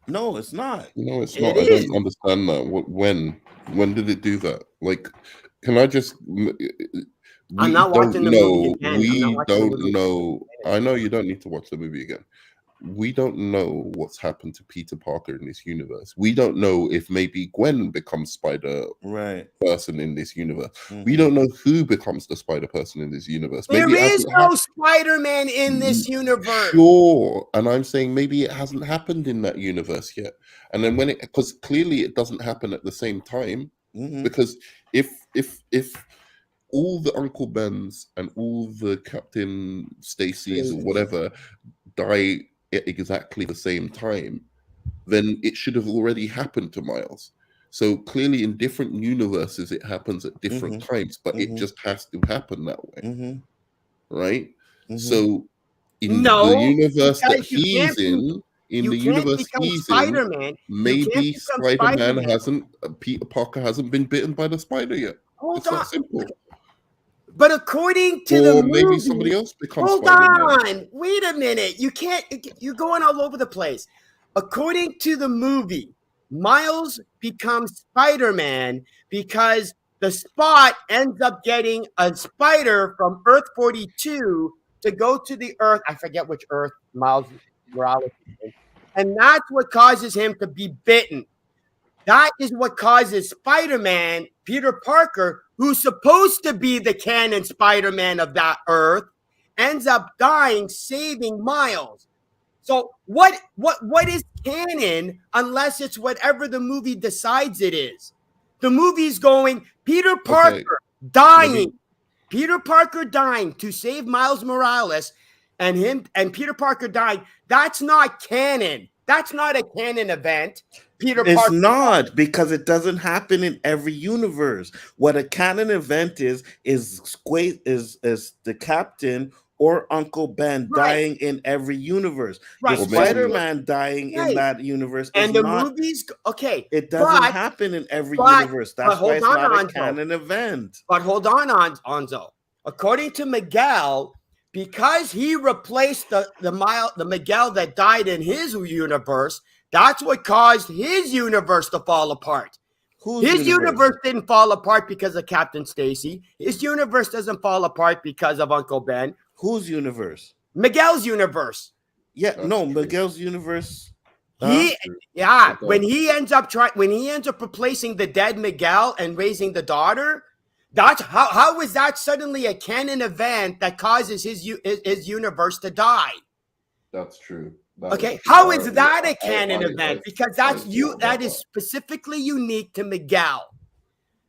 No, it's not. No, it's It not. I is. don't understand that. When did it do that? Like, can I just? I'm We not don't watching the movie know. again. I'm not We watching the don't movie know. again. I know you don't need to watch the movie again. We don't know what's happened to Peter Parker in this universe. We don't know if maybe Gwen becomes Spider Right. person in this universe. Mhm. We don't know who becomes the Spider person in this universe. There Maybe it is hasn't no Spider-Man in this universe. Sure, and I'm saying maybe it hasn't happened in that universe yet. And then because clearly it doesn't happen at the same time. Mhm. Because if all the Uncle Bens and all the Captain Stacy's or whatever die at exactly the same time, then it should have already happened to Miles. So clearly in different universes it happens at different times, but it just has to happen that way. Right? So in the universe that he's in the universe he's in, maybe Spider-Man Peter Parker hasn't been bitten by the spider yet. It's that simple. But according to the Or maybe movie, somebody else becomes hold Spider-Man. on, wait a minute. You're going all over the place. According to the movie, Miles becomes Spider-Man because the Spot ends up getting a spider from Earth 42 to go to the Earth. I forget which Earth Miles Morales is in. And that's what causes him to be bitten. That is what causes Spider-Man, Peter Parker, who's supposed to be the canon Spider-Man of that Earth, ends up dying, saving Miles. So what is canon unless it's whatever the movie decides it is? The movie's going Peter Parker dying. Peter Parker dying to save Miles Morales and Peter Parker dying. That's not canon. That's not a canon event. It's not, because it doesn't happen in every universe. What a canon event is the Captain or Uncle Ben dying in every universe. The Spider-Man dying in that universe is and the not. Movies, okay. It doesn't happen in every universe. That's why it's not a canon event. But hold on, Onzo. According to Miguel, because he replaced the Miguel that died in his universe, that's what caused his universe to fall apart. His universe didn't fall apart because of Captain Stacy. His universe doesn't fall apart because of Uncle Ben. Whose universe? Miguel's universe. Yeah, no, Miguel's universe. When he ends up replacing the dead Miguel and raising the daughter, that's how is that suddenly a canon event that causes his universe to die? That's true. How is that a canon event? Because that is specifically unique to Miguel.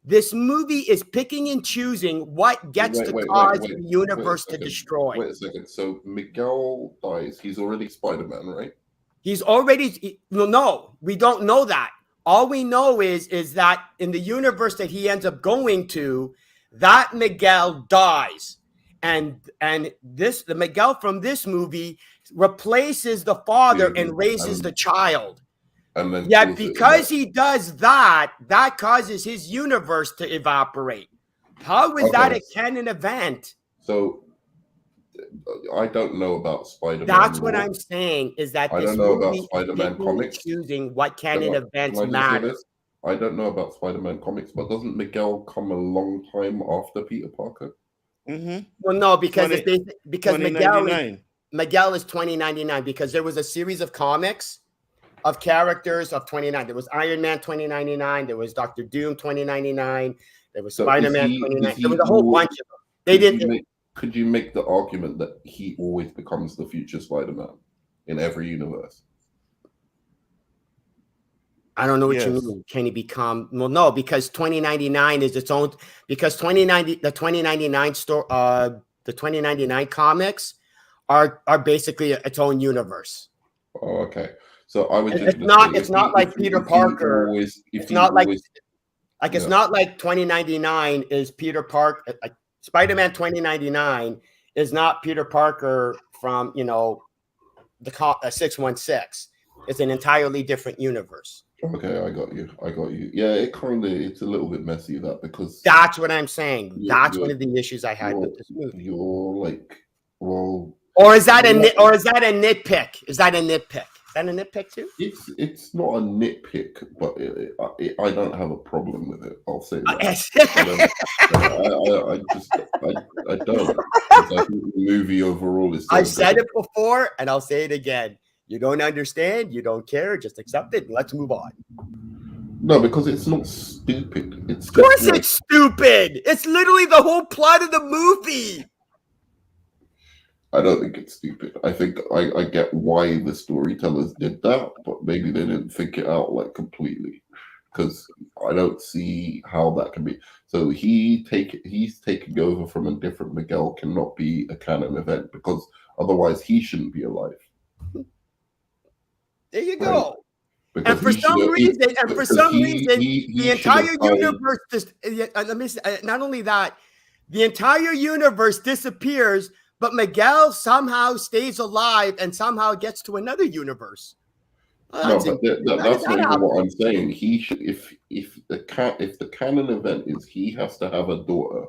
This movie is picking and choosing what gets to cause the universe to destroy. Wait a second. So Miguel dies. He's already Spider-Man, right? He's already no, we don't know that. All we know is that in the universe that he ends up going to, that Miguel dies. And the Miguel from this movie replaces the father and raises the child. And yet because he does that causes his universe to evaporate. How is that a canon event? So I don't know about Spider-Man. That's what I'm saying, is that I don't know about Spider-Man comics. Choosing what canon events matter. I don't know about Spider-Man comics, but doesn't Miguel come a long time after Peter Parker? Well, no, because Miguel is 2099, because there was a series of comics of characters of 29. There was Iron Man 2099. There was Doctor Doom 2099. There was Spider-Man 29. There was a whole bunch of them. They didn't. Could you make the argument that he always becomes the future Spider-Man in every universe? I don't know what you mean. Can he become? Well, no, because 2099 is its own. Because the 2099 comics are basically its own universe. Oh, okay. So I would. It's not like Peter Parker. It's not like it's not like 2099 is Peter Parker. Like Spider-Man 2099 is not Peter Parker from the 616. It's an entirely different universe. Okay, I got you. Yeah, it's a little bit messy because that's what I'm saying. That's one of the issues I had with this movie. You're like, well, or is that a nitpick? Is that a nitpick? Is that a nitpick too? It's not a nitpick, but I don't have a problem with it. I'll say that. I don't. I think the movie overall is. I've said it before, and I'll say it again. You don't understand, you don't care, just accept it and let's move on. No, because it's not stupid. Of course it's stupid. It's literally the whole plot of the movie. I don't think it's stupid. I think I get why the storytellers did that, but maybe they didn't think it out like completely. Because I don't see how that can be. So he's taking over from a different Miguel cannot be a canon event because otherwise he shouldn't be alive. There you go. Right. And for some reason, the entire universe not only that, the entire universe disappears, but Miguel somehow stays alive and somehow gets to another universe. That's not even what I'm saying. He should, if the canon event is he has to have a daughter,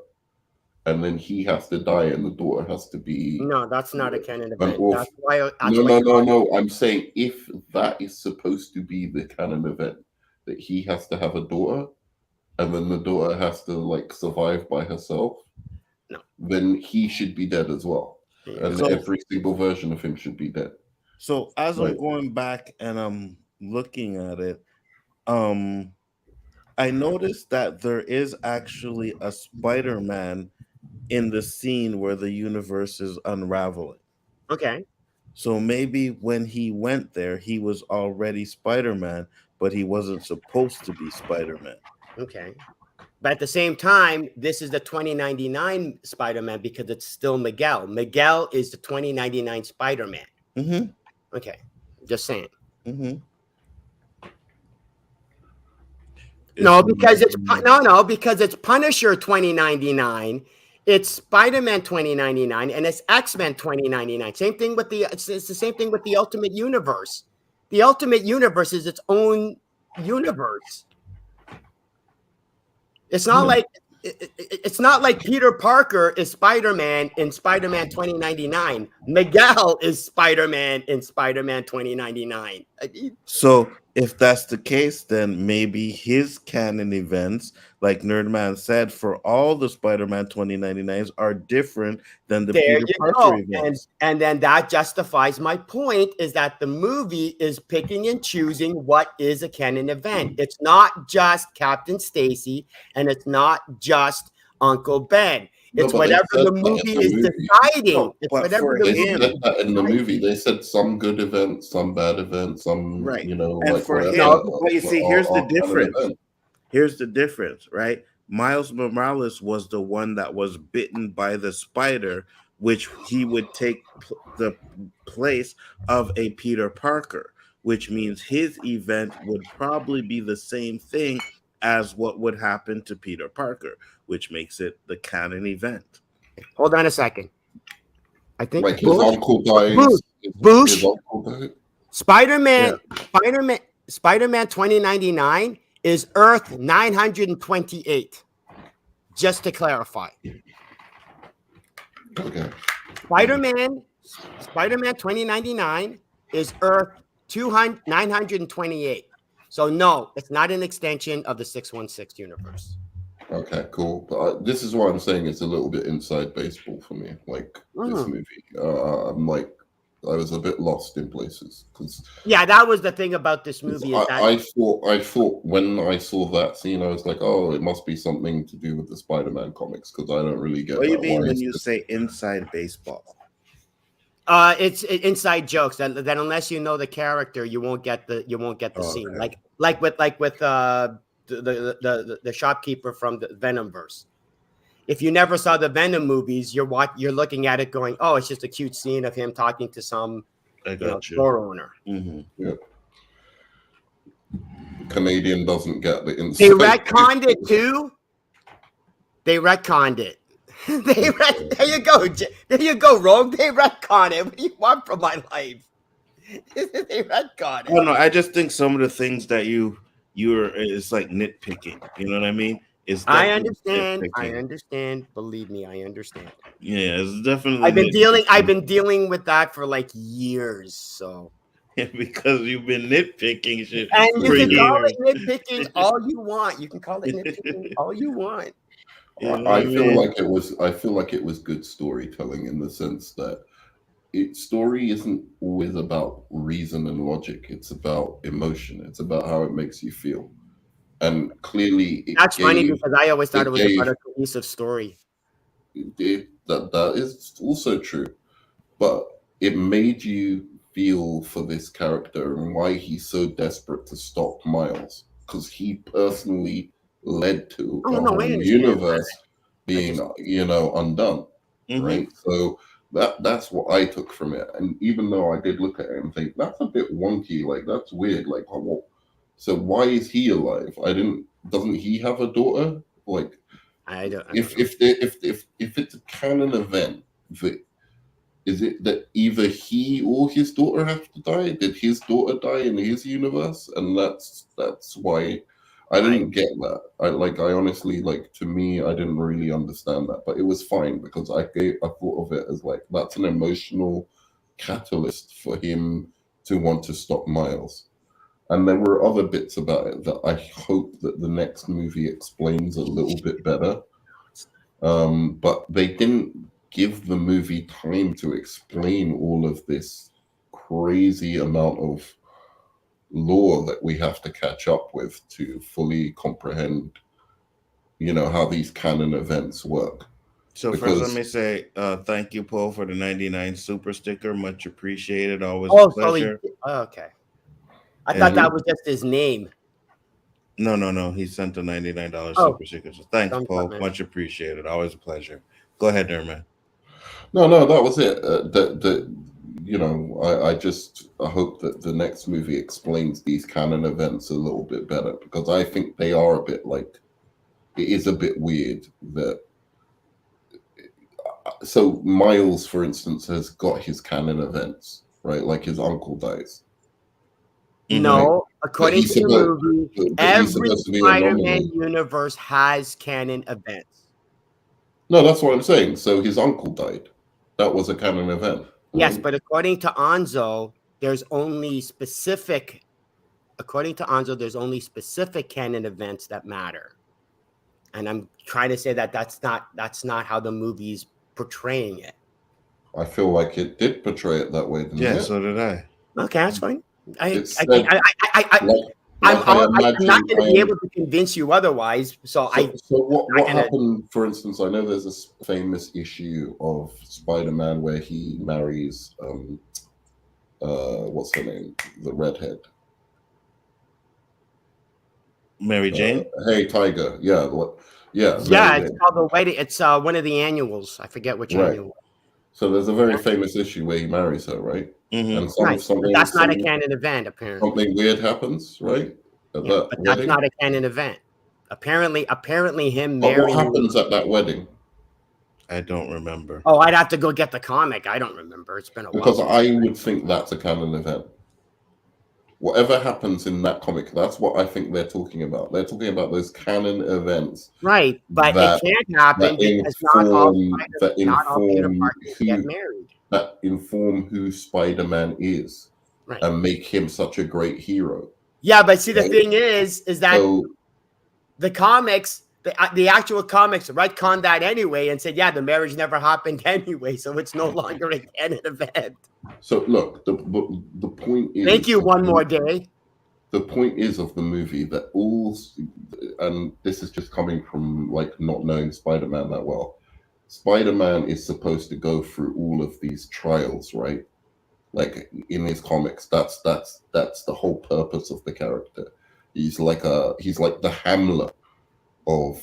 and then he has to die, and the daughter has to be. No, that's not a canon event. That's why. No. I'm saying if that is supposed to be the canon event, that he has to have a daughter, and then the daughter has to survive by herself. No. Then he should be dead as well, and every single version of him should be dead. So as I'm going back and I'm looking at it, I noticed that there is actually a Spider-Man in the scene where the universe is unraveling. Okay. So maybe when he went there, he was already Spider-Man, but he wasn't supposed to be Spider-Man. Okay. But at the same time, this is the 2099 Spider-Man because it's still Miguel. Miguel is the 2099 Spider-Man. Mm-hmm. Okay. Just saying. Mm-hmm. Because it's Punisher 2099. It's Spider-Man 2099 and it's X-Men 2099. It's the same thing with the Ultimate Universe. The Ultimate Universe is its own universe. It's not like Peter Parker is Spider-Man in Spider-Man 2099. Miguel is Spider-Man in Spider-Man 2099. So if that's the case, then maybe his canon events, like Nerdman said, for all the Spider-Man 2099s are different than the Peter Parker events. And then that justifies my point is that the movie is picking and choosing what is a canon event. It's not just Captain Stacy and it's not just Uncle Ben. It's whatever the movie is deciding. It's whatever the movie said that in the movie. They said some good events, some bad events, some And for him, but you see, here's the difference. Here's the difference, right? Miles Morales was the one that was bitten by the spider, which he would take the place of a Peter Parker, which means his event would probably be the same thing as what would happen to Peter Parker, which makes it the canon event. Hold on a second. I think his uncle dies. Boosh. Spider-Man 2099 is Earth 928. Just to clarify. Okay. Spider-Man 2099 is Earth 928. So no, it's not an extension of the 616 universe. Okay, cool. But this is why I'm saying it's a little bit inside baseball for me. This movie, I'm I was a bit lost in places because Yeah, that was the thing about this movie. Is that I thought when I saw that scene, I was like, oh, it must be something to do with the Spider-Man comics because I don't really get What do you that. mean Why when is you this- say inside baseball? it's inside jokes that unless you know the character, you won't get the scene. Okay. Like with the shopkeeper from the Venomverse. If you never saw the Venom movies, you're looking at it going, oh, it's just a cute scene of him talking to some I got you. store owner. Mm-hmm. Yeah. Canadian doesn't get the They inside. retconned it too. They retconned it. There you go. There you go, Rogue. They retconned it. What do you want from my life? They retconned Oh it. no, I just think some of the things that you're it's like nitpicking. You know what I mean? It's I definitely understand. I nitpicking. understand. Believe me, I understand. Yeah, it's definitely. I've been dealing with that for like years. So because you've been nitpicking shit and for you can call years. it nitpicking all you want. You can call it nitpicking all you want. You know what I I feel mean? like it was. I feel like it was good storytelling in the sense that story isn't always about reason and logic. It's about emotion. It's about how it makes you feel. And clearly, That's funny because I always thought it was gave- about a cohesive story. that is also true, but it made you feel for this character and why he's so desperate to stop Miles because he personally led to Oh, the no, I whole understand. universe being undone, Mhm. right? So that's what I took from it. And even though I did look at it and think that's a bit wonky, like that's weird, like so why is he alive? Doesn't he have a daughter? Like I don't if know. if it's a canon event, is it that either he or his daughter have to die? Did his daughter die in his universe? And that's why I didn't get that. I honestly, like, to me, I didn't really understand that, but it was fine because I thought of it as like that's an emotional catalyst for him to want to stop Miles. And there were other bits about it that I hope that the next movie explains a little bit better. But they didn't give the movie time to explain all of this crazy amount of lore that we have to catch up with to fully comprehend, how these canon events work. So first, let me say thank you, Paul, for the 99 super sticker. Much appreciated. Always a pleasure. Okay. I thought that was just his name. No. He sent a $99 super sticker. So thanks, Paul. Much appreciated. Always a pleasure. Go ahead, there, man. No, that was it. I hope that the next movie explains these canon events a little bit better because I think they are a bit like it is a bit weird that. So Miles, for instance, has got his canon events, right? Like his uncle dies. No, according to the movie, every Spider-Man universe has canon events. No, that's what I'm saying. So his uncle died. That was a canon event. Right? Yes, but according to Nzo, there's only specific canon events that matter. And I'm trying to say that that's not how the movie's portraying it. I feel like it did portray it that way. Yeah, so did I. Okay, that's fine. I'm not going to be able to convince you otherwise. So what happened? For instance, I know there's a famous issue of Spider-Man where he marries what's her name, the redhead, Mary Jane. Hey Tiger, yeah. It's called the wedding. It's one of the annuals. I forget which annual. So there's a very famous issue where he marries her, right? Mm-hmm. And that's not a canon event, apparently. Something weird happens, right? But that's not a canon event. Apparently him marrying. What happens at that wedding? I don't remember. Oh, I'd have to go get the comic. I don't remember. It's been a while. Because I would think that's a canon event. Whatever happens in that comic, that's what I think they're talking about. They're talking about those canon events. Right, but it can't happen because not all Peter Parkers get married. That inform who Spider-Man is and make him such a great hero. Yeah, but see, the thing is that the comics the actual comics retconned that anyway and said, yeah, the marriage never happened anyway, so it's no longer a canon event. So look, the point is. Thank you. One more day. The point is of the movie that and this is just coming from like not knowing Spider-Man that well. Spider-Man is supposed to go through all of these trials, right? Like in his comics, that's the whole purpose of the character. He's like the Hamlet of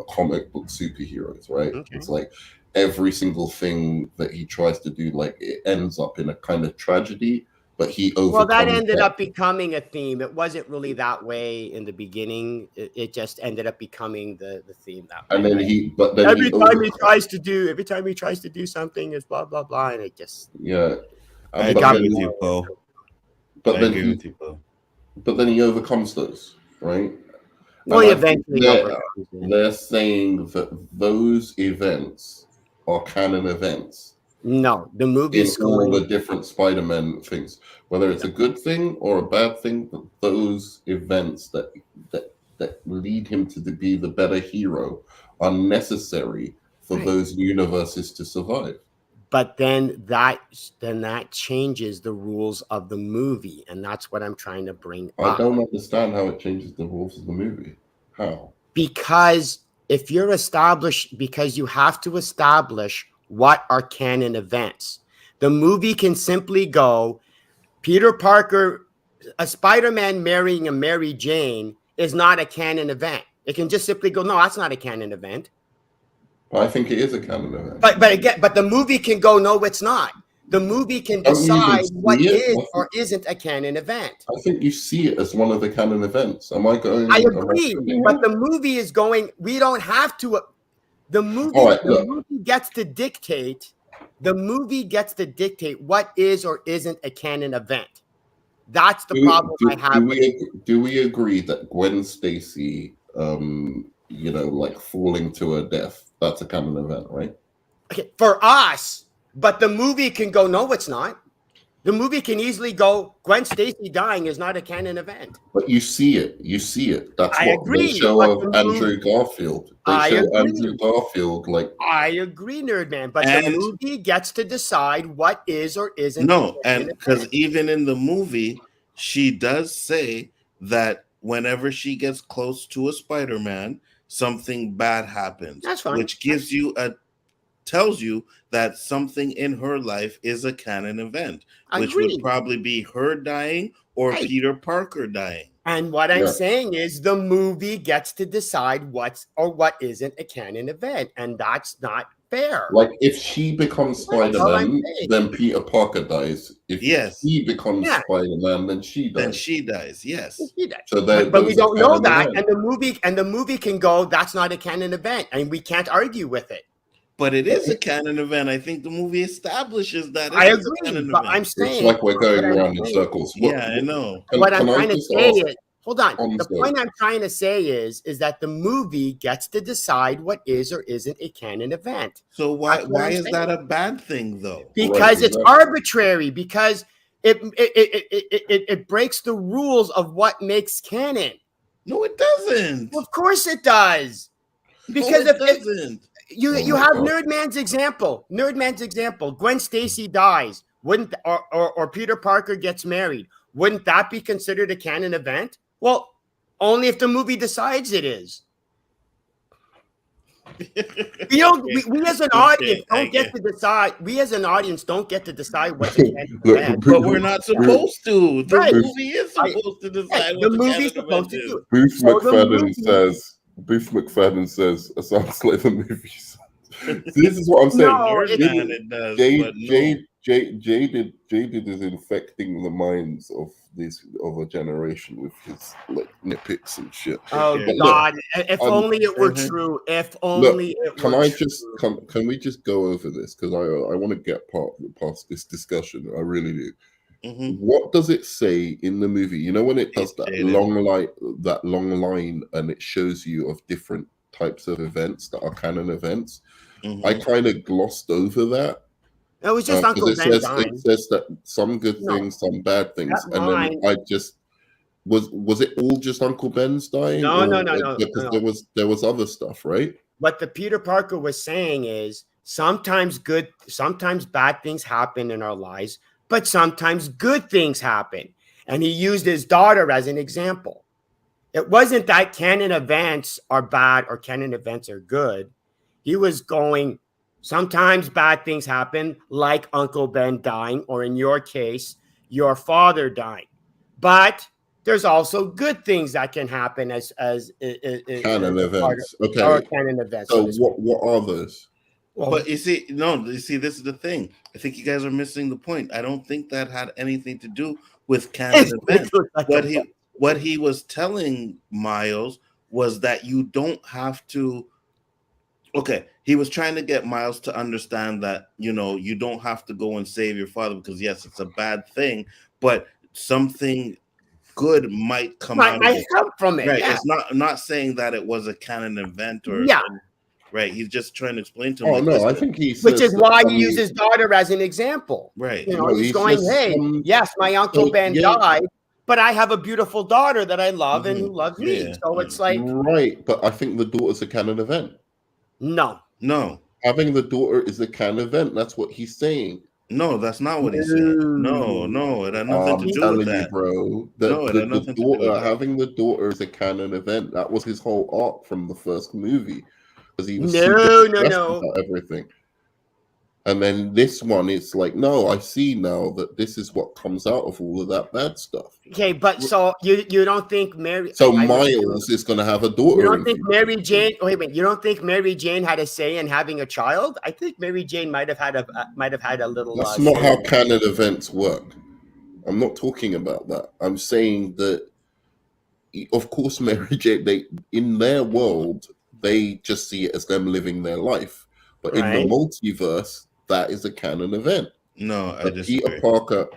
comic book superheroes, right? Okay. It's like every single thing that he tries to do, like it ends up in a kind of tragedy. But he overcomes. Well, that ended up becoming a theme. It wasn't really that way in the beginning. It just ended up becoming the theme that way. And then every time he tries to do something, it's blah blah blah, and it just I agree with you, Bo. But then he overcomes those, right? Well, he eventually they're saying that those events are canon events. No, the movie's in all the different Spider-Man things, whether it's a good thing or a bad thing, but those events that lead him to be the better hero are necessary for those universes to survive. But then that changes the rules of the movie, and that's what I'm trying to bring up. I don't understand how it changes the rules of the movie. How? Because if you're because you have to establish what are canon events. The movie can simply go, Peter Parker, a Spider-Man marrying a Mary Jane is not a canon event. It can just simply go, no, that's not a canon event. I think it is a canon event. But the movie can go, no, it's not. The movie can decide what is or isn't a canon event. I think you see it as one of the canon events. Am I going? I agree, but the movie is going, we don't have to. The movie gets to dictate. The movie gets to dictate what is or isn't a canon event. That's the problem I have. Do we agree that Gwen Stacy, like falling to her death, that's a canon event, right? Okay, for us, but the movie can go, no, it's not. The movie can easily go, Gwen Stacy dying is not a canon event. But you see it. That's I what agree, they show of Andrew Garfield. Andrew Garfield like. I agree, Nerdman, but the movie gets to decide what is or isn't. No, and because even in the movie, she does say that whenever she gets close to a Spider-Man, something bad happens. That's fine. Which tells you that something in her life is a canon event, which would probably be her dying or Peter Parker dying. And what I'm saying is the movie gets to decide what isn't a canon event, and that's not fair. Like if she becomes Spider-Man, then Peter Parker dies. If he becomes Spider-Man, then she dies. Then she dies. Yes. She dies. So but we don't know that, and the movie can go, that's not a canon event, and we can't argue with it. But it is a canon event. I think the movie establishes that. I agree, but I'm saying it's like we're going around in circles. I know. What I'm trying to say is, hold on. The point I'm trying to say is that the movie gets to decide what is or isn't a canon event. So why is that a bad thing, though? Because it's arbitrary. Because it breaks the rules of what makes canon. No, it doesn't. Well, of course it does. Because it doesn't. You have Nerdman's example. Gwen Stacy dies. Wouldn't or Peter Parker gets married. Wouldn't that be considered a canon event? Well, only if the movie decides it is. We as an audience don't get to decide. We as an audience don't get to decide what's a canon event. But we're not supposed to. The movie is supposed to decide what the movie's supposed to do. Booth McFadden says, it sounds like the movie. This is what I'm saying. No, it does. Jaded is infecting the minds of a generation with his like nitpicks and shit. Oh God! If only it were true. If only it were true. Can we just go over this, because I want to get past this discussion. I really do. Mm-hmm. What does it say in the movie? You know, when it does that long line, and it shows you of different types of events that are canon events. Mm-hmm. I kind of glossed over that. It was just Uncle Ben dying. It says that some good things, some bad things, and then Was it all just Uncle Ben's dying? No, no, Or, no, no, because no. there was other stuff, right? What the Peter Parker was saying is sometimes bad things happen in our lives, but sometimes good things happen. And he used his daughter as an example. It wasn't that canon events are bad or canon events are good. He was going, sometimes bad things happen, like Uncle Ben dying, or in your case, your father dying. But there's also good things that can happen as Canon events. or Okay. canon events. So what are those? Well, But you see, this is the thing. I think you guys are missing the point. I don't think that had anything to do with canon events. What he was telling Miles was that you don't have to. Okay, he was trying to get Miles to understand that, you don't have to go and save your father, because yes, it's a bad thing, but something good might come out of it. come from it. Right. Yeah. It's not saying that it was a canon event or right. He's just trying to explain to him. Oh no, I think he says which is that, why he used his daughter as an example. Right. He's going, hey, yes, my Uncle Ben died, but I have a beautiful daughter that I love and who loves me. So it's like, right. But I think the daughter's a canon event. No. Having the daughter is a canon event. That's what he's saying. No, that's not what he said. No, it had nothing to do with that, bro. Having the daughter is a canon event. That was his whole arc from the first movie, because he was about everything. And then this one, it's like, no, I see now that this is what comes out of all of that bad stuff. Okay, but so you don't think Mary? So Miles is going to have a daughter. You don't think Mary Jane? Wait a minute. You don't think Mary Jane had a say in having a child? I think Mary Jane might have had a little. That's not how canon events work. I'm not talking about that. I'm saying that, of course, Mary Jane. In their world, they just see it as them living their life. But in the multiverse, that is a canon event. No, I just Peter Parker.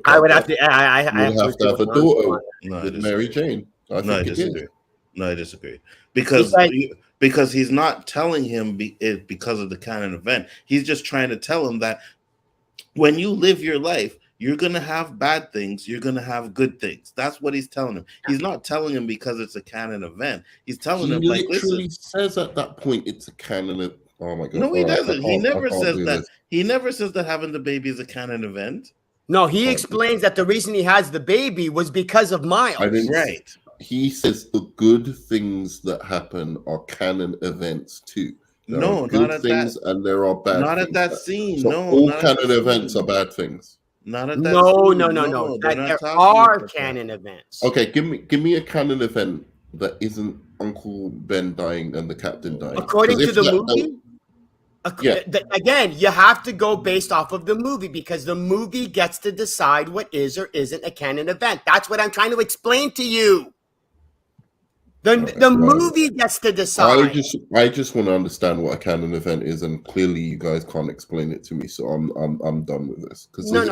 I would have to. I have to have a daughter with Mary Jane. I disagree. No, I disagree. Because he's not telling him because of the canon event. He's just trying to tell him that when you live your life, you're gonna have bad things. You're gonna have good things. That's what he's telling him. He's not telling him because it's a canon event. He's telling him, like, listen. He says at that point it's a canon event. Oh my god! No, he doesn't. He never says that. He never says that having the baby is a canon event. No, he explains that the reason he has the baby was because of Miles. Right. He says the good things that happen are canon events too. There are good things and there are bad. Not at that scene. So all canon events are bad things. Not at that. No. There are canon events. Okay, give me a canon event that isn't Uncle Ben dying and the captain dying. According to the movie. Again, you have to go based off of the movie, because the movie gets to decide what is or isn't a canon event. That's what I'm trying to explain to you. The movie gets to decide. I just want to understand what a canon event is, and clearly you guys can't explain it to me, so I'm done with this. Because a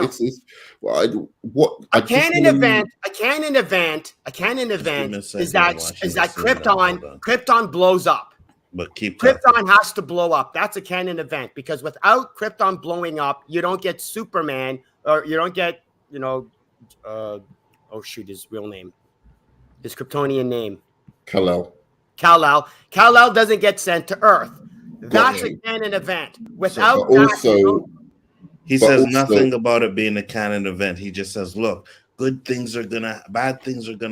canon event is that Krypton blows up. But Krypton has to blow up. That's a canon event, because without Krypton blowing up, you don't get Superman, or you don't get, his real name, his Kryptonian name. Kal-El doesn't get sent to Earth. That's a canon event. Without he says nothing about it being a canon event. He just says, look, bad things are gonna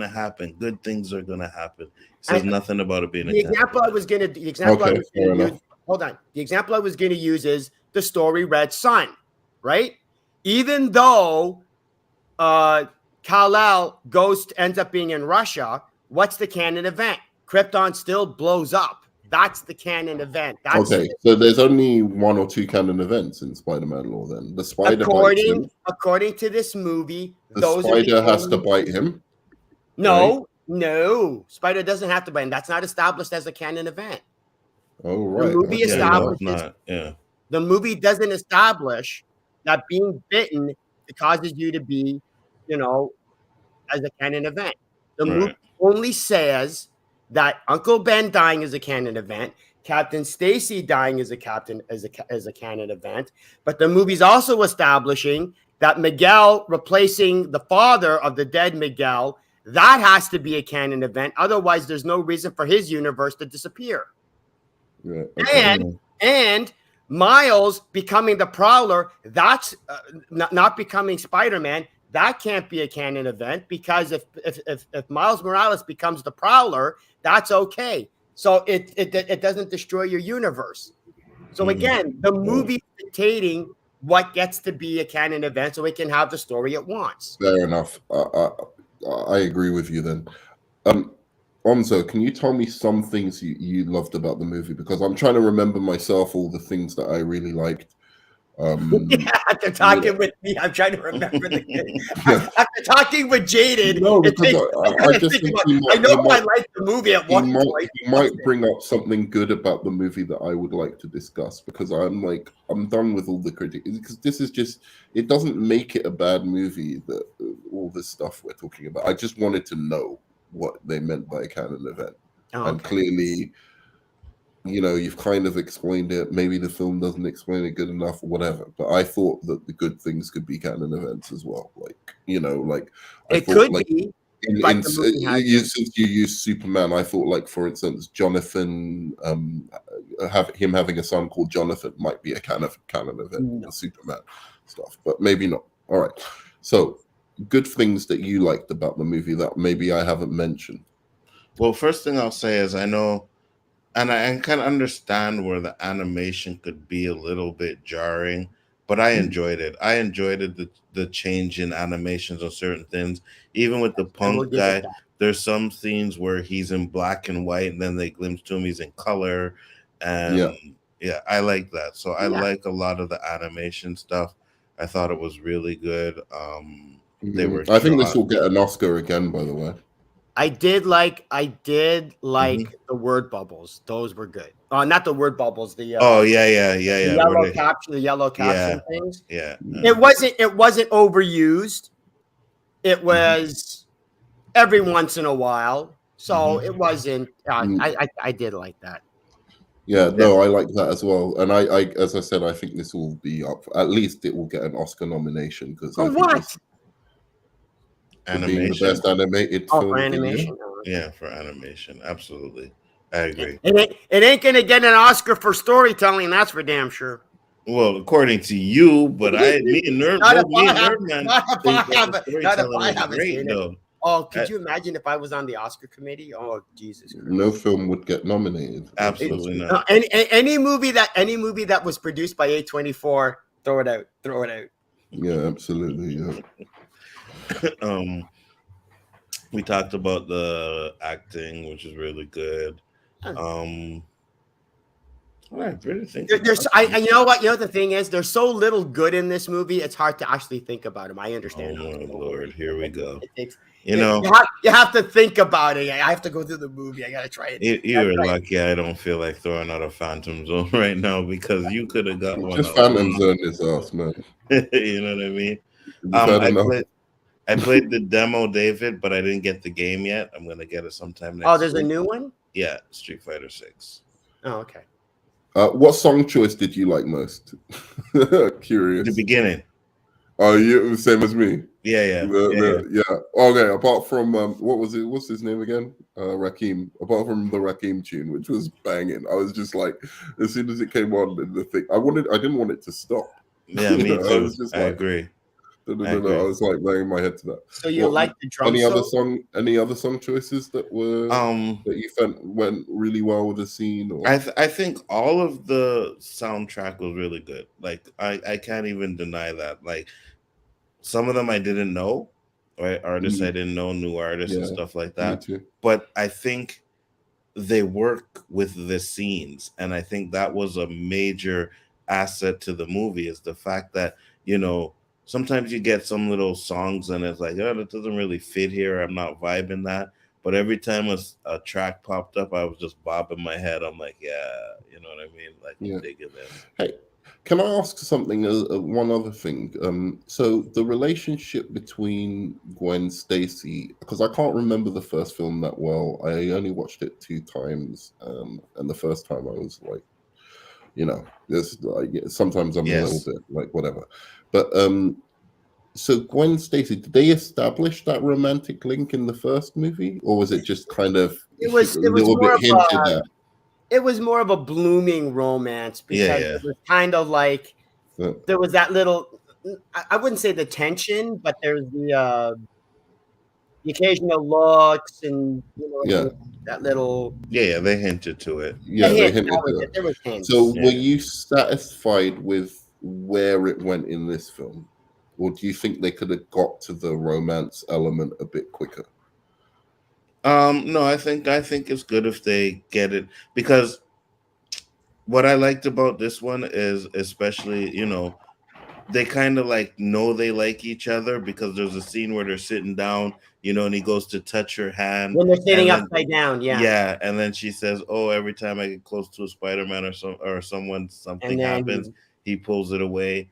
happen. Good things are gonna happen. He says nothing about it being a canon event. The example I was gonna use is the story Red Sun, right? Even though Kal-El ends up being in Russia, what's the canon event? Krypton still blows up. That's the canon event. So there's only one or two canon events in Spider-Man lore then. The spider according to this movie, the spider has to bite him. No, Spider doesn't have to bite him. That's not established as a canon event. Oh, right. The movie The movie doesn't establish that being bitten causes you to be, as a canon event. The movie only says that Uncle Ben dying is a canon event, Captain Stacy dying is a canon event, but the movie's also establishing that Miguel replacing the father of the dead Miguel That has to be a canon event. Otherwise, there's no reason for his universe to disappear. Yeah, okay. And Miles becoming the Prowler, that's not becoming Spider-Man. That can't be a canon event, because if Miles Morales becomes the Prowler, that's okay. So it doesn't destroy your universe. So again, the movie is dictating what gets to be a canon event, so it can have the story it wants. Fair enough. I agree with you then. Nzo, can you tell me some things you loved about the movie? Because I'm trying to remember myself all the things that I really liked. After talking with me, I'm trying to remember the after talking with Jaded. No, because I just think I know I liked the movie at one point. He might bring up something good about the movie that I would like to discuss, because I'm done with all the critics, because this is just, it doesn't make it a bad movie, that all this stuff we're talking about. I just wanted to know what they meant by a canon event. And clearly, you've kind of explained it. Maybe the film doesn't explain it good enough or whatever, but I thought that the good things could be canon events as well. It could be. Since you used Superman, I thought, for instance, Jonathan, him having a son called Jonathan might be a canon event, the Superman stuff, but maybe not. All right. So, good things that you liked about the movie that maybe I haven't mentioned. Well, first thing I'll say is I know, and I kind of understand where the animation could be a little bit jarring, but I enjoyed it. I enjoyed it, the change in animations on certain things. Even with the punk guy, there's some scenes where he's in black and white, and then they glimpse to him, he's in color. And yeah I like that. So I like a lot of the animation stuff. I thought it was really good. I think this will get an Oscar again, by the way. I did like the word bubbles. Those were good. Not the word bubbles. The the yellow caption things. Yeah. It wasn't overused. It was every once in a while. So it wasn't. I did like that. Yeah, no, I like that as well. And I as I said, I think this will be up. At least it will get an Oscar nomination, because for what? Animation, being the best animated film for animation. Yeah, for animation, absolutely, I agree. It ain't gonna get an Oscar for storytelling. That's for damn sure. Well, according to you, but me and Nerdman, not if I haven't seen it. Oh, could you imagine if I was on the Oscar committee? Oh, Jesus Christ. No film would get nominated. Absolutely not. Any movie that was produced by A24, throw it out. Yeah, absolutely. Yeah. We talked about the acting, which is really good. I really think you know what? You know what the thing is? There's so little good in this movie. It's hard to actually think about him. I understand. Oh my Lord, here we go. You have to think about it. I have to go through the movie. I gotta try it. You're lucky. I don't feel like throwing out a Phantom Zone right now, because you could have got one. Just Phantom Zone is us, man. You know what I mean? I played the demo, David, but I didn't get the game yet. I'm gonna get it sometime next. Oh, there's a new one? Yeah, Street Fighter 6. Oh, okay. What song choice did you like most? Curious. The beginning. Oh, you same as me. Yeah. Okay. Apart from what was it? What's his name again? Rakim. Apart from the Rakim tune, which was banging, I was just like, as soon as it came on, the thing I didn't want it to stop. Yeah, me too. I agree. I was like laying my head to that. So you like the drum? Any other song choices that were that you felt went really well with the scene? Or? I think all of the soundtrack was really good. Like I can't even deny that. Like some of them I didn't know, right? Artists I didn't know, new artists and stuff like that. But I think they work with the scenes, and I think that was a major asset to the movie, is the fact that sometimes you get some little songs and it's like, oh, that doesn't really fit here. I'm not vibing that. But every time a track popped up, I was just bobbing my head. I'm like, yeah, you know what I mean? Like, I'm digging this. Hey, can I ask something? One other thing. So the relationship between Gwen Stacy, because I can't remember the first film that well. I only watched it 2 times, and the first time I was like, there's like sometimes I'm a little bit like whatever, but So Gwen Stacy, did they establish that romantic link in the first movie, or was it just kind of It a was little more bit of hinted at? it was more of a blooming romance because Yeah. it was kind of like Yeah. there was that little. I wouldn't say the tension, but there's the occasional looks and Yeah. that little Yeah, they hinted to it. a Yeah, they hint. hinted That was to it. it. There was So hints. were Yeah. you satisfied with where it went in this film? Or do you think they could have got to the romance element a bit quicker? No, I think it's good if they get it, because what I liked about this one is, especially, they kind of like know they like each other, because there's a scene where they're sitting down, and he goes to touch her hand, When they're and sitting then upside down, yeah. yeah, and then she says, "Oh, every time I get close to a Spider-Man or someone, And something then happens. He pulls it away."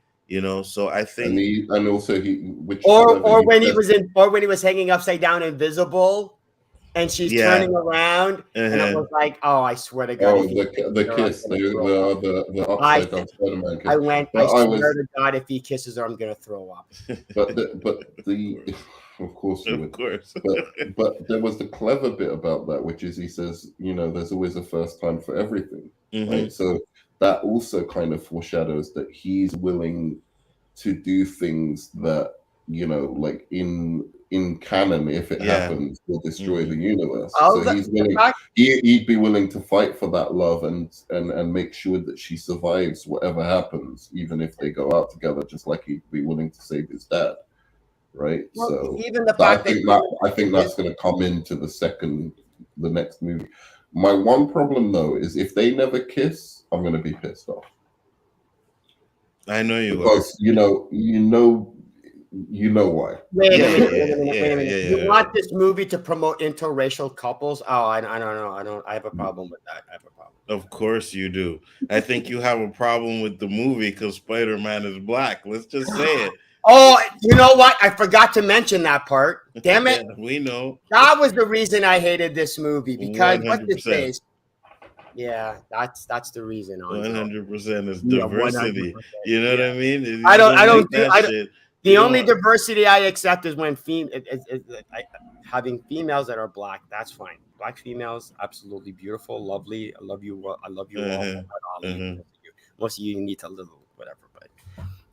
So I And think, also which is clever, or he when he says, was or when he was hanging upside down invisible and she's yeah, turning around and it uh-huh. was like, oh, I swear to God, oh, if he kisses the her, I'm kiss, gonna throw up. the I upside down Spider-Man I kiss. went, But I I swear was, to God, if he kisses her, I'm gonna throw up. but the of course you Of would. course. But there was the clever bit about that, which is he says, there's always a first time for everything, right? So that also kind of foreshadows that he's willing to do things that, like in canon, if it Yeah. happens, will destroy the universe. Oh, So he's willing. He'd be willing to fight for that love and make sure that she survives whatever happens, even if they go out together, just like he'd be willing to save his dad. Right. well, So even the I fact think that's going to come into the next movie. My one problem though is if they never kiss, I'm going to be pissed off. I know you are. Because you know why. Wait a minute. Yeah. You want this movie to promote interracial couples? Oh, I don't know. I have a problem with that. I have a problem. Of course you do. I think you have a problem with the movie because Spider-Man is black. Let's just say it. Oh, you know what? I forgot to mention that part. Damn it. Yeah, we know. That was the reason I hated this movie because 100%. what's his face? Yeah, that's the reason. 100% is Yeah, diversity. 100%. You know what I mean? If I you don't like that shit, the you only don't- diversity I accept is when having females that are black. That's fine. Black females, absolutely beautiful, lovely. I love you. I love you all. Most of you need a little whatever, but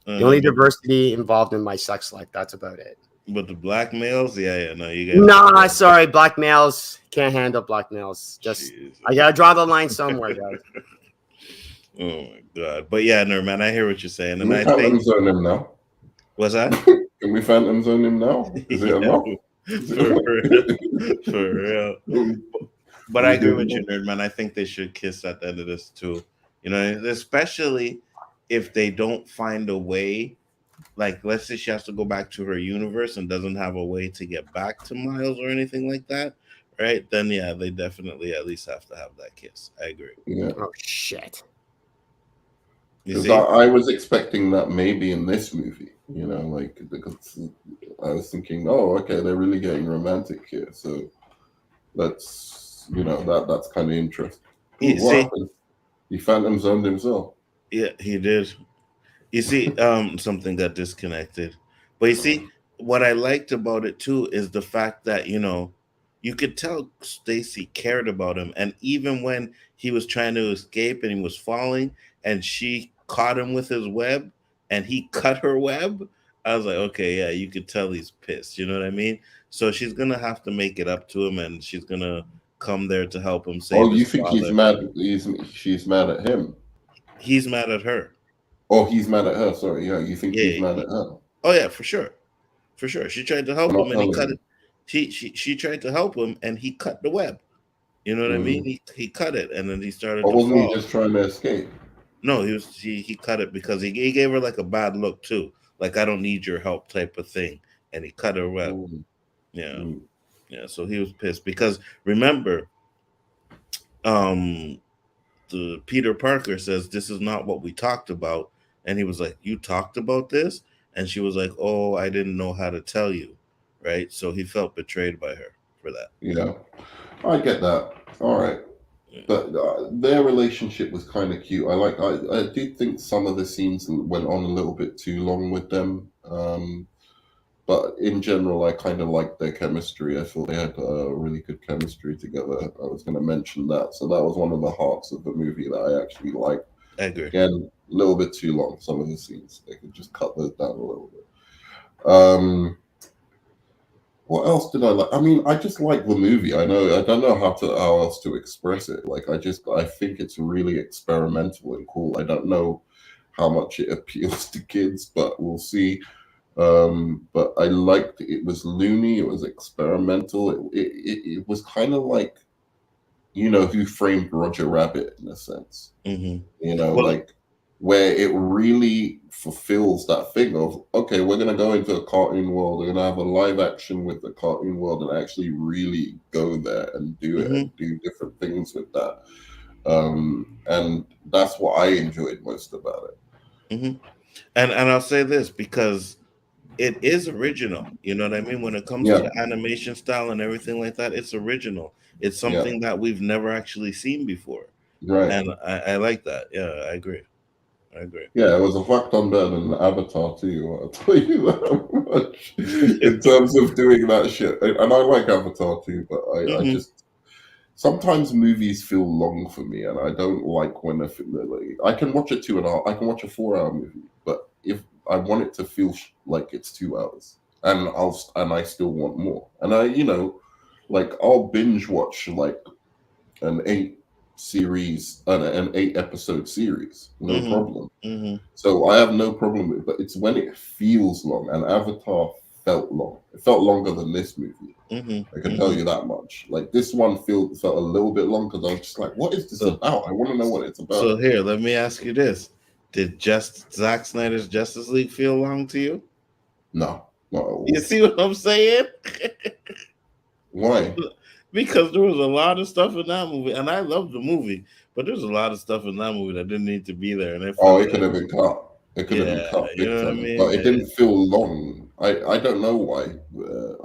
the only diversity involved in my sex life. That's about it. But the black males, yeah, no, you guys. No, sorry, black males can't handle black males. Just Jesus. I gotta draw the line somewhere, guys. Oh my God! But yeah, no, man, I hear what you're saying, and Can we Phantom Zone him now? What's that? Can we Phantom Zone him now? Is it enough? For real. But I agree with you, nerd man. I think they should kiss at the end of this too. Especially if they don't find a way. Like, let's say she has to go back to her universe and doesn't have a way to get back to Miles or anything like that, right? Then yeah, they definitely at least have to have that kiss. I agree. Yeah. Oh shit. Because I was expecting that maybe in this movie, because I was thinking, oh, okay, they're really getting romantic here, so that's that's kind of interesting. What happened? He Phantom Zoned himself. Yeah, he did. You see, something got disconnected. But you see, what I liked about it too is the fact that, you could tell Stacy cared about him. And even when he was trying to escape and he was falling and she caught him with his web and he cut her web, I was like, okay, yeah, you could tell he's pissed. You know what I mean? So she's going to have to make it up to him and she's going to come there to help him save his you think father. he's mad? She's mad at him? He's mad at her. Oh, he's mad at her. Sorry, yeah. You think he's mad at her? Oh yeah, for sure. She tried to help him, and he cut it. She tried to help him, and he cut the web. You know what I mean? He cut it, and then he started. But wasn't fall. he just trying to escape? No, he cut it because he gave her like a bad look too, like I don't need your help type of thing, and he cut her web. Yeah. So he was pissed because remember, the Peter Parker says this is not what we talked about. And he was like, you talked about this? And she was like, oh, I didn't know how to tell you. Right. So he felt betrayed by her for that. Yeah. I get that. All right. But their relationship was kind of cute. I did think some of the scenes went on a little bit too long with them. but in general, I kind of liked their chemistry. I thought they had really good chemistry together. I was going to mention that. So that was one of the hearts of the movie that I actually liked. I agree. Again, a little bit too long, some of the scenes. They could just cut those down a little bit. What else did I like? I mean, I just like the movie. I don't know how else to express it. Like, I think it's really experimental and cool. I don't know how much it appeals to kids, but we'll see. But I liked it. It was loony. It was experimental. It was kind of like, Who Framed Roger Rabbit in a sense. Mm-hmm. Like where it really fulfills that thing of, okay, we're going to go into a cartoon world. We're going to have a live action with the cartoon world and actually really go there and do it and do different things with that. And that's what I enjoyed most about it. Mm-hmm. And I'll say this because it is original. You know what I mean? When it comes to the animation style and everything like that, it's original. It's something that we've never actually seen before. Right. And I like that. Yeah, I agree. Yeah, it was a fact on better than Avatar too. I'll tell you that much in terms of doing that shit. And I like Avatar too, but I just sometimes movies feel long for me, and I don't like when I can watch a 2.5. I can watch a 4-hour movie, but if I want it to feel like it's 2 hours, and I still want more, and I'll binge watch like an 8-episode series, no problem. So I have no problem with it, but it's when it feels long, and Avatar felt long. It felt longer than this movie. I can tell you that much. Like, this one felt a little bit long because I was just like, what is this about? I want to know what it's about. So here, let me ask you this. Did Zack Snyder's Justice League feel long to you? No. You see what I'm saying? Why? Because there was a lot of stuff in that movie, and I love the movie, but there's a lot of stuff in that movie that didn't need to be there. And it could have been cut. It could have been cut. You know what I mean? But it didn't feel long. I don't know why.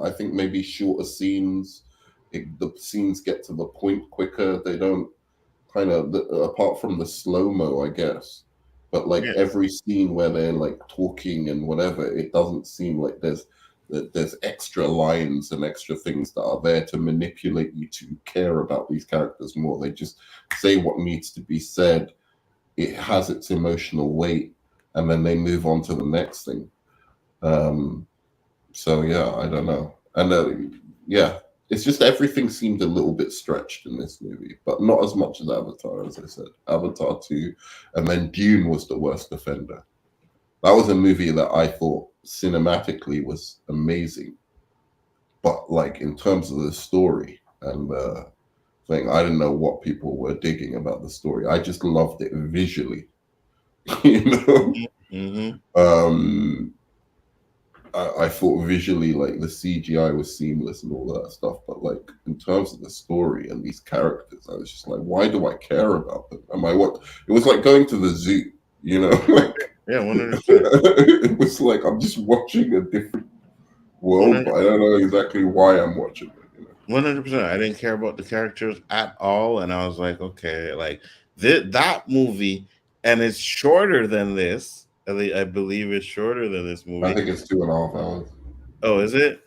I think maybe shorter scenes. The scenes get to the point quicker. They don't apart from the slow-mo, I guess. But every scene where they're like talking and whatever, it doesn't seem like there's extra lines and extra things that are there to manipulate you to care about these characters more. They just say what needs to be said. It has its emotional weight, and then they move on to the next thing. So yeah, I don't know. And it's just everything seemed a little bit stretched in this movie, but not as much as Avatar, as I said. Avatar 2, and then Dune was the worst offender. That was a movie that I thought cinematically was amazing, but like in terms of the story and the thing, I didn't know what people were digging about the story. I just loved it visually, I thought visually, like, the CGI was seamless and all that stuff, but like in terms of the story and these characters, I was just like, why do I care about them? It was like going to the zoo, Yeah, 100%. It was like I'm just watching a different world, 100%. But I don't know exactly why I'm watching it. 100%. I didn't care about the characters at all, and I was like, okay, like that movie, and it's shorter than this. I believe it's shorter than this movie. I think it's 2.5 hours. Oh, is it?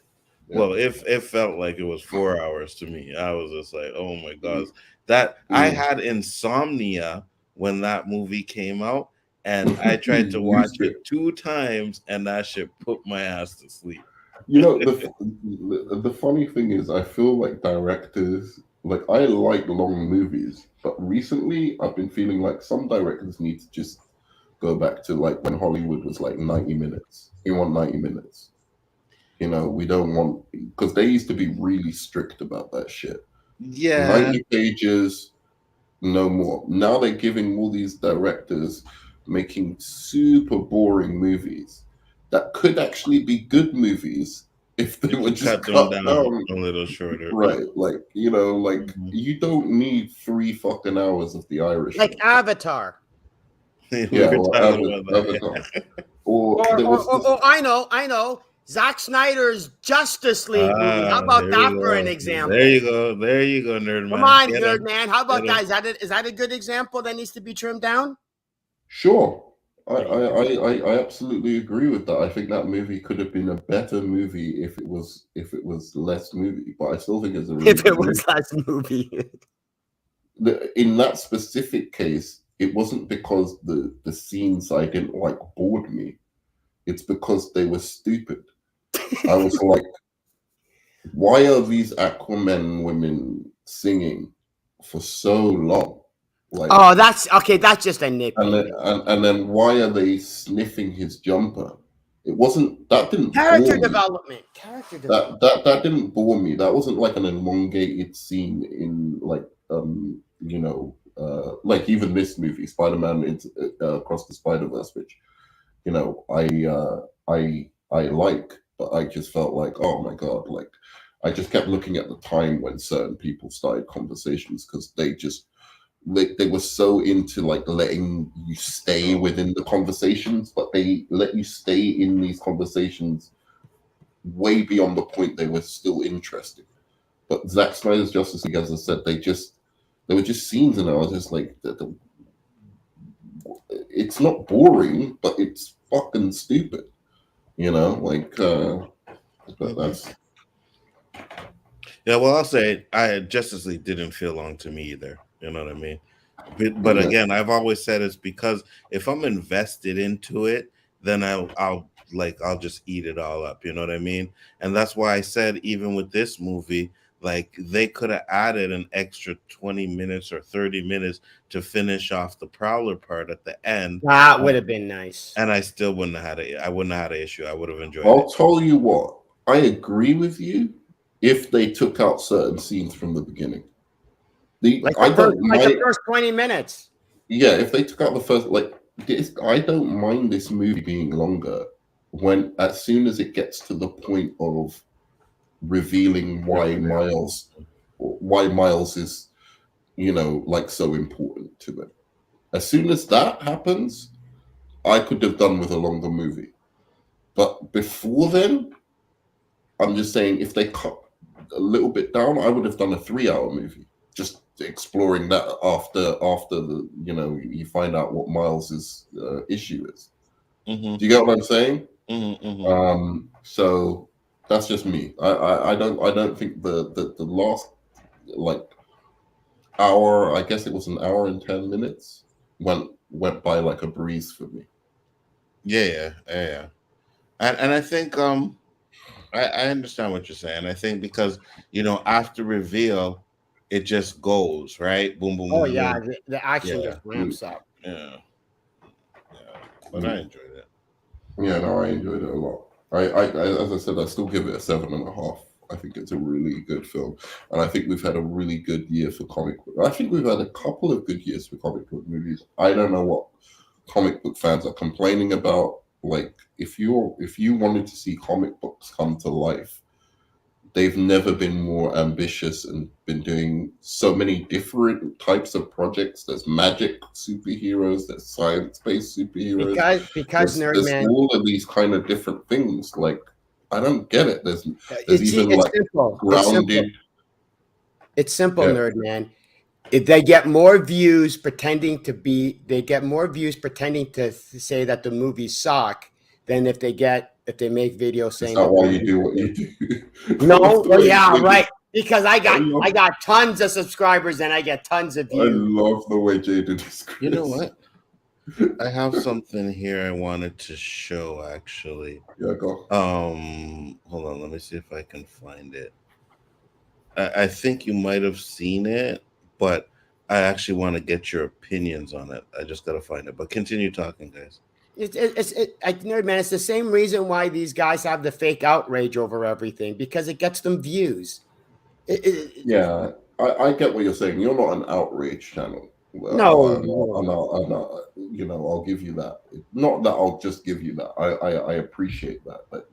Yeah. Well, it felt like it was 4 hours to me. I was just like, oh my gosh, I had insomnia when that movie came out. And I tried to watch it 2 times, and that shit put my ass to sleep. The funny thing is, I feel like directors, like, I like long movies, but recently I've been feeling like some directors need to just go back to like when Hollywood was like 90 minutes. We want 90 minutes. We don't want, because they used to be really strict about that shit. Yeah. 90 pages, no more. Now they're giving all these directors making super boring movies that could actually be good movies if they would just cut down a little shorter. Right. Like, you don't need 3 fucking hours of The Irishman. Like Avatar. Yeah, Avatar. Or I know. Zack Snyder's Justice League movie. How about that for an example? There you go, nerd man. Come on, nerd man. How about that? Is that a good example that needs to be trimmed down? Sure. I absolutely agree with that. I think that movie could have been a better movie if it was less movie, but I still think it's a really If good it movie. was last movie. In that specific case, it wasn't because the scenes I didn't like bored me. It's because they were stupid. I was like, why are these Aquaman women singing for so long? Like, Oh, that's okay. That's just a nitpick. and then why are they sniffing his jumper? It wasn't that didn't Character bore me. development. Character development. That didn't bore me. That wasn't like an elongated scene in like like even this movie, Spider-Man Across the Spiderverse, which I like, but I just felt like, oh my god, like I just kept looking at the time when certain people started conversations because they were so into like letting you stay within the conversations, but they let you stay in these conversations way beyond the point they were still interesting. But Zack Snyder's Justice League, as I said, they were just scenes, and I was just like, it's not boring, but it's fucking stupid, like. But that's. Yeah, well, I'll say Justice League didn't feel long to me either. You know what I mean? But again, I've always said it's because if I'm invested into it, then I'll just eat it all up. You know what I mean? And that's why I said even with this movie, like they could have added an extra 20 minutes or 30 minutes to finish off the Prowler part at the end. That would have been nice. And I still wouldn't have had it. I wouldn't have had an issue. I would have enjoyed I'll it. tell you what, I agree with you if they took out certain scenes from the beginning. The first 20 minutes. Yeah, if they took out the first, I don't mind this movie being longer as soon as it gets to the point of revealing why Miles is, so important to them. As soon as that happens, I could have done with a longer movie. But before then, I'm just saying if they cut a little bit down, I would have done a 3-hour movie. Just exploring that after the you find out what Miles's issue is. Mm-hmm. Do you get what I'm saying? Mm-hmm. So that's just me. I don't think the last hour, I guess it was an hour and 10 minutes, went by like a breeze for me. Yeah. And I think I understand what you're saying. I think because after reveal, it just goes right. Boom, boom. Oh boom, yeah, boom. the action just ramps up. Yeah. But I enjoyed it. Yeah, no, I enjoyed it a lot. I as I said, I still give it a 7.5. I think it's a really good film, and I think we've had a really good year for comic book. I think we've had a couple of good years for comic book movies. I don't know what comic book fans are complaining about. Like, if you wanted to see comic books come to life, they've never been more ambitious and been doing so many different types of projects. There's magic superheroes, there's science-based superheroes. Because there's Nerdman, all of these kind of different things. Like, I don't get it. There's even it's like simple. grounded. It's simple, Nerdman. If they get more views pretending to say that the movies suck than if they make videos saying. Is that why you do what you do? No, well, yeah, right. Because I got tons of subscribers and I get tons of views. I love the way Jaden describes. You know what? I have something here I wanted to show actually. Yeah, go. Hold on, let me see if I can find it. I think you might have seen it, but I actually want to get your opinions on it. I just gotta find it. But continue talking, guys. Nerdman, it's the same reason why these guys have the fake outrage over everything, because it gets them views. Yeah, I get what you're saying. You're not an outrage channel. No, I'm not. I'll give you that. Not that I'll just give you that. I appreciate that, but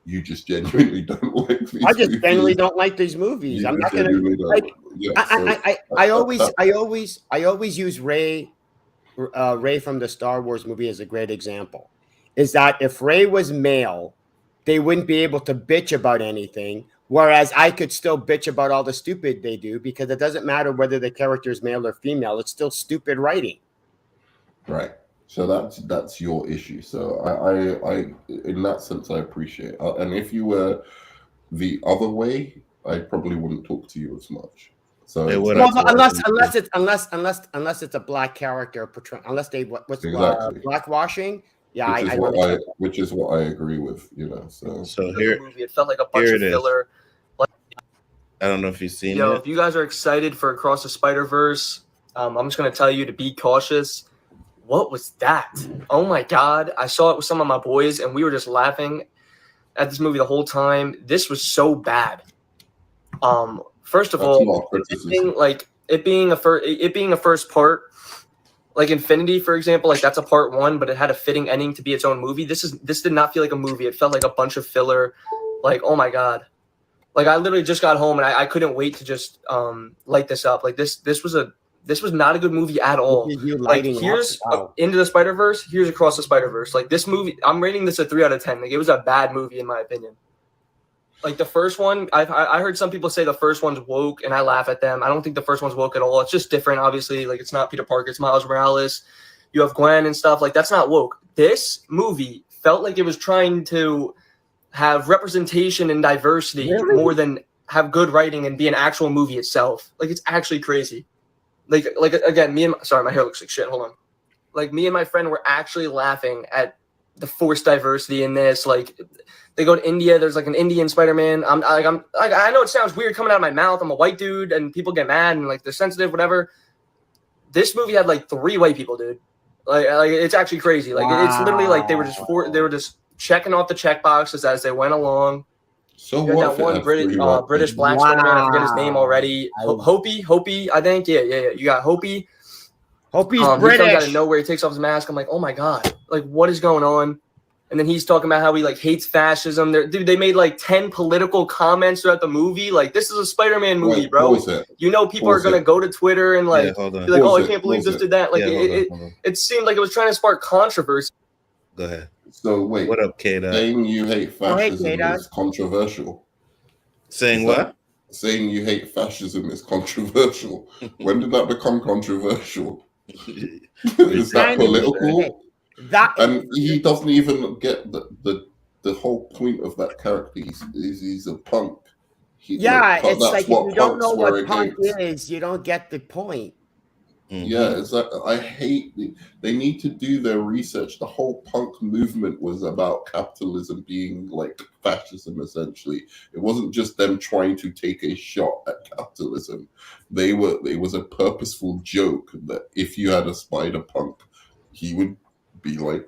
you just genuinely don't like these. I just genuinely don't like these movies. I'm not gonna like. Yeah, I always use Ray from the Star Wars movie as a great example. Is that if Ray was male, they wouldn't be able to bitch about anything. Whereas I could still bitch about all the stupid they do, because it doesn't matter whether the character is male or female. It's still stupid writing. Right. So that's your issue. So I in that sense I appreciate. And if you were the other way, I probably wouldn't talk to you as much. So Hey, it's what Well, up, that's but what Kevin? unless it's a black character portraying, unless they what's exactly, blackwashing. Yeah, which is I what understand. which is what I agree with. So So Like a movie. It felt like a bunch here of it is. filler. I don't know if you've seen Yo, it. if you guys are excited for Across the Spiderverse, I'm just gonna tell you to be cautious. What was that? Oh my god! I saw it with some of my boys, and we were just laughing at this movie the whole time. This was so bad. First of that's all, not a criticism. it being a first part, like Infinity, for example, like that's a part one, but it had a fitting ending to be its own movie. This did not feel like a movie. It felt like a bunch of filler. Like, oh my god. Like I literally just got home and I couldn't wait to just light this up. Like this was not a good movie at all. This is you Like lighting here's up. Wow. Into the Spider-Verse, here's Across the Spider-Verse. Like this movie, I'm rating this a 3 out of 10. Like it was a bad movie in my opinion. Like the first one, I heard some people say the first one's woke, and I laugh at them. I don't think the first one's woke at all. It's just different, obviously. Like it's not Peter Parker, it's Miles Morales. You have Gwen and stuff. Like that's not woke. This movie felt like it was trying to have representation and diversity more than have good writing and be an actual movie itself. Like it's actually crazy. Like again, sorry, my hair looks like shit. Hold on. Like me and my friend were actually laughing at the forced diversity in this. Like they go to India. There's like an Indian Spider-Man. I know it sounds weird coming out of my mouth. I'm a white dude, and people get mad and like they're sensitive, whatever. This movie had like 3 white people, dude. Like it's actually crazy. Like it's literally like they were just checking off the check boxes as they went along. So You what had if that it one had three white British people? black Spider-Man. I forget his name already. Wow. Hopi, I think. Yeah. You got Hopi. Hope he's He comes out of British. nowhere. He takes off his mask. I'm like, oh my god, like what is going on? And then he's talking about how he like hates fascism. They made like 10 political comments throughout the movie. Like this is a Spider-Man movie, Wait, bro. pause it. You know, people Pause are gonna it. go to Twitter and like Yeah, hold on. be like, Pause oh, I it, can't believe pause this it. did that. Like Yeah, hold on. it seemed like it was trying to spark controversy. Go ahead. So wait, What up, K-Dot? saying you hate Oh, hey, fascism K-Dot. is controversial. Saying Is what? that- Saying you hate fascism is controversial. When did that become controversial? Is that Kind of political? That And he doesn't even get the whole point of that character. He's a punk. yeah, it's that's like if what you don't know punks were what punk against. is, you don't get the point. Mhm. Yeah, it's that I hate. They need to do their research. The whole punk movement was about capitalism being like fascism, essentially. It wasn't just them trying to take a shot at capitalism. It was a purposeful joke that if you had a spider punk, he would be like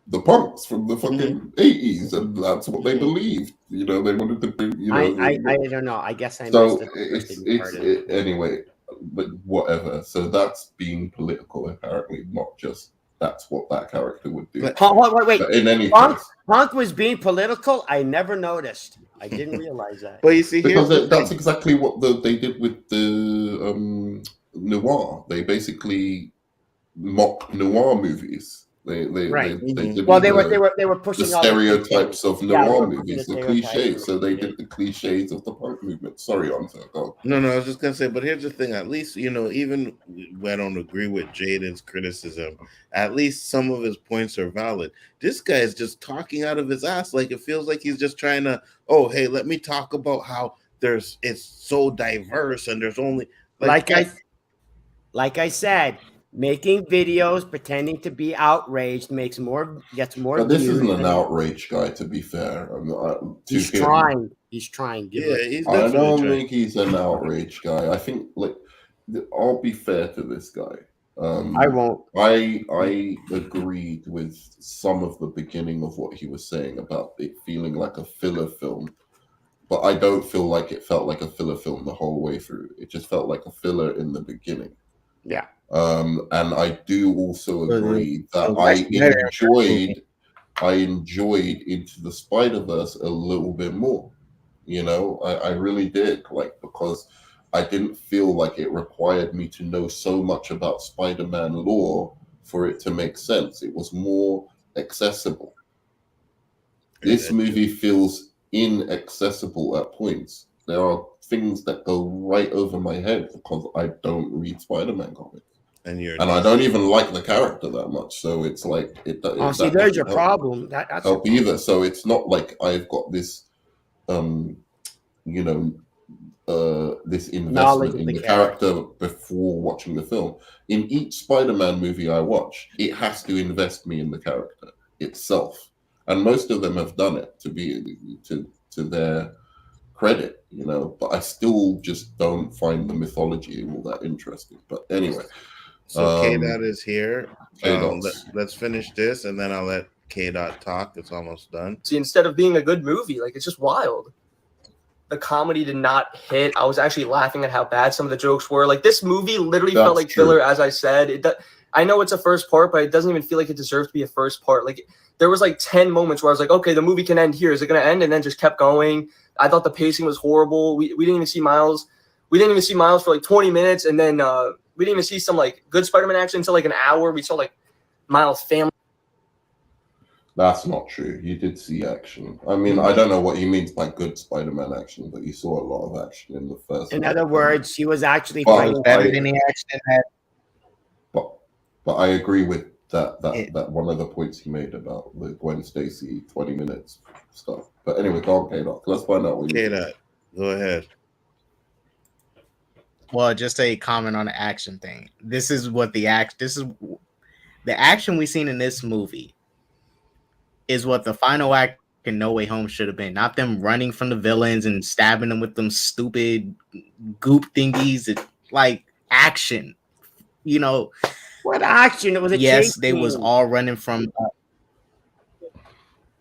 the punks from the fucking 80s, and that's what they believed. They wanted to be. I don't know. I guess I So missed the first thing you started. anyway, but whatever. So that's being political, apparently, not just that's what that character would do. Wait. But in any Punk, case, Punk was being political. I never noticed. I didn't realize that. But you see, here's because the that's thing. exactly what they did with the noir. They basically mocked noir movies. They Right. did Well, they were the pushing all the stereotypes of Yeah, they noir were pushing movies, the the stereotypes cliches. and So they everything. did the cliches of the punk movement. Sorry, Anto, go. No, I was just gonna say, but here's the thing. At least even when I don't agree with Jaden's criticism, at least some of his points are valid. This guy is just talking out of his ass. Like it feels like he's just trying to. Oh, hey, let me talk about how it's so diverse and there's only Like I said, making videos pretending to be outraged gets more But this views isn't an than- outrage guy, to be fair. He's trying. He's trying. Give Yeah, it- he's I definitely don't trying. think he's an outrage guy. I think, I'll be fair to this guy. I won't. I agreed with some of the beginning of what he was saying about it feeling like a filler film, but I don't feel like it felt like a filler film the whole way through. It just felt like a filler in the beginning. Yeah. And I do also agree that that's I enjoyed Into the Spider-Verse a little bit more. I really did, because I didn't feel like it required me to know so much about Spider-Man lore for it to make sense. It was more accessible. This movie feels inaccessible at points. There are things that go right over my head because I don't read Spider-Man comics. and I don't even like the character that much. So it's like see, there's your problem. That's help either. So it's not like I've got this, this investment in the character before watching the film. In each Spider-Man movie I watch, it has to invest me in the character itself, and most of them have done it to their credit, but I still just don't find the mythology all that interesting. But anyway, so K-Dot is here. Let's finish this, and then I'll let K-Dot talk. It's almost done. See, instead of being a good movie, like, it's just wild. The comedy did not hit. I was actually laughing at how bad some of the jokes were. Like, this movie literally felt like filler, as I said. I know it's a first part, but it doesn't even feel like it deserves to be a first part. Like, there was like 10 moments where I was like, okay, the movie can end here. Is it going to end? And then just kept going. I thought the pacing was horrible. We didn't even see Miles. We didn't even see Miles for like 20 minutes. And then we didn't even see some like good Spider-Man action until like an hour. We saw like Miles' family. That's not true. You did see action. I mean, I don't know what he means by good Spider-Man action, but you saw a lot of action in the first. In other words, he was actually fighting better than the action had. But I agree with that one of the points he made about the Gwen Stacy 20 minutes stuff. But anyway, go on, K-Dot. Let's find out what you K-Dot, go ahead. Well, just a comment on the action thing. This is the action we seen in this movie is what the final act in No Way Home should have been. Not them running from the villains and stabbing them with them stupid goop thingies. It's like action, What action? It was a yes, they was all running from.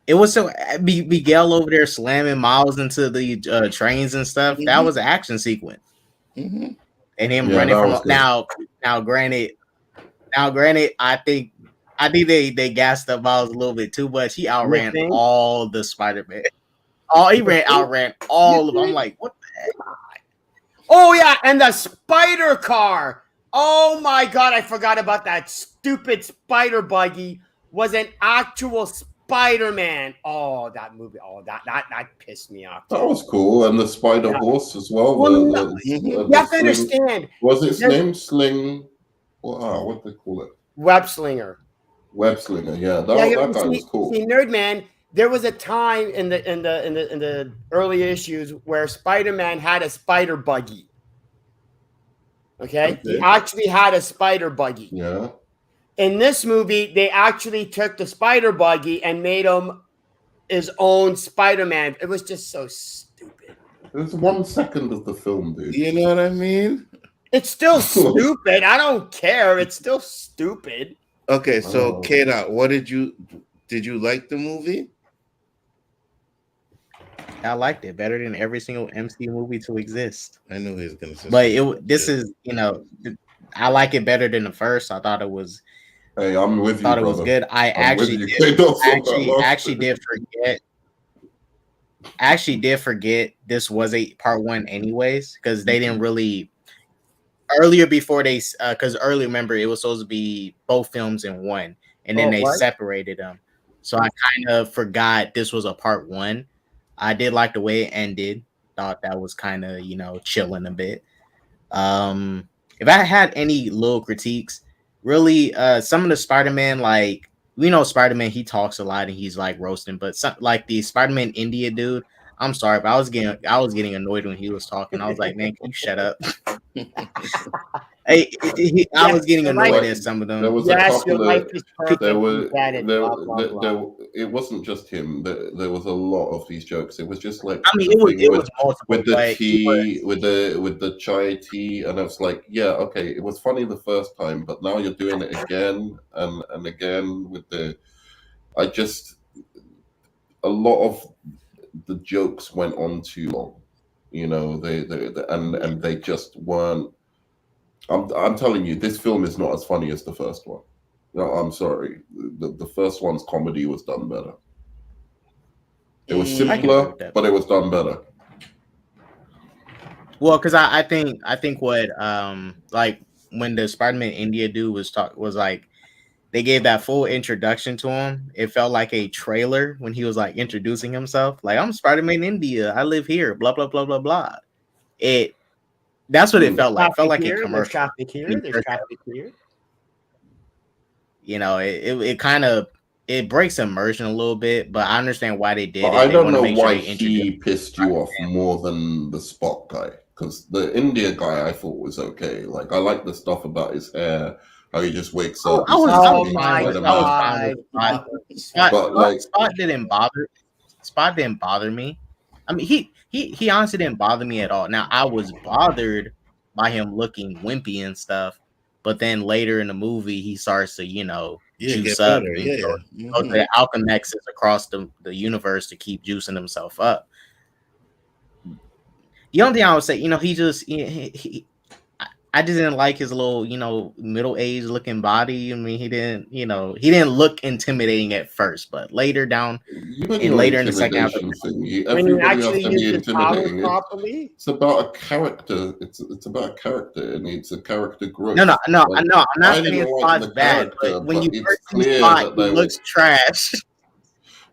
It was so Miguel over there slamming Miles into the trains and stuff. That was an action sequence, and him running from. Now, granted, I think they gassed up Miles a little bit too much. He outran all the Spider-Man. Outran all of them. I'm like, what the heck? Oh yeah, and the spider car. Oh my god, I forgot about that stupid spider buggy. Was an actual Spider-Man. Oh, that movie. Oh, that pissed me off. That was cool, and the spider horse as well. You have to understand. Was its name Sling? What do they call it? Web Slinger. Web Slinger. Yeah, that guy was cool. See, Nerd Man. There was a time in the early issues where Spider-Man had a spider buggy. Okay, he actually had a spider buggy. Yeah. In this movie, they actually took the spider buggy and made him his own Spider-Man. It was just so stupid. It was 1 second of the film, dude. You know what I mean? It's still stupid. I don't care. It's still stupid. Okay, so K-Dot, what did you like the movie? I liked it better than every single MCU movie to exist. I knew he was gonna say, but this is I like it better than the first. I thought it was. Hey, I'm with you. Thought it was good. I actually did forget. Actually, did forget this was a part one, anyways, because they didn't really earlier before they because earlier remember it was supposed to be both films in one, and then they separated them. So I kind of forgot this was a part one. I did like the way it ended. Thought that was kind of chilling a bit. If I had any little critiques, really, some of the Spider-Man, like Spider-Man, he talks a lot and he's like roasting, but some like the Spider-Man India dude, I'm sorry, but I was getting annoyed when he was talking. I was like, man, can you shut up? I was getting annoyed at some of them. There was a couple it wasn't just him. There was a lot of these jokes. It was just like it was multiple, with the tea, with the chai tea, and I was like, yeah, okay, it was funny the first time, but now you're doing it again and again with a lot of the jokes went on too long. They just weren't. I'm telling you, this film is not as funny as the first one. No, I'm sorry. The first one's comedy was done better. It was simpler, but it was done better. Well, because I think what like when the Spider-Man India dude was like, they gave that full introduction to him. It felt like a trailer when he was like introducing himself. Like, I'm Spider-Man India. I live here. Blah blah blah blah blah. That's what it felt like. It felt like a commercial. There's traffic here. you know, it kind of it breaks immersion a little bit, but I understand why they did but it. I They don't wanna know make sure why they he introduce pissed you off more than the Spot guy. Because the India guy I thought was okay. Like I like the stuff about his hair, how he just wakes Oh, up. He's just Oh being my Spider-Man. I was fine with God. Spot. But like, Spot didn't bother me. I mean, he honestly didn't bother me at all. Now I was bothered by him looking wimpy and stuff, but then later in the movie he starts to, you know, juice get up better. and Yeah, go yeah. to the alchemexes across the universe to keep juicing himself up. The only thing I would say, you know, I just didn't like his little, you know, middle-aged looking body. I mean, he didn't look intimidating at first, but later down later in the second half of the thing. When he Everybody has actually to be uses powers intimidating. properly. It's about a character. It's about a character, and it's a character growth. No, Like, I'm not I saying didn't his like spot's the bad, character, but when you it's first see clear Spot, that he they looks trash.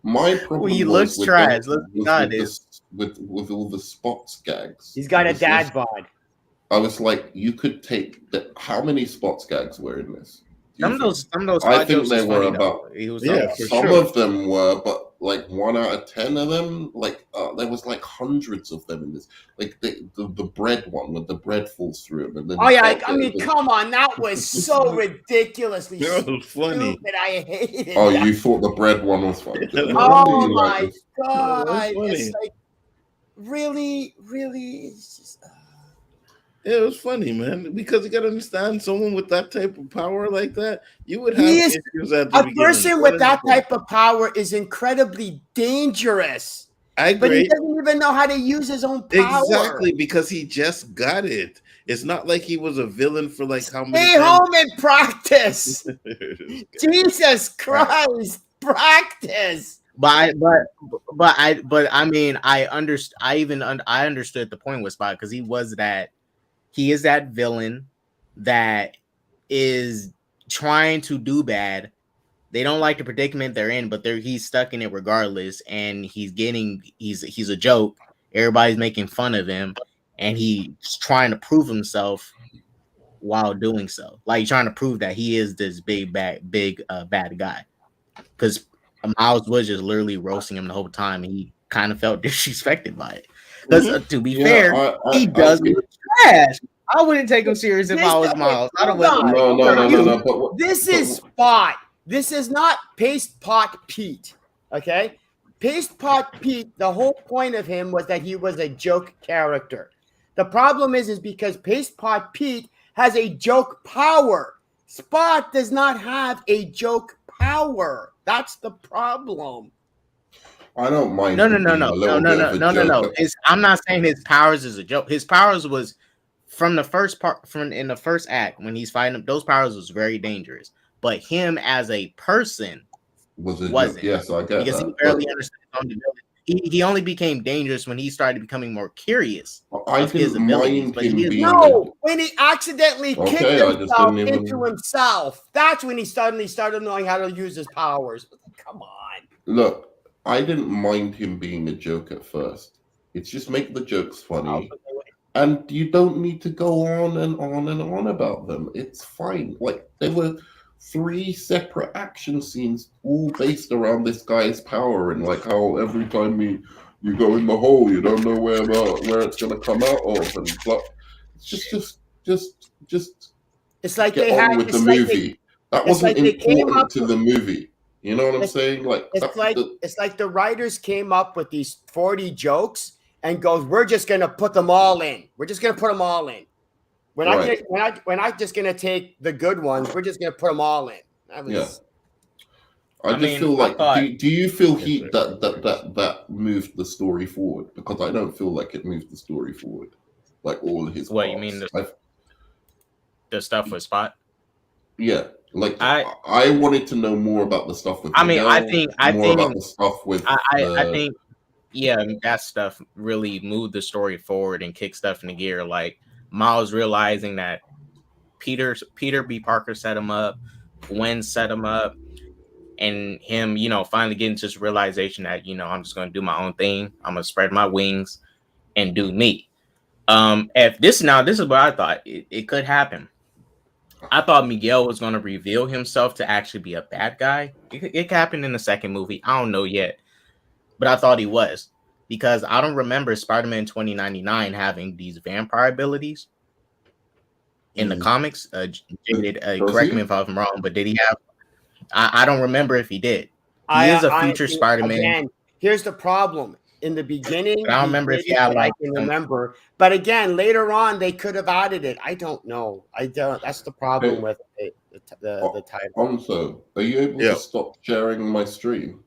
My problem He was looks with trash. the, Let's be was honest. with all the Spots gags. He's got It a was dad just- bod. I was like, you could take the, how many Spots gags were in this? Do you Some of think? those I spot think jokes they was were funny about though. He was Yeah, funny. for some sure. of them were, but like 1 out of 10 of them, like there was like hundreds of them in this. Like the bread one, when the bread falls through him, and then Oh he yeah, can't I get mean, it. come on, that was so ridiculously That was funny. stupid. I hated Oh, that. you thought the bread one was funny? Oh Really, my like, god! That's funny. It's like really, it's just. Yeah, it was funny, man. Because you gotta understand, someone with that type of power like that, you would have He is issues at the a beginning. person with that type of power is incredibly dangerous. I But he agree. doesn't even know how to use his own power. Exactly, because he just got it. It's not like he was a villain for like how many Stay home and practice. Jesus Christ, practice. But I mean I understood the point with Spot because he is that villain that is trying to do bad. They don't like the predicament they're in, but he's stuck in it regardless, and he's a joke. Everybody's making fun of him, and he's trying to prove himself while doing so. Like trying to prove that he is this big bad guy. Because Miles was just literally roasting him the whole time, and he kind of felt disrespected by it. Because to be fair, he does look trash. I wouldn't take him serious if I was Miles. I don't No. This is Spot. This is not Paste Pot Pete. Okay? Paste Pot Pete, the whole point of him was that he was a joke character. The problem is because Paste Pot Pete has a joke power. Spot does not have a joke power. That's the problem. I don't mind. No. I'm not saying his powers is a joke. His powers was from the first part, in the first act when he's fighting them. Those powers was very dangerous, but him as a person wasn't. Yes, I get because that. He barely understood his own ability. He only became dangerous when he started becoming more curious. I didn't mind him being. No, when he accidentally kicked himself into himself, that's when he suddenly started knowing how to use his powers. Come on. Look, I didn't mind him being a joke at first. It's just make the jokes funny. And you don't need to go on and on and on about them. It's fine. Like, there were 3 separate action scenes all based around this guy's power and like how every time you go in the hole, you don't know where it's gonna come out of, and like, it's just it's like get they on had with the like movie. That wasn't important to the movie. You know what I'm saying? Like it's like the writers came up with these 40 jokes and goes, we're just gonna put them all in. We're just gonna put them all in. We're not just gonna take the good ones. We're just gonna put them all in. I just feel like. Do you feel that moved the story forward? Because I don't feel like it moved the story forward. Like all his. What parts. You mean the stuff with Spot? Yeah, like I wanted to know more about the stuff with. I think about the stuff with. I think. Yeah, that stuff really moved the story forward and kicked stuff into gear. Like Miles realizing that Peter B. Parker set him up, Gwen set him up, and him, finally getting to this realization that, I'm just going to do my own thing. I'm going to spread my wings and do me. If this is what I thought it could happen. I thought Miguel was going to reveal himself to actually be a bad guy. It happened in the second movie. I don't know yet, but I thought he was, because I don't remember Spider-Man 2099 having these vampire abilities in the comics. Correct me if I'm wrong, but did he have? I don't remember if he did. He is a future Spider-Man. Again, here's the problem. In the beginning, I don't remember if he had, I can remember. But again, later on, they could have added it. I don't know. I don't. That's the problem with the title. Also, are you able to stop sharing my stream,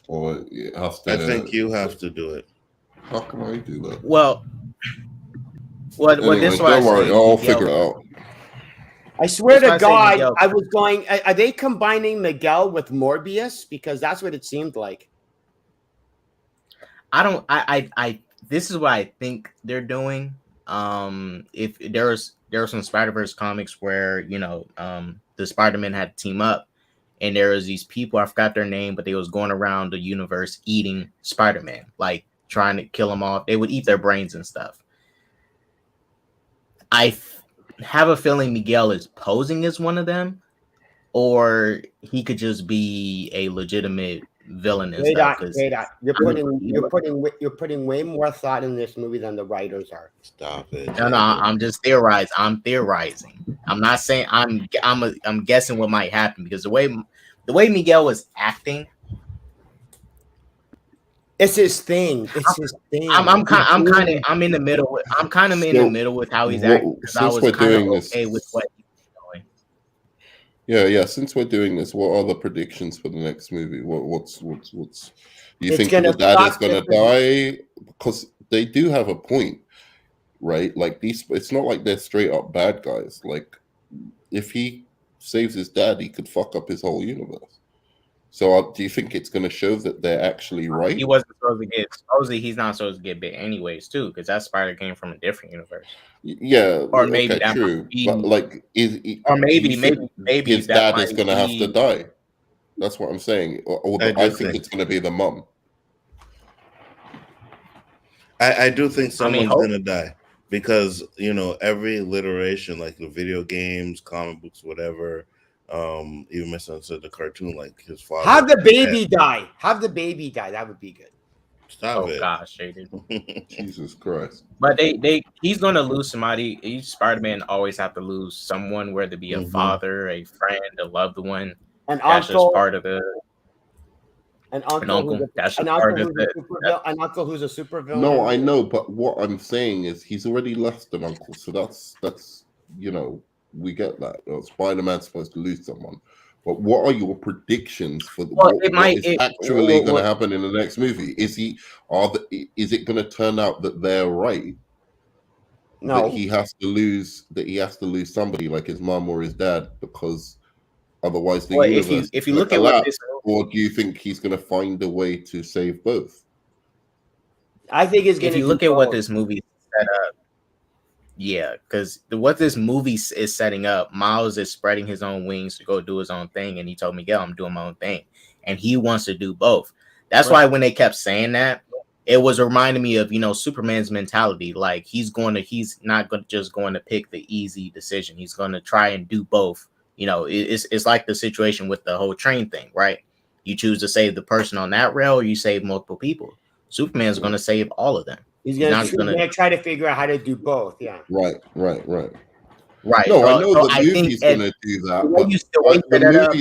or it has to? I think you have to do it. How can I do that? Well, anyway, this don't worry. I'll figure it out. I swear to God, I was going. Are they combining Miguel with Morbius? Because that's what it seemed like. I don't. This is what I think they're doing. If there were some Spider-Verse comics where the Spider-Man had to team up, and there was these people, I forgot their name, but they was going around the universe eating Spider-Man, like trying to kill them off. They would eat their brains and stuff. I have a feeling Miguel is posing as one of them, or he could just be a legitimate villain and stuff. You're putting way more thought in this movie than the writers are. Stop it. No, I'm just theorizing. I'm theorizing. I'm not saying I'm guessing what might happen, because the way Miguel was acting, it's his thing. It's his thing. I'm in the middle. I'm kind of in the middle with how he's acting, because I was kind of okay with what he's doing. Yeah. Since we're doing this, what are the predictions for the next movie? What's you think the dad is gonna die? Because they do have a point, right? Like it's not like they're straight up bad guys. Like if he saves his dad, he could fuck up his whole universe. So do you think it's going to show that they're actually right? He wasn't supposed to get. Supposedly, he's not supposed to get bit anyways, too, because that spider came from a different universe. Yeah, or maybe that true. Be, but like, maybe his dad is going to have to die. That's what I'm saying. I think it's going to be the mom. I do think someone's going to die, because every alliteration, like the video games, comic books, whatever. Even misunderstood the cartoon, like his father. Have the baby die. Have the baby die. That would be good. Stop it. Oh gosh, Shaded. Jesus Christ. But he's gonna lose somebody. Each Spider-Man always have to lose someone, whether it be a father, a friend, a loved one. An that's uncle. Just part of the an uncle. That's just part of an uncle who's a supervillain. No, I know, but what I'm saying is he's already lost an uncle, so that's we get that. Spider-Man's supposed to lose someone. But what are your predictions for what is actually going to happen in the next movie? Is it going to turn out that they're right? No. That he has to lose somebody like his mom or his dad, because otherwise the universe if you look at what this, or do you think he's going to find a way to save both? I think it's going to. If you look at what this movie set up, yeah, because what this movie is setting up, Miles is spreading his own wings to go do his own thing, and he told Miguel, "I'm doing my own thing," and he wants to do both. That's why when they kept saying that, it was reminding me of Superman's mentality. Like he's not just going to pick the easy decision. He's going to try and do both. It's like the situation with the whole train thing, right? You choose to save the person on that rail, or you save multiple people. Superman's going to save all of them. He's gonna try to figure out how to do both. Yeah. Right. No, I know the movie's gonna do that. But you still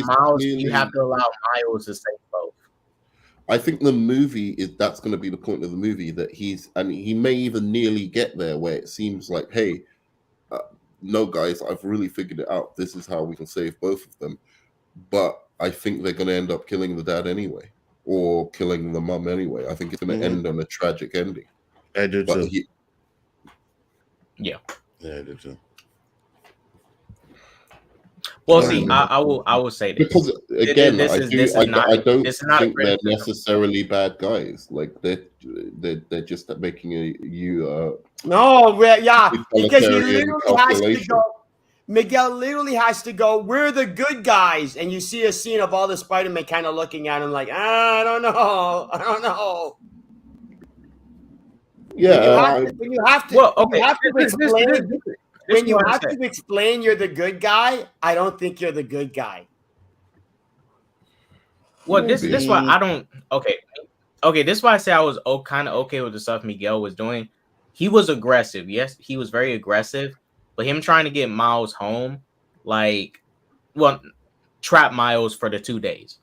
Miles, you have to allow Miles to say both. I think the movie that's going to be the point of the movie, that he may even nearly get there, where it seems like, hey, no guys, I've really figured it out. This is how we can save both of them. But I think they're going to end up killing the dad anyway, or killing the mum anyway. I think it's going to end on a tragic ending. I do too. Yeah, I do too. Well, see, I will say this, because again, I don't think they're necessarily bad guys. Like they're just making because he literally has to go. Miguel literally has to go, we're the good guys, and you see a scene of all the Spider-Man kind of looking at him like, I don't know. Yeah, you have to explain. when you have to explain you're the good guy, I don't think you're the good guy. Well, this why I don't. Okay. This is why I say I was kind of okay with the stuff Miguel was doing. He was aggressive. Yes, he was very aggressive. But him trying to get Miles home, trap Miles for the 2 days,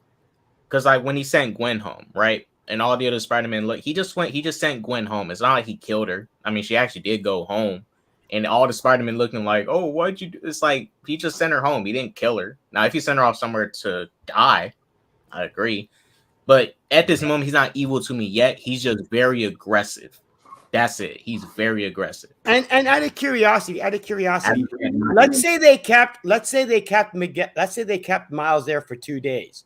because like when he sent Gwen home, right, and all the other Spider-Man, he just sent Gwen home. It's not like he killed her. I mean, she actually did go home, and all the Spider-Man looking like, oh, why'd you do? It's like he just sent her home. He didn't kill her. Now, if he sent her off somewhere to die, I agree. But at this moment, he's not evil to me yet. He's just very aggressive. That's it. He's very aggressive. And out of curiosity, let's say they kept Miguel, let's say they kept Miles there for 2 days,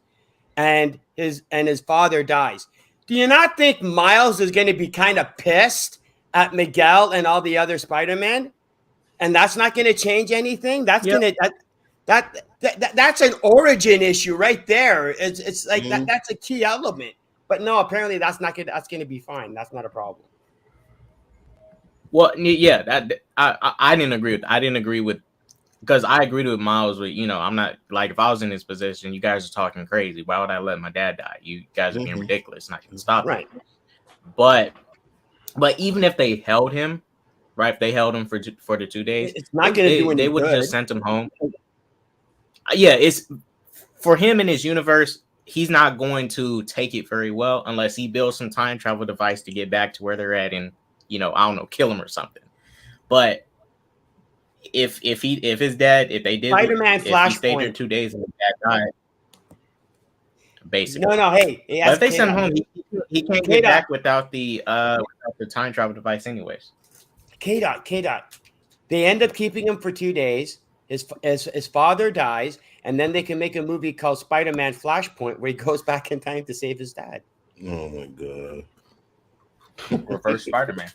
and his father dies. Do you not think Miles is going to be kind of pissed at Miguel and all the other Spider-Man? And that's not going to change anything. That's that's an origin issue right there. It's like that's a key element. But no, apparently that's going to be fine. That's not a problem. Well, yeah, that I didn't agree with. I didn't agree with, because I agreed with Miles with, I'm not like, if I was in his position, you guys are talking crazy. Why would I let my dad die? You guys are being ridiculous. Not going to stop right. it. But even if they held him, right? If they held him for the 2 days, it's not going to do anything. They would have just sent him home. Yeah, it's for him in his universe. He's not going to take it very well unless he builds some time travel device to get back to where they're at and, I don't know, kill him or something. But if his dad, if they did, Spider-Man Flashpoint, he stayed there 2 days and his dad died, basically. No, hey, but if they send him home, he can't get back without the time travel device, anyways. K-Dot. They end up keeping him for 2 days. His father dies, and then they can make a movie called Spider-Man Flashpoint where he goes back in time to save his dad. Oh my god. Reverse Spider-Man.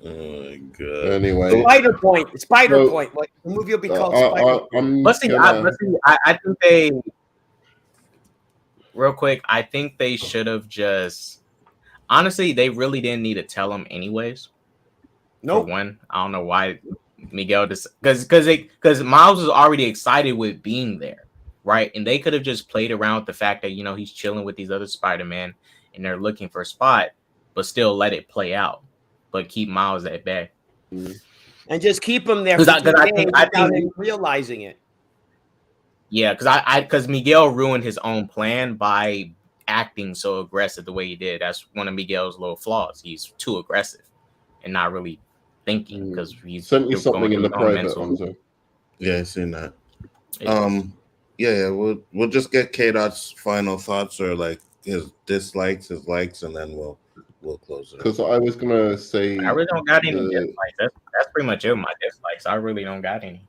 Oh my god. Anyway, Spider Point. Like, the movie will be called Spider. I think they. Real quick, I think they should have just. Honestly, they really didn't need to tell him anyways. Nope. For one, I don't know why Miguel just because Miles was already excited with being there, right? And they could have just played around with the fact that he's chilling with these other Spider-Man and they're looking for a spot, but still let it play out, but keep Miles at bay. And just keep him there without him realizing it. Yeah, because Miguel ruined his own plan by acting so aggressive the way he did. That's one of Miguel's little flaws. He's too aggressive and not really thinking, because he's sent you something in the private. Yeah, I seen that. Yeah, we'll just get K-Dot's final thoughts, or like his dislikes, his likes, and then we'll close it. Because I was gonna say, I really don't got any dislikes. That's pretty much it. My dislikes. I really don't got any.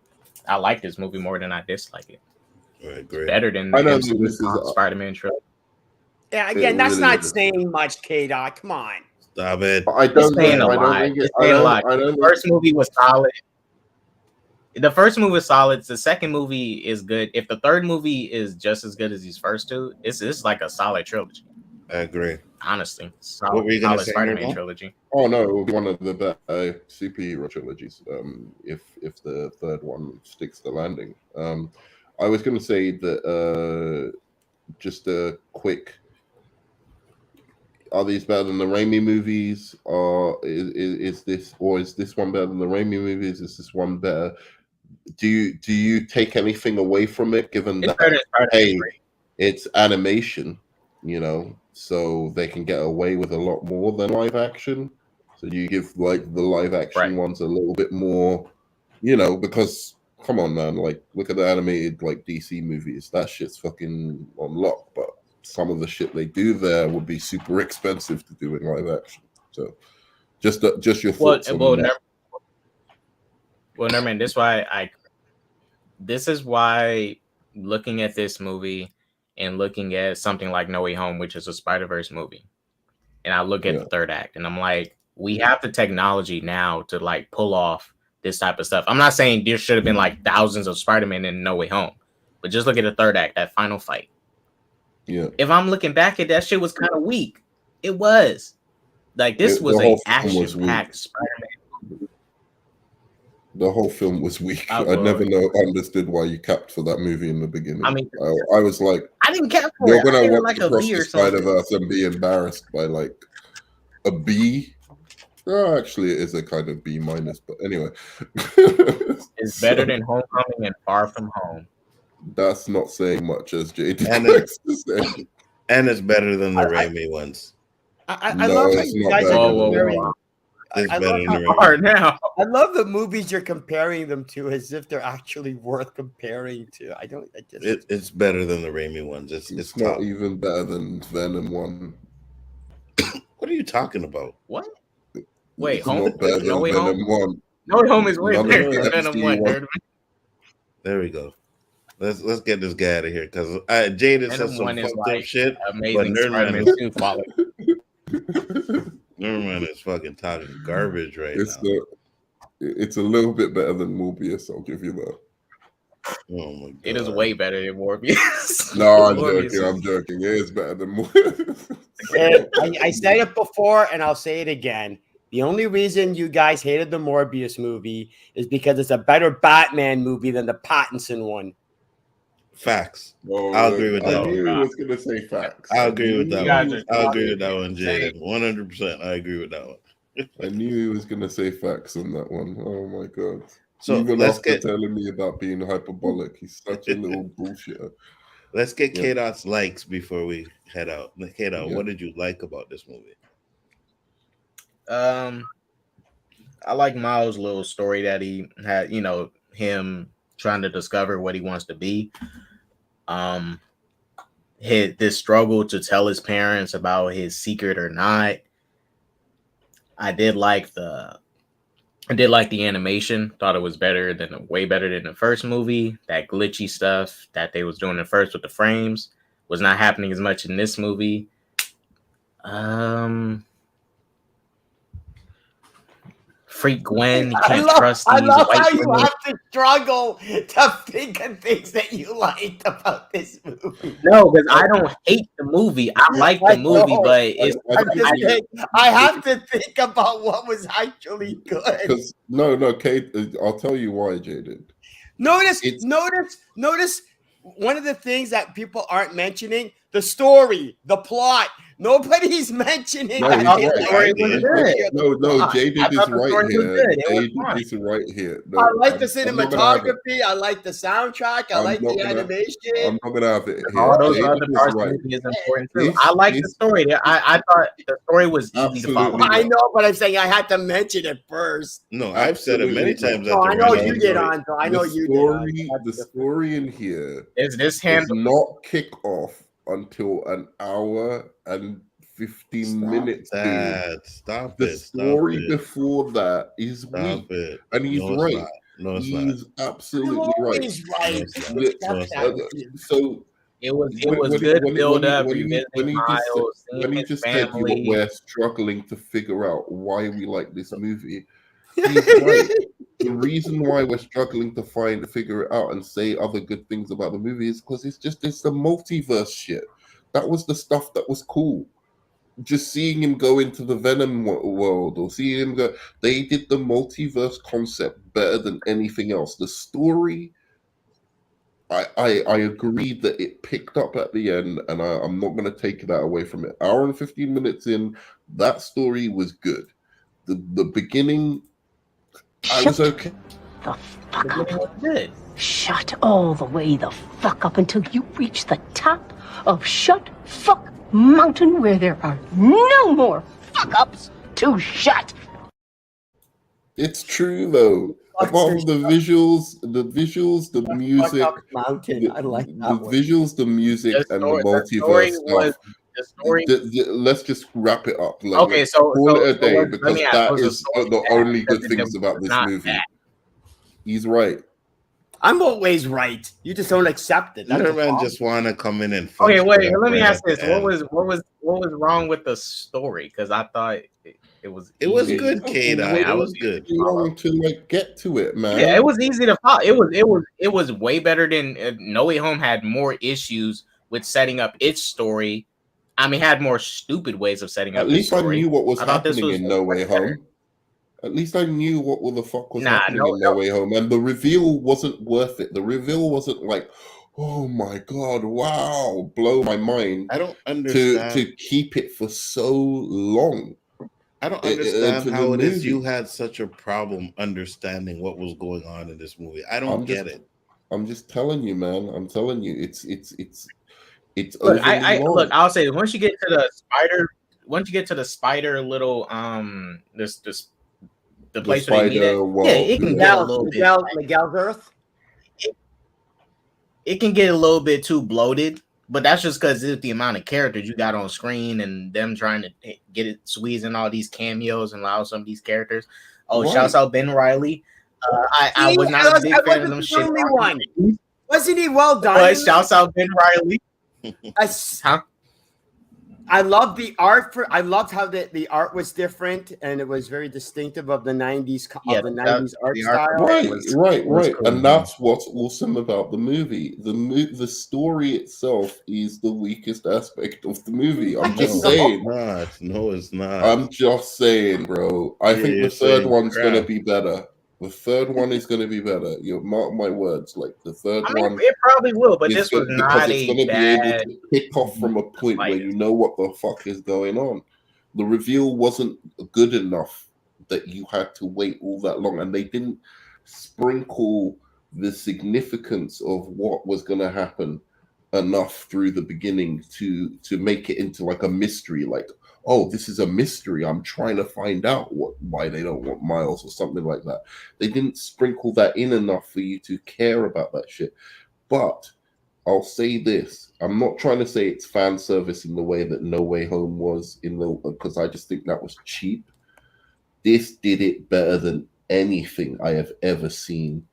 I like this movie more than I dislike it. Right, great. Better than I know this is Spider-Man trilogy. Yeah, again, that's really not saying much, K-Dot. Come on. Stop it. I don't think the first movie was solid. The first movie was solid. The second movie is good. If the third movie is just as good as these first two, it's like a solid trilogy. I agree. Honestly, what were you gonna say, Spider-Man trilogy. Oh no, it will be one of the better superhero trilogies. If the third one sticks the landing. I was going to say that just a quick. Are these better than the Raimi movies? Or is this one better than the Raimi movies? Is this one better? Do you take anything away from it, given that it's animation, so they can get away with a lot more than live action? So you give like the live action ones a little bit more, because come on, man, like look at the animated like DC movies. That shit's fucking on lock, but some of the shit they do there would be super expensive to do in live action. So, just your thoughts on that. Never mind. This is why looking at this movie and looking at something like No Way Home, which is a Spider-Verse movie, and I look at the third act, and I'm like, we have the technology now to like pull off this type of stuff. I'm not saying there should have been like thousands of Spider-Man in No Way Home, but just look at the third act, that final fight. Yeah. If I'm looking back at that shit, was kind of weak. It was like this was a action-packed Spider-Man. The whole film was weak. I I never understood why you capped for that movie in the beginning. I mean, I was like, I didn't cap for you're it. gonna I watch like Across a B the or something. Spider-Verse and be embarrassed by like a B. Oh, actually, it is a kind of B minus, but anyway, It's better than Homecoming and Far From Home. That's not saying much, as JD And likes to say. And it's better than the Raimi ones. I love how you guys are comparing. It's better than the Raimi. Now. I love the movies you're comparing them to as if they're actually worth comparing to. It's better than the Raimi ones. It's not even better than Venom 1. What are you talking about? What? Wait, it's not better than Venom 1. No Way Home is way better than Venom 1. There we go. Let's get this guy out of here because Jada said some fucked up shit. Amazing Spider-Man 2 follow. Nerdman is fucking talking garbage right now. It's a little bit better than Morbius, I'll give you that. Oh my god. It is way better than Morbius. No, I'm joking. It is better than Morbius. I said it before and I'll say it again. The only reason you guys hated the Morbius movie is because it's a better Batman movie than the Pattinson one. Facts. I'll agree with that. I knew he was going to say facts. I'll agree with that one. I'll agree with that one, Jaden. 100%. I agree with that one. I knew he was going to say facts on that one. Oh my god. So even after telling me about being hyperbolic, he's such a little bullshitter. Let's get K-Dots likes before we head out. K-Dot, what did you like about this movie? I like Miles' little story that he had, him trying to discover what he wants to be. This struggle to tell his parents about his secret or not. I did like the animation. Thought it was way better than the first movie. That glitchy stuff that they was doing at first with the frames was not happening as much in this movie. Freak Gwen, you can't trust these I love white how you women. have to struggle to think of things that you liked about this movie. No, because I don't hate the movie. I like the movie, but it's I have to think about what was actually good. No, Kate, I'll tell you why, Jaden. Notice one of the things that people aren't mentioning: the story, the plot. Nobody's mentioning that. Jaden is right here. Jaden is right here. No, I like the cinematography. I like the soundtrack. I like the animation. I'm not gonna have it here. All those other parts of the movie is important too. I like the story. I thought the story was easy to follow. I know, but I'm saying I had to mention it first. No, I've said it many times. I know you did, Anto. I know you did. The story in here is does not kick off until an hour and 15 minutes. Stop the it. story before that is weak. And he's right. No, it's he's absolutely right. He's right. So it was good build up. When he just said we're struggling to figure out why we like this movie, he's right. The reason why we're struggling to figure it out and say other good things about the movie is because it's the multiverse shit. That was the stuff that was cool. Just seeing him go into the Venom world or seeing him go, they did the multiverse concept better than anything else. The story, I agree that it picked up at the end, and I'm not going to take that away from it. Hour and 15 minutes in, that story was good. The beginning, I was okay. The fuck up. Good. Shut all the way the fuck up until you reach the top of Shut Fuck Mountain, where there are no more fuck ups to shut. It's true though. Apart from the visuals, the music, Mountain. I like that the visuals, the music, and the multiverse stuff. The story. Let's just wrap it up. Okay, so call it a day because that is the only good things about this movie. He's right. I'm always right. You just don't accept it. Nerdman just want to come in and. Okay, wait. Let me ask this: what was wrong with the story? Because I thought it was good, K-Dot. It was good. Wrong to get to it, man. Yeah, it was easy to follow. It was way better than No Way Home had more issues with setting up its story. I mean, had more stupid ways of setting up. At least I knew what was happening in No Way Home. At least I knew what the fuck was Nah, happening in No Way Home, and the reveal wasn't worth it. The reveal wasn't like, oh my god, wow, blow my mind. I don't understand to keep it for so long. I don't understand how it is you had such a problem understanding what was going on in this movie. I don't get it. I'm just telling you, man. I'm telling you, it's look, look, I'll say once you get to the spider little the place where they meet at, it can get a little bit Miguel's Earth. It can get a little bit too bloated, but that's just because it's the amount of characters you got on screen and them trying to get it, squeezing all these cameos and allow some of these characters. Oh, shouts out Ben Riley. I was not a big fan of them shit. Wasn't he well done? Shouts out Ben Riley. I love the art I loved how the art was different and it was very distinctive of the 90s art style. Right. Cool. And that's what's awesome about the movie. The story itself is the weakest aspect of the movie. I'm just saying. No, it's not. I'm just saying, bro. I think the third one's gonna be better. The third one is going to be better. You mark my words. Like the third one, it probably will. But this was not a going to be able to pick off from a point where you know what the fuck is going on. The reveal wasn't good enough that you had to wait all that long, and they didn't sprinkle the significance of what was going to happen enough through the beginning to make it into like a mystery. Like, oh, this is a mystery. I'm trying to find out why they don't want Miles or something like that. They didn't sprinkle that in enough for you to care about that shit. But I'll say this. I'm not trying to say it's fan service in the way that No Way Home was, because I just think that was cheap. This did it better than anything I have ever seen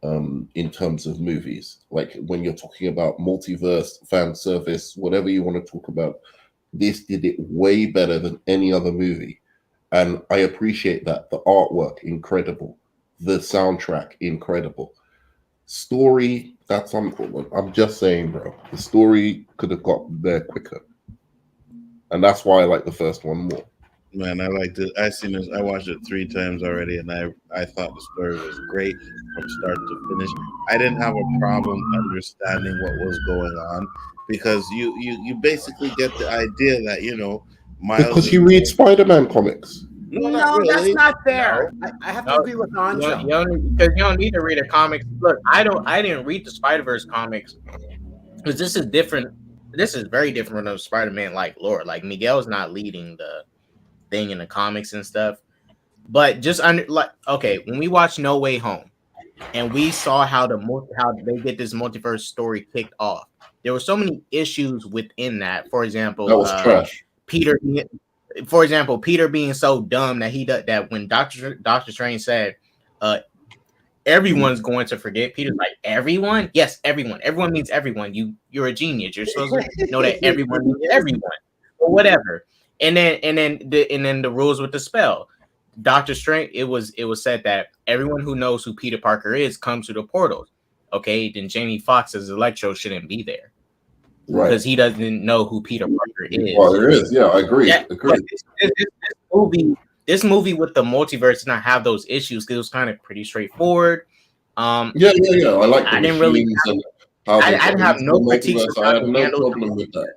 in terms of movies. Like when you're talking about multiverse, fan service, whatever you want to talk about, this did it way better than any other movie. And I appreciate that. The artwork, incredible. The soundtrack, incredible. Story, that's uncool. I'm just saying, bro. The story could have got there quicker. And that's why I like the first one more. Man, I liked it. I watched it 3 times already, and I thought the story was great from start to finish. I didn't have a problem understanding what was going on, because you basically get the idea that, Miles, because you read Spider-Man comics. No, really. That's not fair. No. I have to agree with Anjo. Because you don't need to read a comic. Look, I didn't read the Spiderverse comics because this is different. This is very different from Spider-Man like lore. Like Miguel's not leading the thing in the comics and stuff. But just when we watched No Way Home and we saw how they get this multiverse story kicked off, there were so many issues within that. For example, that was trash. Peter being so dumb that when Doctor Strange said, everyone's going to forget, Peter's like, everyone? Yes, everyone. Everyone means everyone. You're a genius. You're supposed to know that everyone means everyone, or whatever. And then the rules with the spell. Doctor Strange, it was said that everyone who knows who Peter Parker is comes to the portals. Okay, then Jamie Foxx's Electro shouldn't be there. Right. Because he doesn't know who Peter Parker is. Well, there is. Yeah, I agree. This movie with the multiverse did not have those issues because it was kind of pretty straightforward. I like. I didn't really. I didn't have no critiques. I had no problem with that.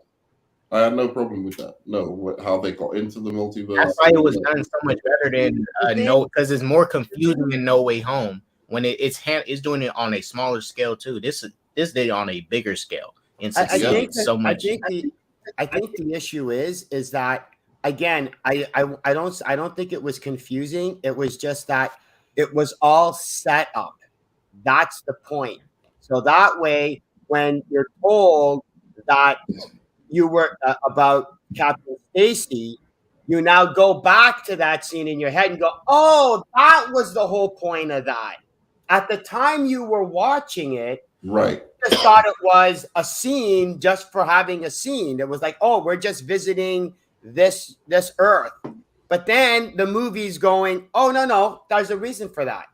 I had no problem with that. No, how they got into the multiverse. That's why it was done so much better than because it's more confusing in No Way Home when it's doing it on a smaller scale too. This did it on a bigger scale. I think the issue is that, again, I don't think it was confusing. It was just that it was all set up. That's the point. So that way, when you're told that you were about Captain Stacy, you now go back to that scene in your head and go, oh, that was the whole point of that. At the time you were watching it, right, you just thought it was a scene just for having a scene. It was like, oh, we're just visiting this Earth. But then the movie's going, oh, no, there's a reason for that.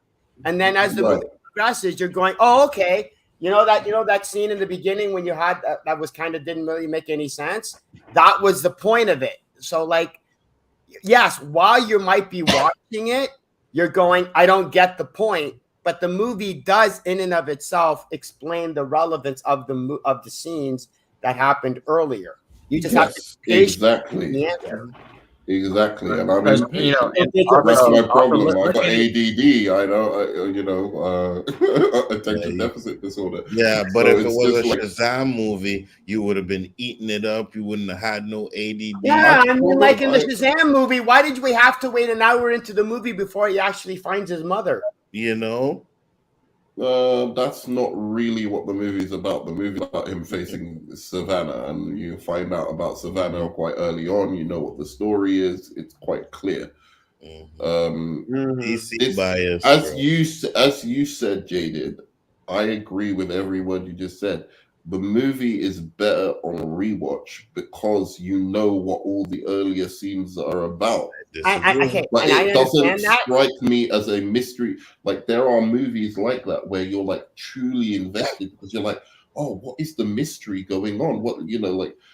And then as the movie progresses, you're going, oh, okay. You know that scene in the beginning when you had that was kind of didn't really make any sense. That was the point of it. So, like, yes, while you might be watching it, you're going, I don't get the point. But the movie does, in and of itself, explain the relevance of the scenes that happened earlier. You just have to exactly. the answer. Exactly, and I mean, that's my problem. I've got ADD. I know, attention deficit disorder. Yeah, but so if it was a like, Shazam movie, you would have been eating it up. You wouldn't have had no ADD. Yeah, I mean, like in the Shazam movie, why did we have to wait an hour into the movie before he actually finds his mother? You know? That's not really what the movie's about. The movie's about him facing Savannah, and you find out about Savannah quite early on. You know what the story is. It's quite clear. DC bias. As you said, Jaded, I agree with every word you just said. The movie is better on a rewatch because you know what all the earlier scenes are about. But it doesn't strike me as a mystery. Like, there are movies like that where you're like truly invested because you're like, oh, what is the mystery going on? What,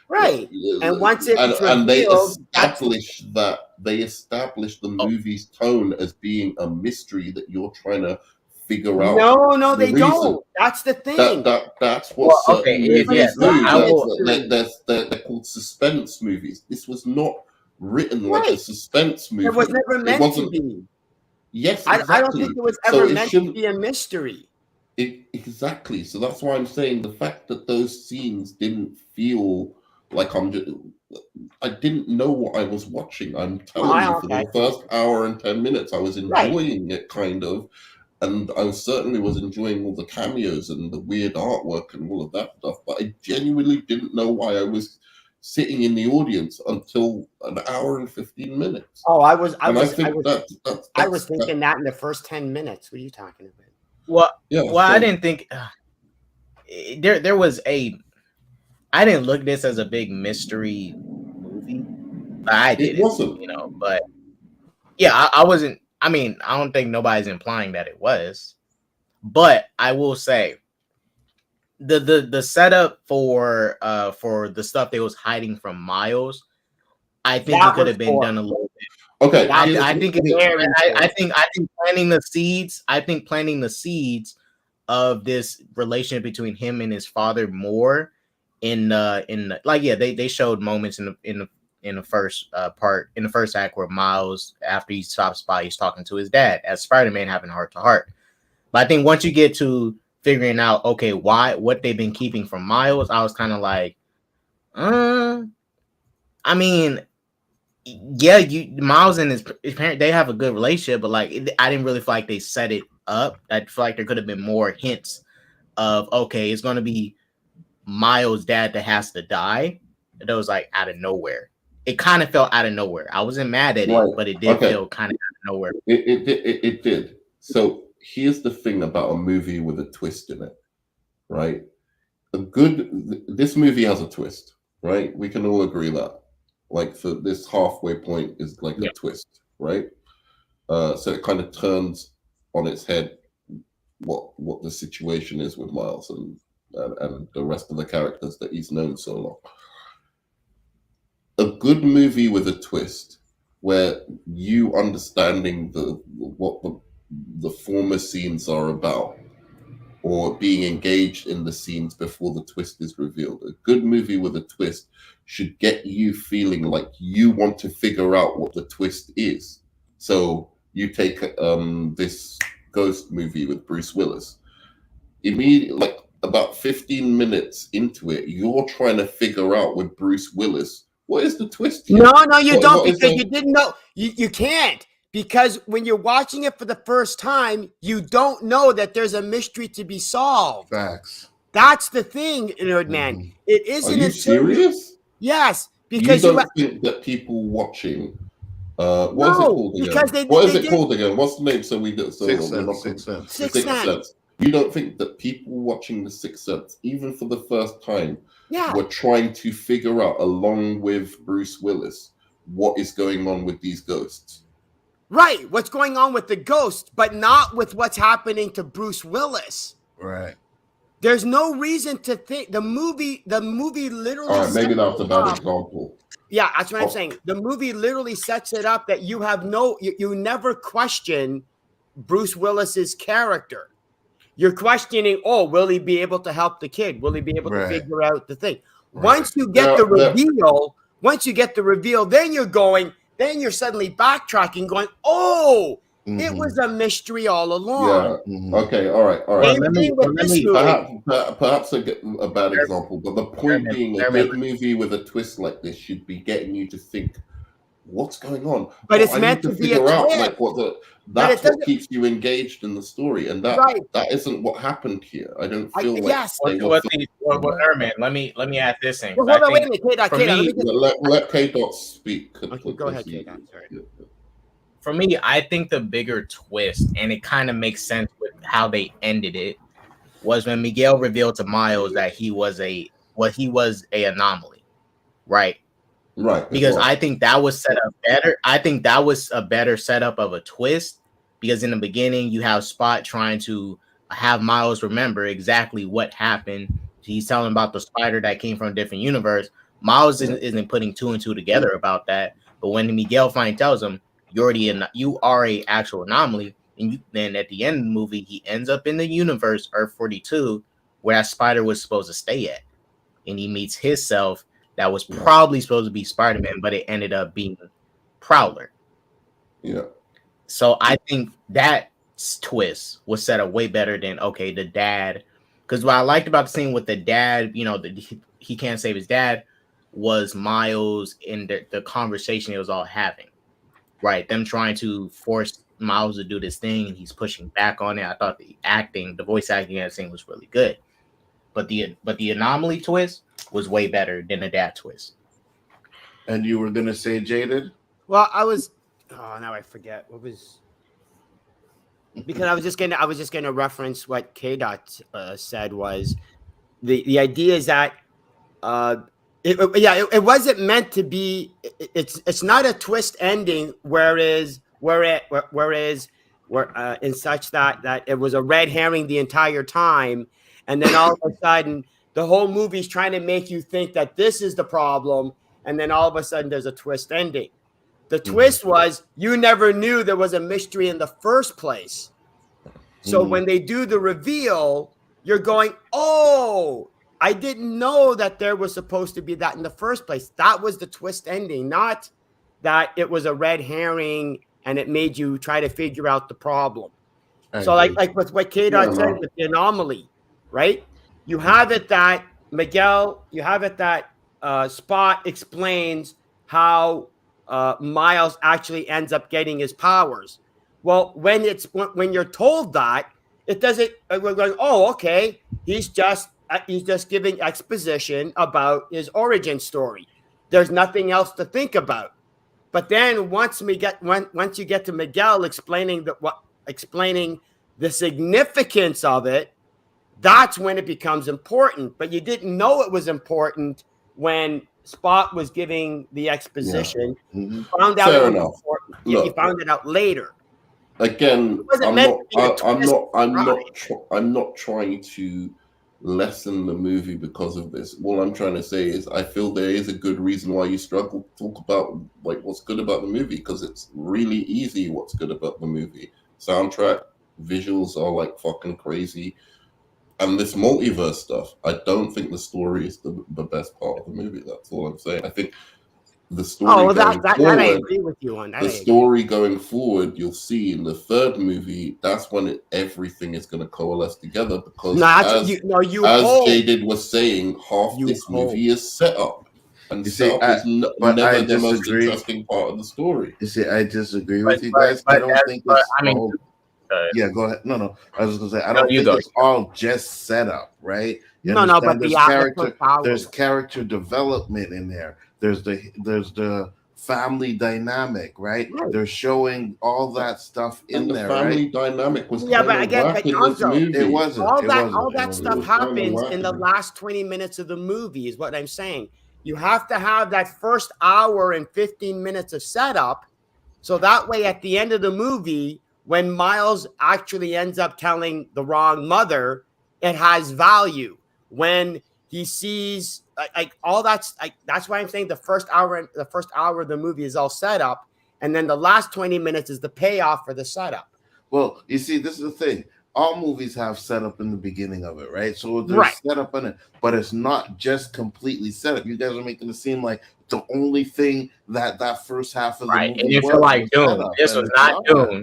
right? And once it's and they establish the movie's tone as being a mystery that you're trying to figure out. No, they don't. That's the thing. That's what certain movies do. They're called suspense movies. This was not written like a suspense movie. It was never meant to be. Yes, exactly. I don't think it was ever meant to be a mystery. Exactly. So that's why I'm saying the fact that those scenes didn't feel like I didn't know what I was watching. I'm telling you, for the first hour and 10 minutes, I was enjoying it kind of. And I certainly was enjoying all the cameos and the weird artwork and all of that stuff. But I genuinely didn't know why I was sitting in the audience until an hour and 15 minutes. Oh, I was thinking that in the first 10 minutes. What are you talking about? Well, I didn't think there was I didn't look at this as a big mystery movie. I did. It wasn't, but yeah, I wasn't. I mean, I don't think nobody's implying that it was, but I will say the setup for the stuff they was hiding from Miles, I think it could have been done a little bit. Okay, I think planting the seeds of this relationship between him and his father more they showed moments in the first part, in the first act, where Miles, after he stops by, he's talking to his dad as Spider-Man, having heart to heart. But I think once you get to figuring out, okay, what they've been keeping from Miles, I was kind of like, I mean, yeah, Miles and his parent, they have a good relationship, but I didn't really feel like they set it up. I feel like there could have been more hints of, okay, it's going to be Miles' dad that has to die. That was like out of nowhere. It kind of felt out of nowhere. I wasn't mad at it, but it did feel kind of out of nowhere. It did. So here's the thing about a movie with a twist in it, right? This movie has a twist, right? We can all agree that. Like, for this halfway point is like a twist, right? So it kind of turns on its head what the situation is with Miles and the rest of the characters that he's known so long. A good movie with a twist where you understanding what the former scenes are about, or being engaged in the scenes before the twist is revealed. A good movie with a twist should get you feeling like you want to figure out what the twist is. So you take this Ghost movie with Bruce Willis. Immediately, about 15 minutes into it, you're trying to figure out with Bruce Willis, what is the twist here? No, you don't, because you didn't know. You can't, because when you're watching it for the first time, you don't know that there's a mystery to be solved. Facts. That's the thing, Nerd Man. It isn't. Are you serious? Yes, because you don't think that people watching. What is it called again? What is it called again? What's the name? So we do. So Sixth Sense. You don't think that people watching The Sixth Sense, even for the first time, were trying to figure out, along with Bruce Willis, what is going on with these ghosts? Right, what's going on with the ghost, but not with what's happening to Bruce Willis. Right. There's no reason to think the movie literally. All right, maybe sets that's a it bad up. example. Yeah, that's what I'm saying. The movie literally sets it up that you have you never question Bruce Willis's character. You're questioning, oh, will he be able to help the kid? Will he be able to figure out the thing? Once you get the reveal, then you're suddenly backtracking, going, oh, it was a mystery all along. Yeah. Okay. All right. Same thing with this movie. Perhaps a bad example, but the point being, a good movie with a twist like this should be getting you to think, what's going on? But it's meant to be a twist. That's what keeps you engaged in the story, and that isn't what happened here. I don't feel like. Yes. Erman, let me ask this thing. Well, hold on, wait a minute, let K-Dots speak. Okay, go ahead, K-Dots. Sorry. For me, I think the bigger twist, and it kind of makes sense with how they ended it, was when Miguel revealed to Miles that he was a anomaly, right? Right. Because I think that was set up better. I think that was a better setup of a twist, because in the beginning you have Spot trying to have Miles remember exactly what happened. He's telling about the spider that came from a different universe. Miles isn't putting two and two together about that. But when Miguel finally tells him, you are a actual anomaly, and then at the end of the movie, he ends up in the universe Earth 42, where that spider was supposed to stay at, and he meets his self that was probably supposed to be Spider-Man, but it ended up being Prowler. Yeah. So I think that twist was set up way better than the dad. Because what I liked about the scene with the dad, he can't save his dad, was Miles in the conversation he was all having. Right, them trying to force Miles to do this thing, and he's pushing back on it. I thought the voice acting, and everything was really good, but the anomaly twist was way better than the dad twist. And you were gonna say, Jaded? Well, now I forget what was, because I was just gonna reference what K-Dot said was the idea is that it wasn't meant to be. It's not a twist ending. Whereas in such that it was a red herring the entire time, and then all of a sudden the whole movie's trying to make you think that this is the problem, and then all of a sudden there's a twist ending. The twist was you never knew there was a mystery in the first place. So when they do the reveal, you're going, oh, I didn't know that there was supposed to be that in the first place. That was the twist ending, not that it was a red herring and it made you try to figure out the problem. So like with what K-Dot said with the anomaly, right? You have it that Spot explains how Miles actually ends up getting his powers. Well, when you're told that, it doesn't. We're going, oh, okay. He's just giving exposition about his origin story. There's nothing else to think about. But then once you get to Miguel explaining the significance of it, that's when it becomes important. But you didn't know it was important when Spot was giving the exposition. Yeah. Found out Fair it was enough. important. You found it out later. Again, I'm not trying to lessen the movie because of this. All I'm trying to say is I feel there is a good reason why you struggle to talk about like what's good about the movie, because it's really easy what's good about the movie. Soundtrack, visuals are like fucking crazy. And this multiverse stuff, I don't think the story is the best part of the movie. That's all I'm saying. I think the story that I agree with you on that. The story going forward, you'll see in the third movie, that's when everything is going to coalesce together, because as Jaded was saying, half this movie is set up. And setup is never the most interesting part of the story. You see, I disagree with you guys. I don't think it's yeah, go ahead. No. I was just gonna say I don't think it's all just set up, right? But there's character development in there. There's the family dynamic, right? They're showing all that stuff in there. The family dynamic was but again, it wasn't. All that stuff happens in the last 20 minutes of the movie, is what I'm saying. You have to have that first hour and 15 minutes of setup, so that way at the end of the movie, when Miles actually ends up telling the wrong mother, it has value. When he sees like all that's why I'm saying the first hour of the movie is all set up, and then the last 20 minutes is the payoff for the setup. Well, you see, this is the thing. All movies have setup in the beginning of it, right? So there's Right. setup in it, but it's not just completely set up. You guys are making it seem like the only thing that first half of the movie and it felt like Dune. This was not Dune.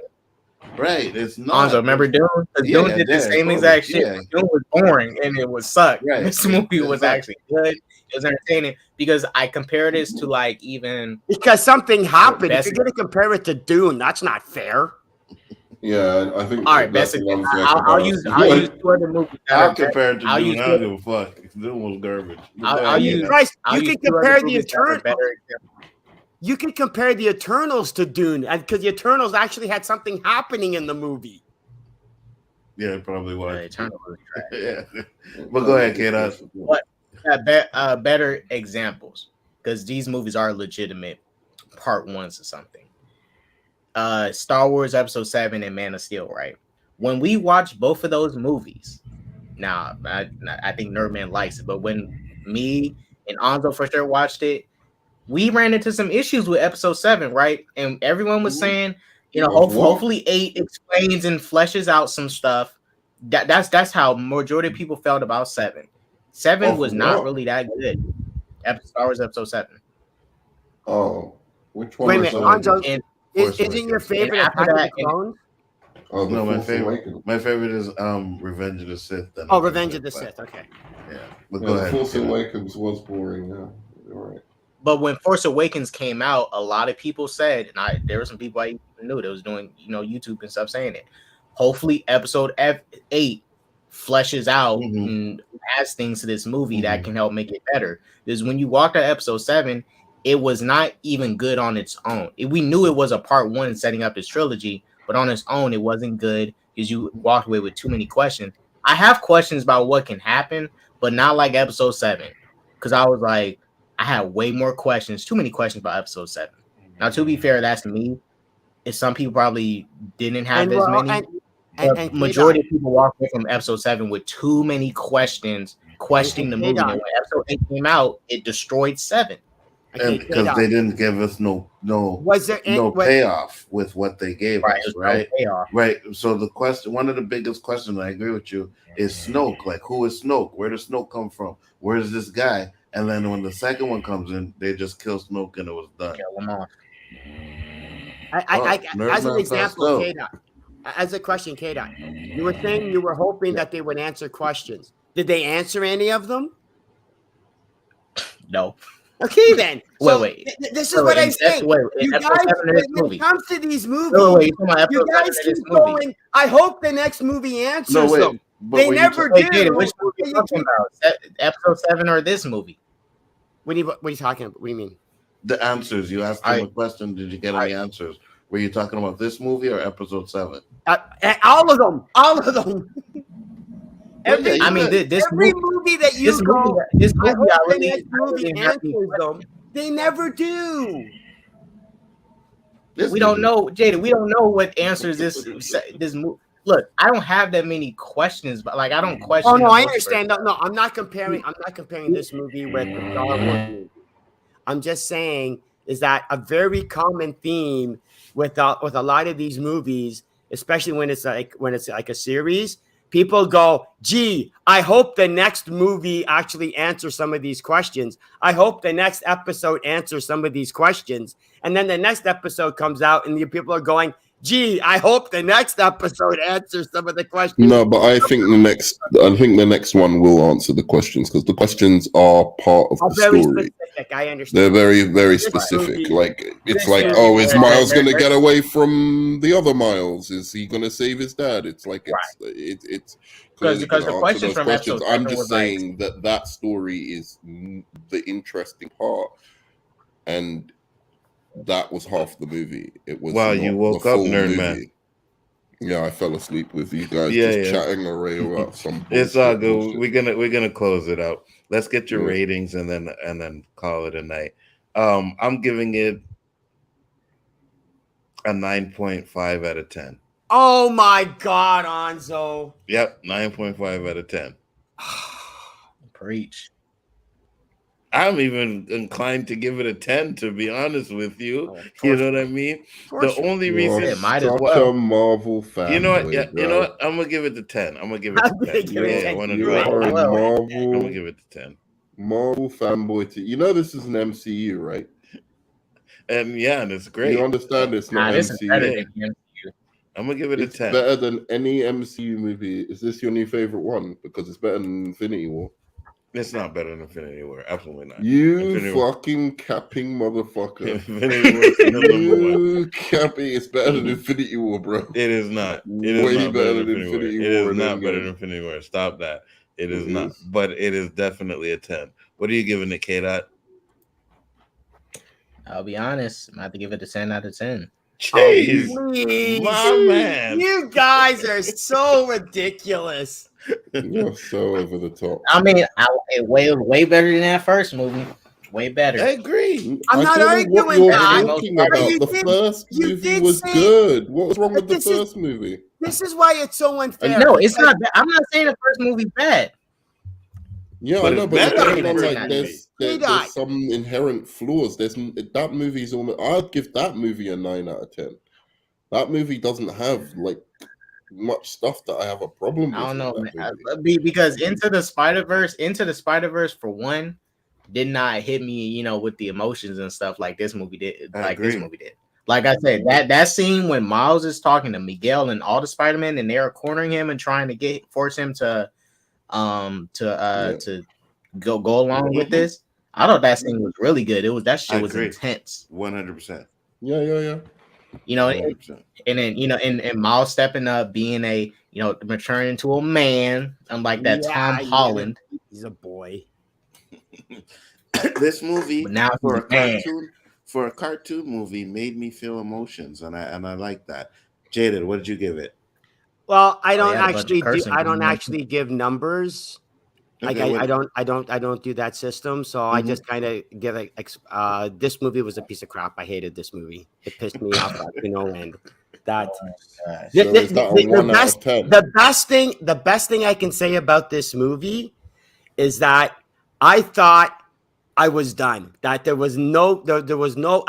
Right, it's not. Anzo, remember Dune? Dune did the same exact shit. Yeah. Dune was boring and it was sucked. Right. This movie was actually good. It was entertaining because I compare this to like even because something happened. If you're gonna compare it to Dune, that's not fair. Yeah, I think. All right, best I'll use 2 other movies. I'll compare it to Dune. I don't give a fuck. Dune was garbage. You can compare the Eternals. You can compare the Eternals to Dune, and because the Eternals actually had something happening in the movie. Yeah, it probably was. Eternals was trash. Yeah, but go ahead, K-Dots. What better examples? Because these movies are legitimate part ones or something. Star Wars Episode 7 and Man of Steel, right? When we watch both of those movies, now I think Nerdman likes it, but when me and Anzo for sure watched it, we ran into some issues with Episode 7, right? And everyone was saying, hopefully 8 explains and fleshes out some stuff. That's how majority of people felt about 7. 7 was not really that good. Star Wars Episode 7. Oh, which one? Wait a minute, Anzo. Isn't your favorite Attack of the Clones? Oh, no, my favorite is Revenge of the Sith. Revenge of the Sith. Okay. Yeah, but go ahead. Force Awakens was boring. Yeah, you're right. But when Force Awakens came out, a lot of people said, and there were some people I knew that was doing, YouTube and stuff saying it. Hopefully, Episode 8 fleshes out and adds things to this movie that can help make it better. Because when you walked at Episode 7. It was not even good on its own. We knew it was a part 1 setting up this trilogy, but on its own, it wasn't good because you walked away with too many questions. I have questions about what can happen, but not like Episode 7. Because I was like, I had way more questions, too many questions about Episode 7. Now, to be fair, that's me. If some people probably didn't have as many. And majority of people walked away from Episode 7 with too many questions, questioning the movie. And when Episode 8 came out, it destroyed 7. And because they didn't give us no payoff with what they gave us, right? Right. So one of the biggest questions, I agree with you, is Snoke. Like, who is Snoke? Where does Snoke come from? Where is this guy? And then when the second one comes in, they just kill Snoke and it was done. Kill him off. As an example, K-Dot, as a question, K-Dot, you were saying you were hoping that they would answer questions. Did they answer any of them? No. Okay, then. Wait. This is what I'm saying. You guys, when it comes to these movies, you guys keep going. I hope the next movie answers them. They never do. Jada, which movie are you talking about? Episode 7 or this movie? What are you talking about? What do you mean? The answers. You asked them a question. Did you get any answers? Were you talking about this movie or Episode 7? All of them. All of them. Every movie that you go, this movie answers them. They never do. We don't know, Jada. We don't know what answers this movie. Look, I don't have that many questions, but like I don't question. Oh no, I understand. No, I'm not comparing this movie with the Star Wars movie. I'm just saying is that a very common theme with a lot of these movies, especially when it's like a series. People go, gee, I hope the next movie actually answers some of these questions. I hope the next episode answers some of these questions. And then the next episode comes out and the people are going, gee, I hope the next episode answers some of the questions. No, but I think the next one will answer the questions because the questions are part of the story. Specific, I understand. They're very, very specific. Like it's like, oh, is Miles going to get away from the other Miles? Is he going to save his dad? It's like it's because the questions from questions. I'm just saying that story is the interesting part, and that was half the movie. It was you woke up, nerd man. Yeah, I fell asleep with you guys chatting away about some. It's all good. We're gonna close it out. Let's get your ratings and then call it a night. I'm giving it a 9.5 out of 10. Oh my God, Nzo. Yep, 9.5 out of 10. Preach. I'm even inclined to give it a 10, to be honest with you. You know what I mean? The only reason It might as such well. a Marvel fanboy. You know what? Yeah, bro. you know what? I'm gonna give it the 10. I'm gonna give it I'm the 10. gonna give it Yeah, 10. 100%. You are a I'm Marvel. gonna give it the 10. Marvel fanboy. You know this is an MCU, right? And yeah, and it's great. You understand it's not This is better MCU. than MCU. I'm gonna give it It's a 10. better than any MCU movie. Is this your new favorite one? Because it's better than Infinity War. It's not better than Infinity War. Absolutely not. You Infinity War. fucking capping motherfucker. Infinity War is still number one. You capping. It's better than Infinity War, bro. It is not. It is Way not better than than Infinity War. It is not better than Infinity War. Stop that. It is not. But it is definitely a 10. What are you giving it, K-Dot? I'll be honest. I'm about to give it a 10 out of 10. Jeez, Please. my man. You guys are so ridiculous. You're so over the top. I mean, way better than that first movie. Way better. I agree. I'm not don't know what arguing you're that. talking But about. you The did- first you movie did was say- good. What was wrong But with the this is- first movie? This is why it's so unfair. No, it's because- not bad. I'm not saying the first movie's bad. Yeah, But I know, it's but better you're than acting the like first there's movie. some inherent flaws. That movie's almost. I'd give that movie a 9 out of 10. That movie doesn't have like much stuff that I have a problem with. I don't know, in that man. movie. Because Into the Spiderverse for one did not hit me, with the emotions and stuff like this movie did. This movie did. Like I said, that scene when Miles is talking to Miguel and all the Spider-Man and they're cornering him and trying to force him to go along with this. I thought that scene was really good. That shit was intense. 100%. Yeah. 100%. And then and Miles stepping up, being a maturing into a man, unlike that Tom Holland. He's a boy. This movie But now for he's a a man. cartoon movie made me feel emotions, and I like that. Jaded, what did you give it? Well, I don't had a bunch of cursing going on. actually give numbers. Like Okay, I don't do that system. So I just kind of give it. This movie was a piece of crap. I hated this movie. It pissed me off to no end. That is that a 1 out of 10? the best thing I can say about this movie is that I thought I was done. That there was no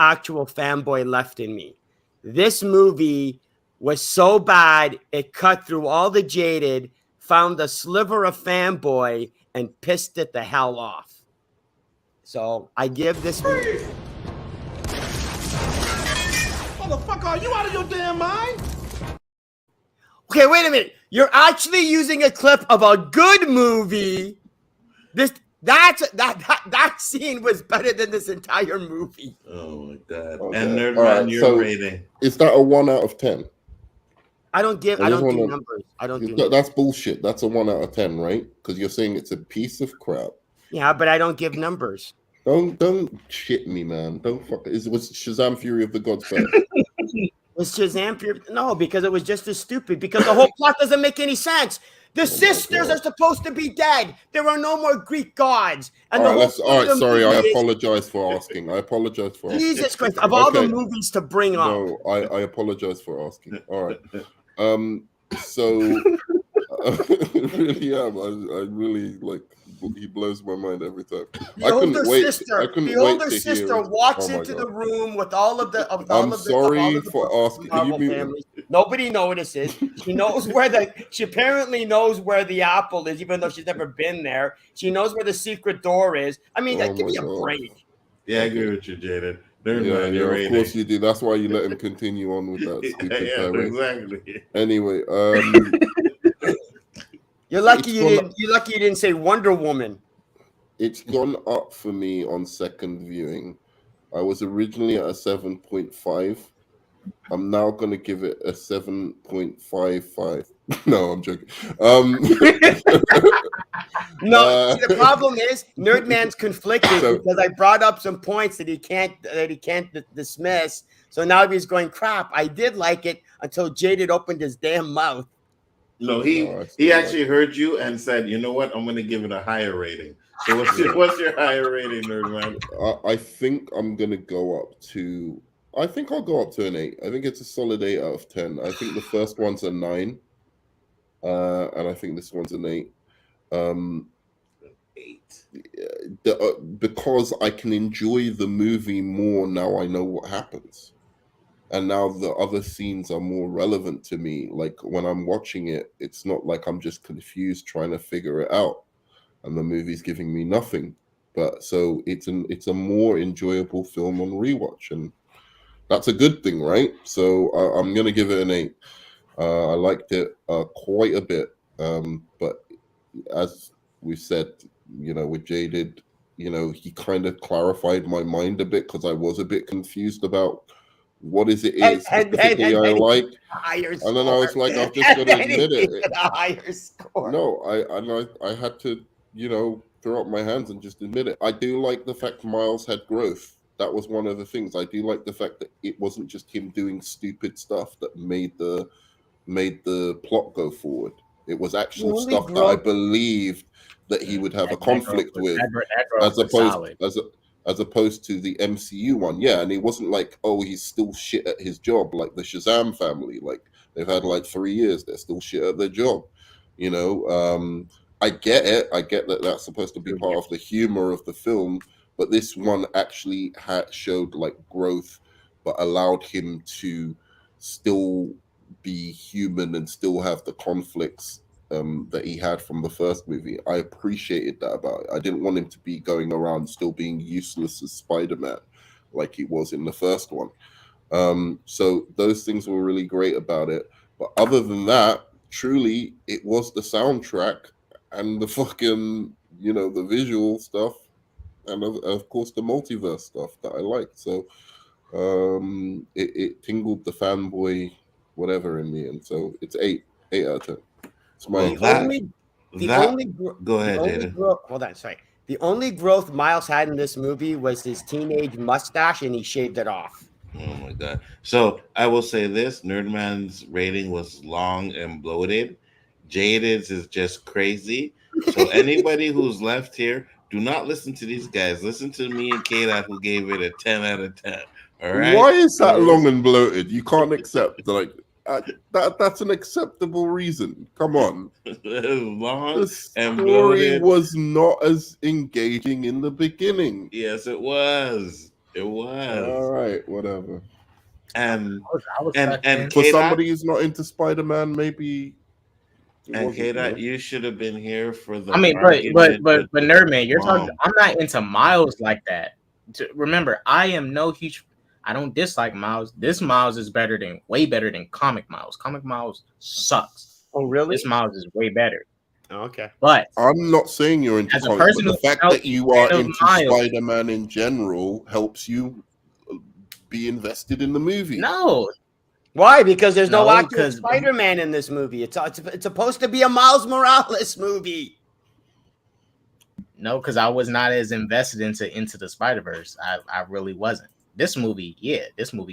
actual fanboy left in me. This movie was so bad it cut through all the jaded, found a sliver of fanboy, and pissed it the hell off. So I give this movie. Motherfucker, are you out of your damn mind? Okay, wait a minute. You're actually using a clip of a good movie. That scene was better than this entire movie. Oh my god! Okay. And Nerdman, Alright, your so rating? Is that a 1 out of 10? I don't do numbers. I don't do numbers. That's bullshit. That's a 1 out of 10, right? Because you're saying it's a piece of crap. Yeah, but I don't give numbers. Don't shit me, man. Don't fuck. Was Shazam Fury of the Gods better? Was Shazam pure? No, because it was just as stupid. Because the whole plot doesn't make any sense. The sisters are supposed to be dead. There are no more Greek gods. And all right, sorry. I apologize for asking. Jesus Christ! Of all the movies to bring up, no, I apologize for asking. All right. So really am. I really like. He blows my mind every time. The older sister walks into the room with all of the. I'm sorry for asking. Nobody notices. She apparently knows where the apple is, even though she's never been there. She knows where the secret door is. I mean, give me a break. Yeah, I agree with you, Jaden. Of course you do. That's why you let him continue on with that stupid exactly. Anyway, You're lucky you didn't say Wonder Woman. It's gone up for me on second viewing. I was originally at a 7.5. I'm now going to give it a 7.55. No, I'm joking. No, see, the problem is Nerdman's conflicted because I brought up some points that he can't dismiss. So now he's going, crap. I did like it until Jaded opened his damn mouth. No, he actually heard you and said, "You know what? I'm going to give it a higher rating." So what's your higher rating, Nerdman? I think I'm going to go up to I think I'll go up to an 8. I think it's a solid 8 out of 10. I think the first one's a 9, and I think this one's an 8. 8. Because I can enjoy the movie more now I know what happens. And now the other scenes are more relevant to me. Like when I'm watching it, it's not like I'm just confused trying to figure it out, and the movie's giving me nothing. But so it's a more enjoyable film on rewatch, and that's a good thing, right? So I'm gonna give it an 8. I liked it quite a bit, but as we said, with Jaded, he kind of clarified my mind a bit because I was a bit confused about what is specifically I like, and then I was like, I've just got to admit it. A higher score. No, I had to, throw up my hands and just admit it. I do like the fact Miles had growth. That was one of the things. I do like the fact that it wasn't just him doing stupid stuff that made the plot go forward. It was actual stuff that I believed that he would have a conflict with, as opposed to the MCU one. Yeah, and it wasn't like, oh, he's still shit at his job, like the Shazam family. Like they've had like 3 years, they're still shit at their job. I get it. I get that that's supposed to be part of the humor of the film, but this one actually showed like growth, but allowed him to still be human and still have the conflicts that he had from the first movie. I appreciated that about it. I didn't want him to be going around still being useless as Spider-Man like he was in the first one. So those things were really great about it. But other than that, truly, it was the soundtrack and the fucking, the visual stuff, and of course the multiverse stuff that I liked. So it tingled the fanboy whatever in me, and so it's 8 out of 10. It's my go ahead, Jada. Hold on, sorry. The only growth Miles had in this movie was his teenage mustache, and he shaved it off. Oh my god! So I will say this: Nerdman's rating was long and bloated. Jaded's is just crazy. So anybody who's left here, do not listen to these guys. Listen to me and K-Dot, who gave it a 10 out of 10. All right. Why is that long and bloated? You can't accept that's an acceptable reason. Come on. Long the story was not as engaging in the beginning. Yes, it was. It was. All right, whatever. And for somebody who's not into Spider-Man, maybe. And K-Dot, you should have been here for the. I mean, but Nerdman, you're talking. I'm not into Miles like that. Remember, I am no huge. I don't dislike Miles. This Miles is way better than Comic Miles. Comic Miles sucks. Oh, really? This Miles is way better. Oh, okay. But I'm not saying you're into as a person, but the fact that you are into Spider-Man in general helps you be invested in the movie. No. Why? Because there's no actual Spider-Man in this movie. It's supposed to be a Miles Morales movie. No, because I was not as invested into the Spiderverse. I really wasn't. This movie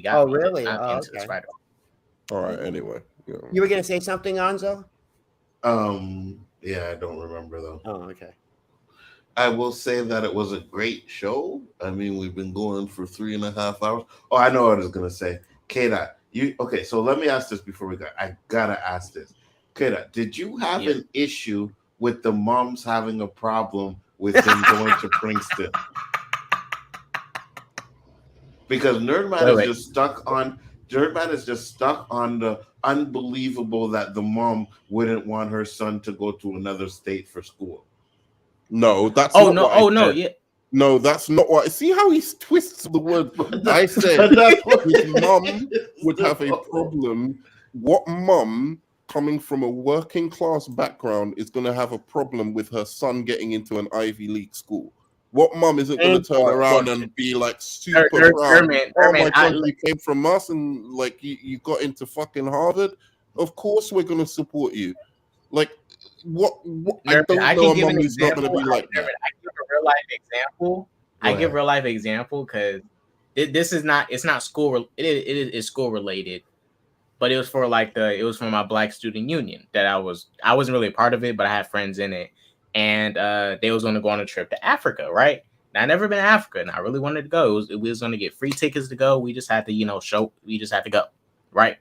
got me. Really? Into the Spider-Verse. All right. Anyway, you were gonna say something, Nzo? Yeah, I don't remember though. Oh, okay. I will say that it was a great show. I mean, we've been going for 3.5 hours. Oh, I know what I was gonna say. K-Dot. Okay, so let me ask this before we go. I gotta ask this. Kida, did you have an issue with the moms having a problem with them going to Princeton? Because Nerdman is just stuck on the unbelievable that the mom wouldn't want her son to go to another state for school. No, that's No, that's not what. See how he twists the word. I said his mum would have a problem. What mum coming from a working class background is going to have a problem with her son getting into an Ivy League school? What mum isn't going to turn around and be like super proud? Oh my God, you came from us and like you got into fucking Harvard. Of course we're going to support you. Like what I don't know a mum who's not going to be like that. I give real life example because it's not school. It is school related, but it was for my Black student union that I wasn't really a part of it, but I had friends in it, and they was going to go on a trip to Africa, right? And I never been to Africa, and I really wanted to go. We was going to get free tickets to go. We just had to, we just had to go, right?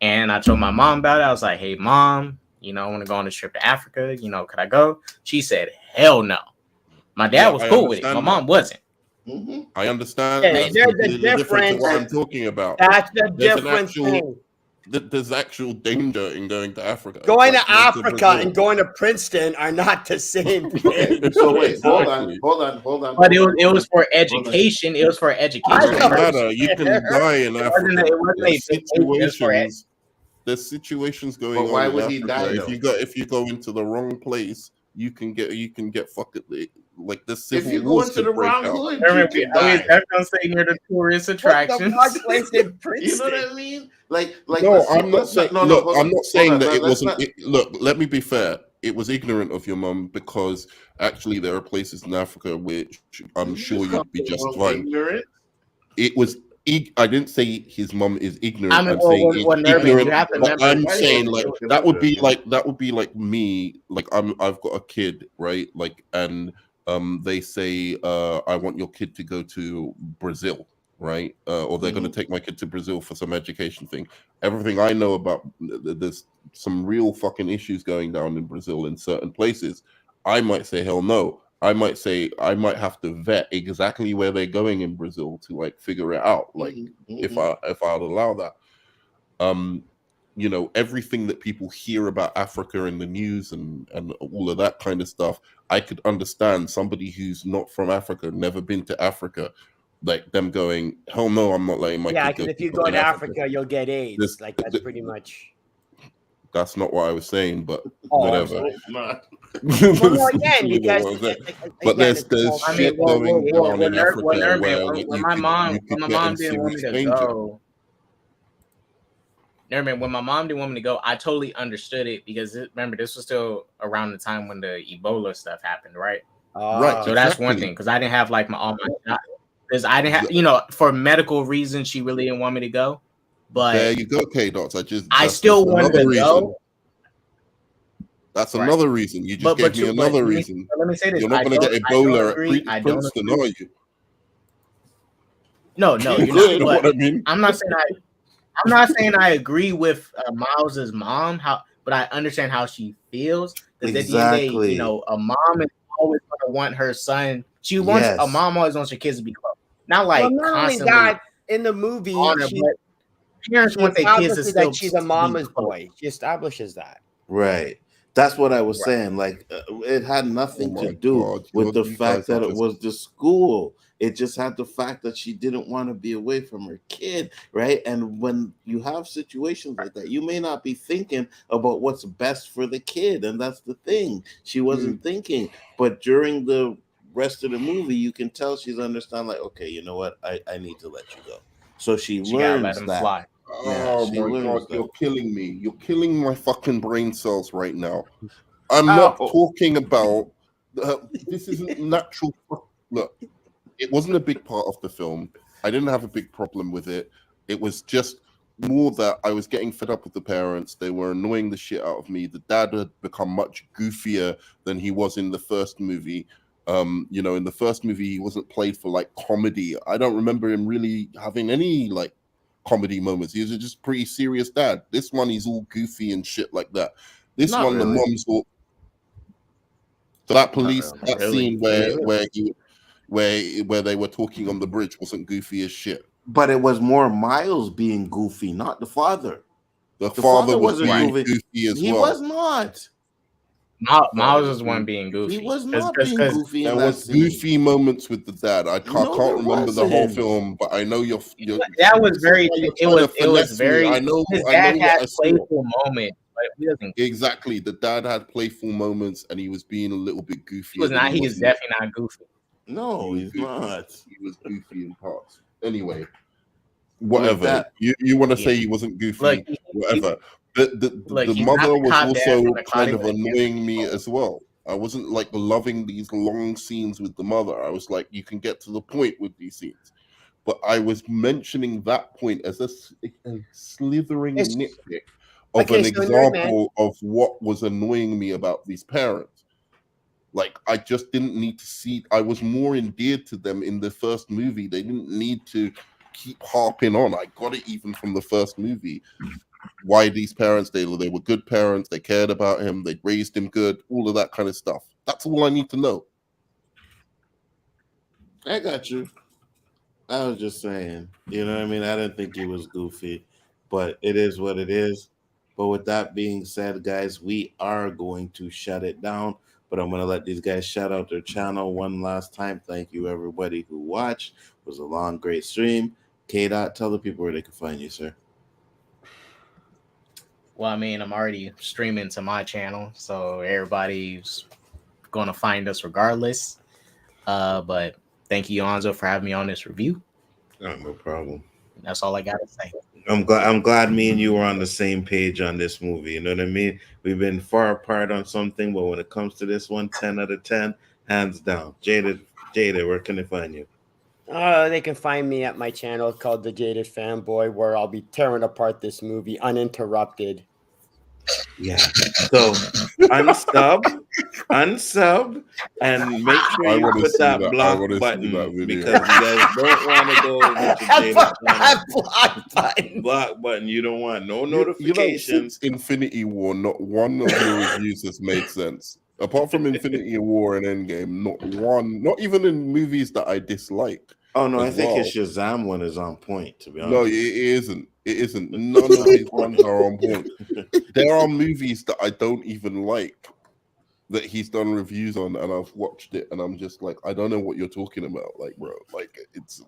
And I told my mom about it. I was like, hey, Mom, I want to go on this trip to Africa. Could I go? She said, hell no. My dad was cool with it. My mom wasn't. Mm-hmm. I understand. Yeah, that's there's completely a different to difference. what I'm talking about. That's the difference. There's actual danger in going to Africa. Going to Africa and going to Princeton are not the same thing. So wait, hold on. But it was for education. It was for education. It doesn't matter. You can die in Africa. There's situations going on. Why would in he Africa. die? If you go into the wrong place, you can get fucked. Like the civil if you go wars into the wrong hood, that's gonna say near the tourist attractions. You know what I mean? Like no, I'm not saying. Look, I'm not saying that it wasn't. Look, let me be fair. It was ignorant of your mum because actually there are places in Africa which I'm sure you'd be just fine. Ignorant? It was. I didn't say his mum is ignorant. I'm saying ignorant. I'm saying like that would be like me. Like I've got a kid, right? Like and they say I want your kid to go to Brazil, right? Or they're going to take my kid to Brazil for some education thing. Everything I know about there's some real fucking issues going down in Brazil in certain places. I might say hell no. I might say I might have to vet exactly where they're going in Brazil to like figure it out. Like if I'd allow that. Everything that people hear about Africa in the news and all of that kind of stuff, I could understand somebody who's not from Africa, never been to Africa, like them going, hell no, I'm not letting my kid go. Yeah, because if you go to Africa, you'll get AIDS. That's pretty much. That's not what I was saying, but whatever. Well, again, because but there's shit going on in Africa when my mom didn't want me to go. When my mom didn't want me to go, I totally understood it because remember this was still around the time when the Ebola stuff happened, right? Right. So that's one thing because I didn't have like all my because I didn't have for medical reasons she really didn't want me to go. But there you go, K-Dots. I still wanted to go. That's another reason. You just gave me another reason. Let me say this: you're not going to get Ebola at Princeton, are you? No, you're not. But what I mean? I'm not saying I agree with Miles's mom. But I understand how she feels. Because at the end of the day, a mom is always going to want her son. She wants a mom always wants her kids to be close. Not like constantly. That in the movie, parents want their kids to still. That she's a mama's boy. She establishes that. Right. That's what I was saying. Like, it had nothing to do with the fact that it was the school. It just had the fact that she didn't want to be away from her kid, right? And when you have situations like that, you may not be thinking about what's best for the kid, and that's the thing. She wasn't thinking. But during the rest of the movie, you can tell she's understand. Like, okay, you know what? I need to let you go. So she learns let him that. Fly. Oh my God, you're killing me. You're killing my fucking brain cells right now. I'm not talking about this isn't natural. Look, it wasn't a big part of the film. I didn't have a big problem with it. It was just more that I was getting fed up with the parents. They were annoying the shit out of me. The dad had become much goofier than he was in the first movie. In the first movie, he wasn't played for like comedy. I don't remember him really having any like comedy moments. He was just pretty serious dad. This one, he's all goofy and shit like that. This one, the mom's all. So that scene where they were talking on the bridge wasn't goofy as shit. But it was more Miles being goofy, not the father. The father was being goofy as well. He was not. Miles was one being goofy. He was not being goofy. There was goofy moments with the dad. I can't remember the whole film, but I know you're that was very. It was very. I know. His dad had playful moments, but he doesn't. Exactly, the dad had playful moments, and he was being a little bit goofy. He was not. He is definitely not goofy. No, he's not. He was goofy in parts. Anyway, whatever. You want to say he wasn't goofy? Whatever. The mother was also kind of annoying me as well. I wasn't like loving these long scenes with the mother. I was like, you can get to the point with these scenes. But I was mentioning that point as a slithering nitpick of an example of what was annoying me about these parents. Like, I just didn't need to see. I was more endeared to them in the first movie. They didn't need to keep harping on. I got it even from the first movie. Why these parents? They were good parents. They cared about him. They raised him good. All of that kind of stuff. That's all I need to know. I got you. I was just saying, you know what I mean? I didn't think he was goofy, but it is what it is. But with that being said, guys, we are going to shut it down. But I'm going to let these guys shout out their channel one last time. Thank you, everybody who watched. It was a long, great stream. K-Dot, tell the people where they can find you, sir. Well, I mean, I'm already streaming to my channel, so everybody's going to find us regardless. But thank you, Nzo, for having me on this review. Oh, no problem. That's all I got to say. I'm glad me and you were on the same page on this movie. You know what I mean? We've been far apart on something, but when it comes to this one, 10 out of 10, hands down. Jada, where can they find you? They can find me at my channel called The Jaded Fanboy, where I'll be tearing apart this movie uninterrupted. Yeah. So unsub, and make sure you put that block button because you guys don't want to go over to block button. You don't want no notifications. Since Infinity War, not one of your reviews has made sense. Apart from Infinity War and Endgame, not one, not even in movies that I dislike. Oh no, I think his Shazam one is on point, to be honest. No, it isn't. It isn't. None of these ones are on point. There are movies that I don't even like that he's done reviews on, and I've watched it, and I'm just like, I don't know what you're talking about, like, bro. Like, it's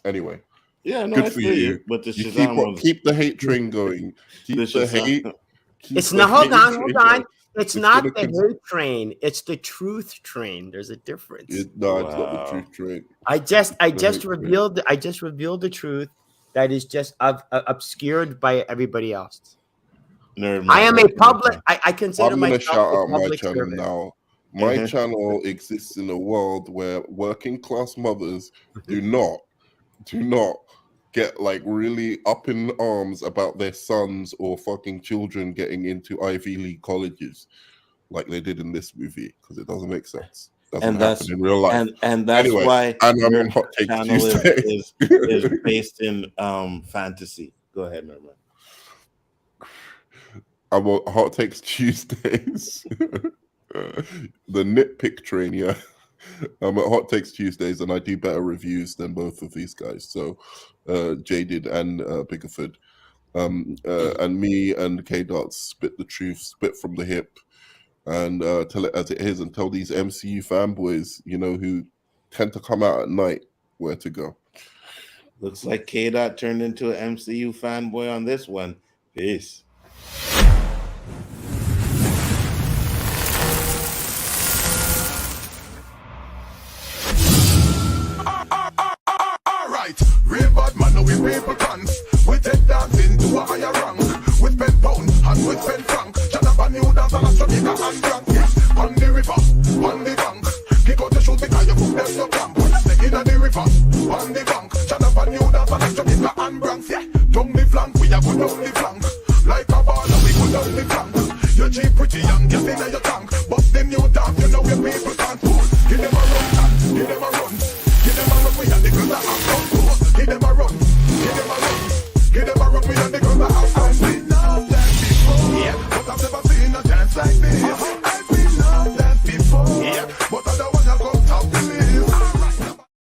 anyway. Yeah, no, good for you. But the Shazam keep the hate train going. Keep the hate. Hold on. It's not the hate train. It's the truth train. There's a difference. It's not the truth train. I just revealed the truth that is just obscured by everybody else. Nerd, I am a public. I consider myself shout out my channel servant. now. My channel exists in a world where working class mothers do not get like really up in arms about their sons or fucking children getting into Ivy League colleges like they did in this movie, because it doesn't make sense. Doesn't happen in real life. And that's why I'm on Hot Take channel is based in fantasy. Go ahead, Norman. I'm on Hot Takes Tuesdays. The nitpick train, yeah. I'm at Hot Takes Tuesdays, and I do better reviews than both of these guys. So, Jaded and Biggerford, and me and K-Dots spit the truth, spit from the hip, and tell it as it is, and tell these MCU fanboys, you know, who tend to come out at night, where to go. Looks like K-Dot turned into an MCU fanboy on this one. Peace. Real bad man, now we paper guns. We take dancing to a higher rank. With pen pound and with pen frank. Shut up a new dance and a Jamaica and drunk. On the river, on the bank. Kick out the shoes because you put them your camp. Stay in the river, on the bank. Shut up a new dance and a Jamaica and Bronx. Yeah, down the flank, we are go down the flank. Like a baller, we go down the flank. You're cheap, pretty young, get in your tank.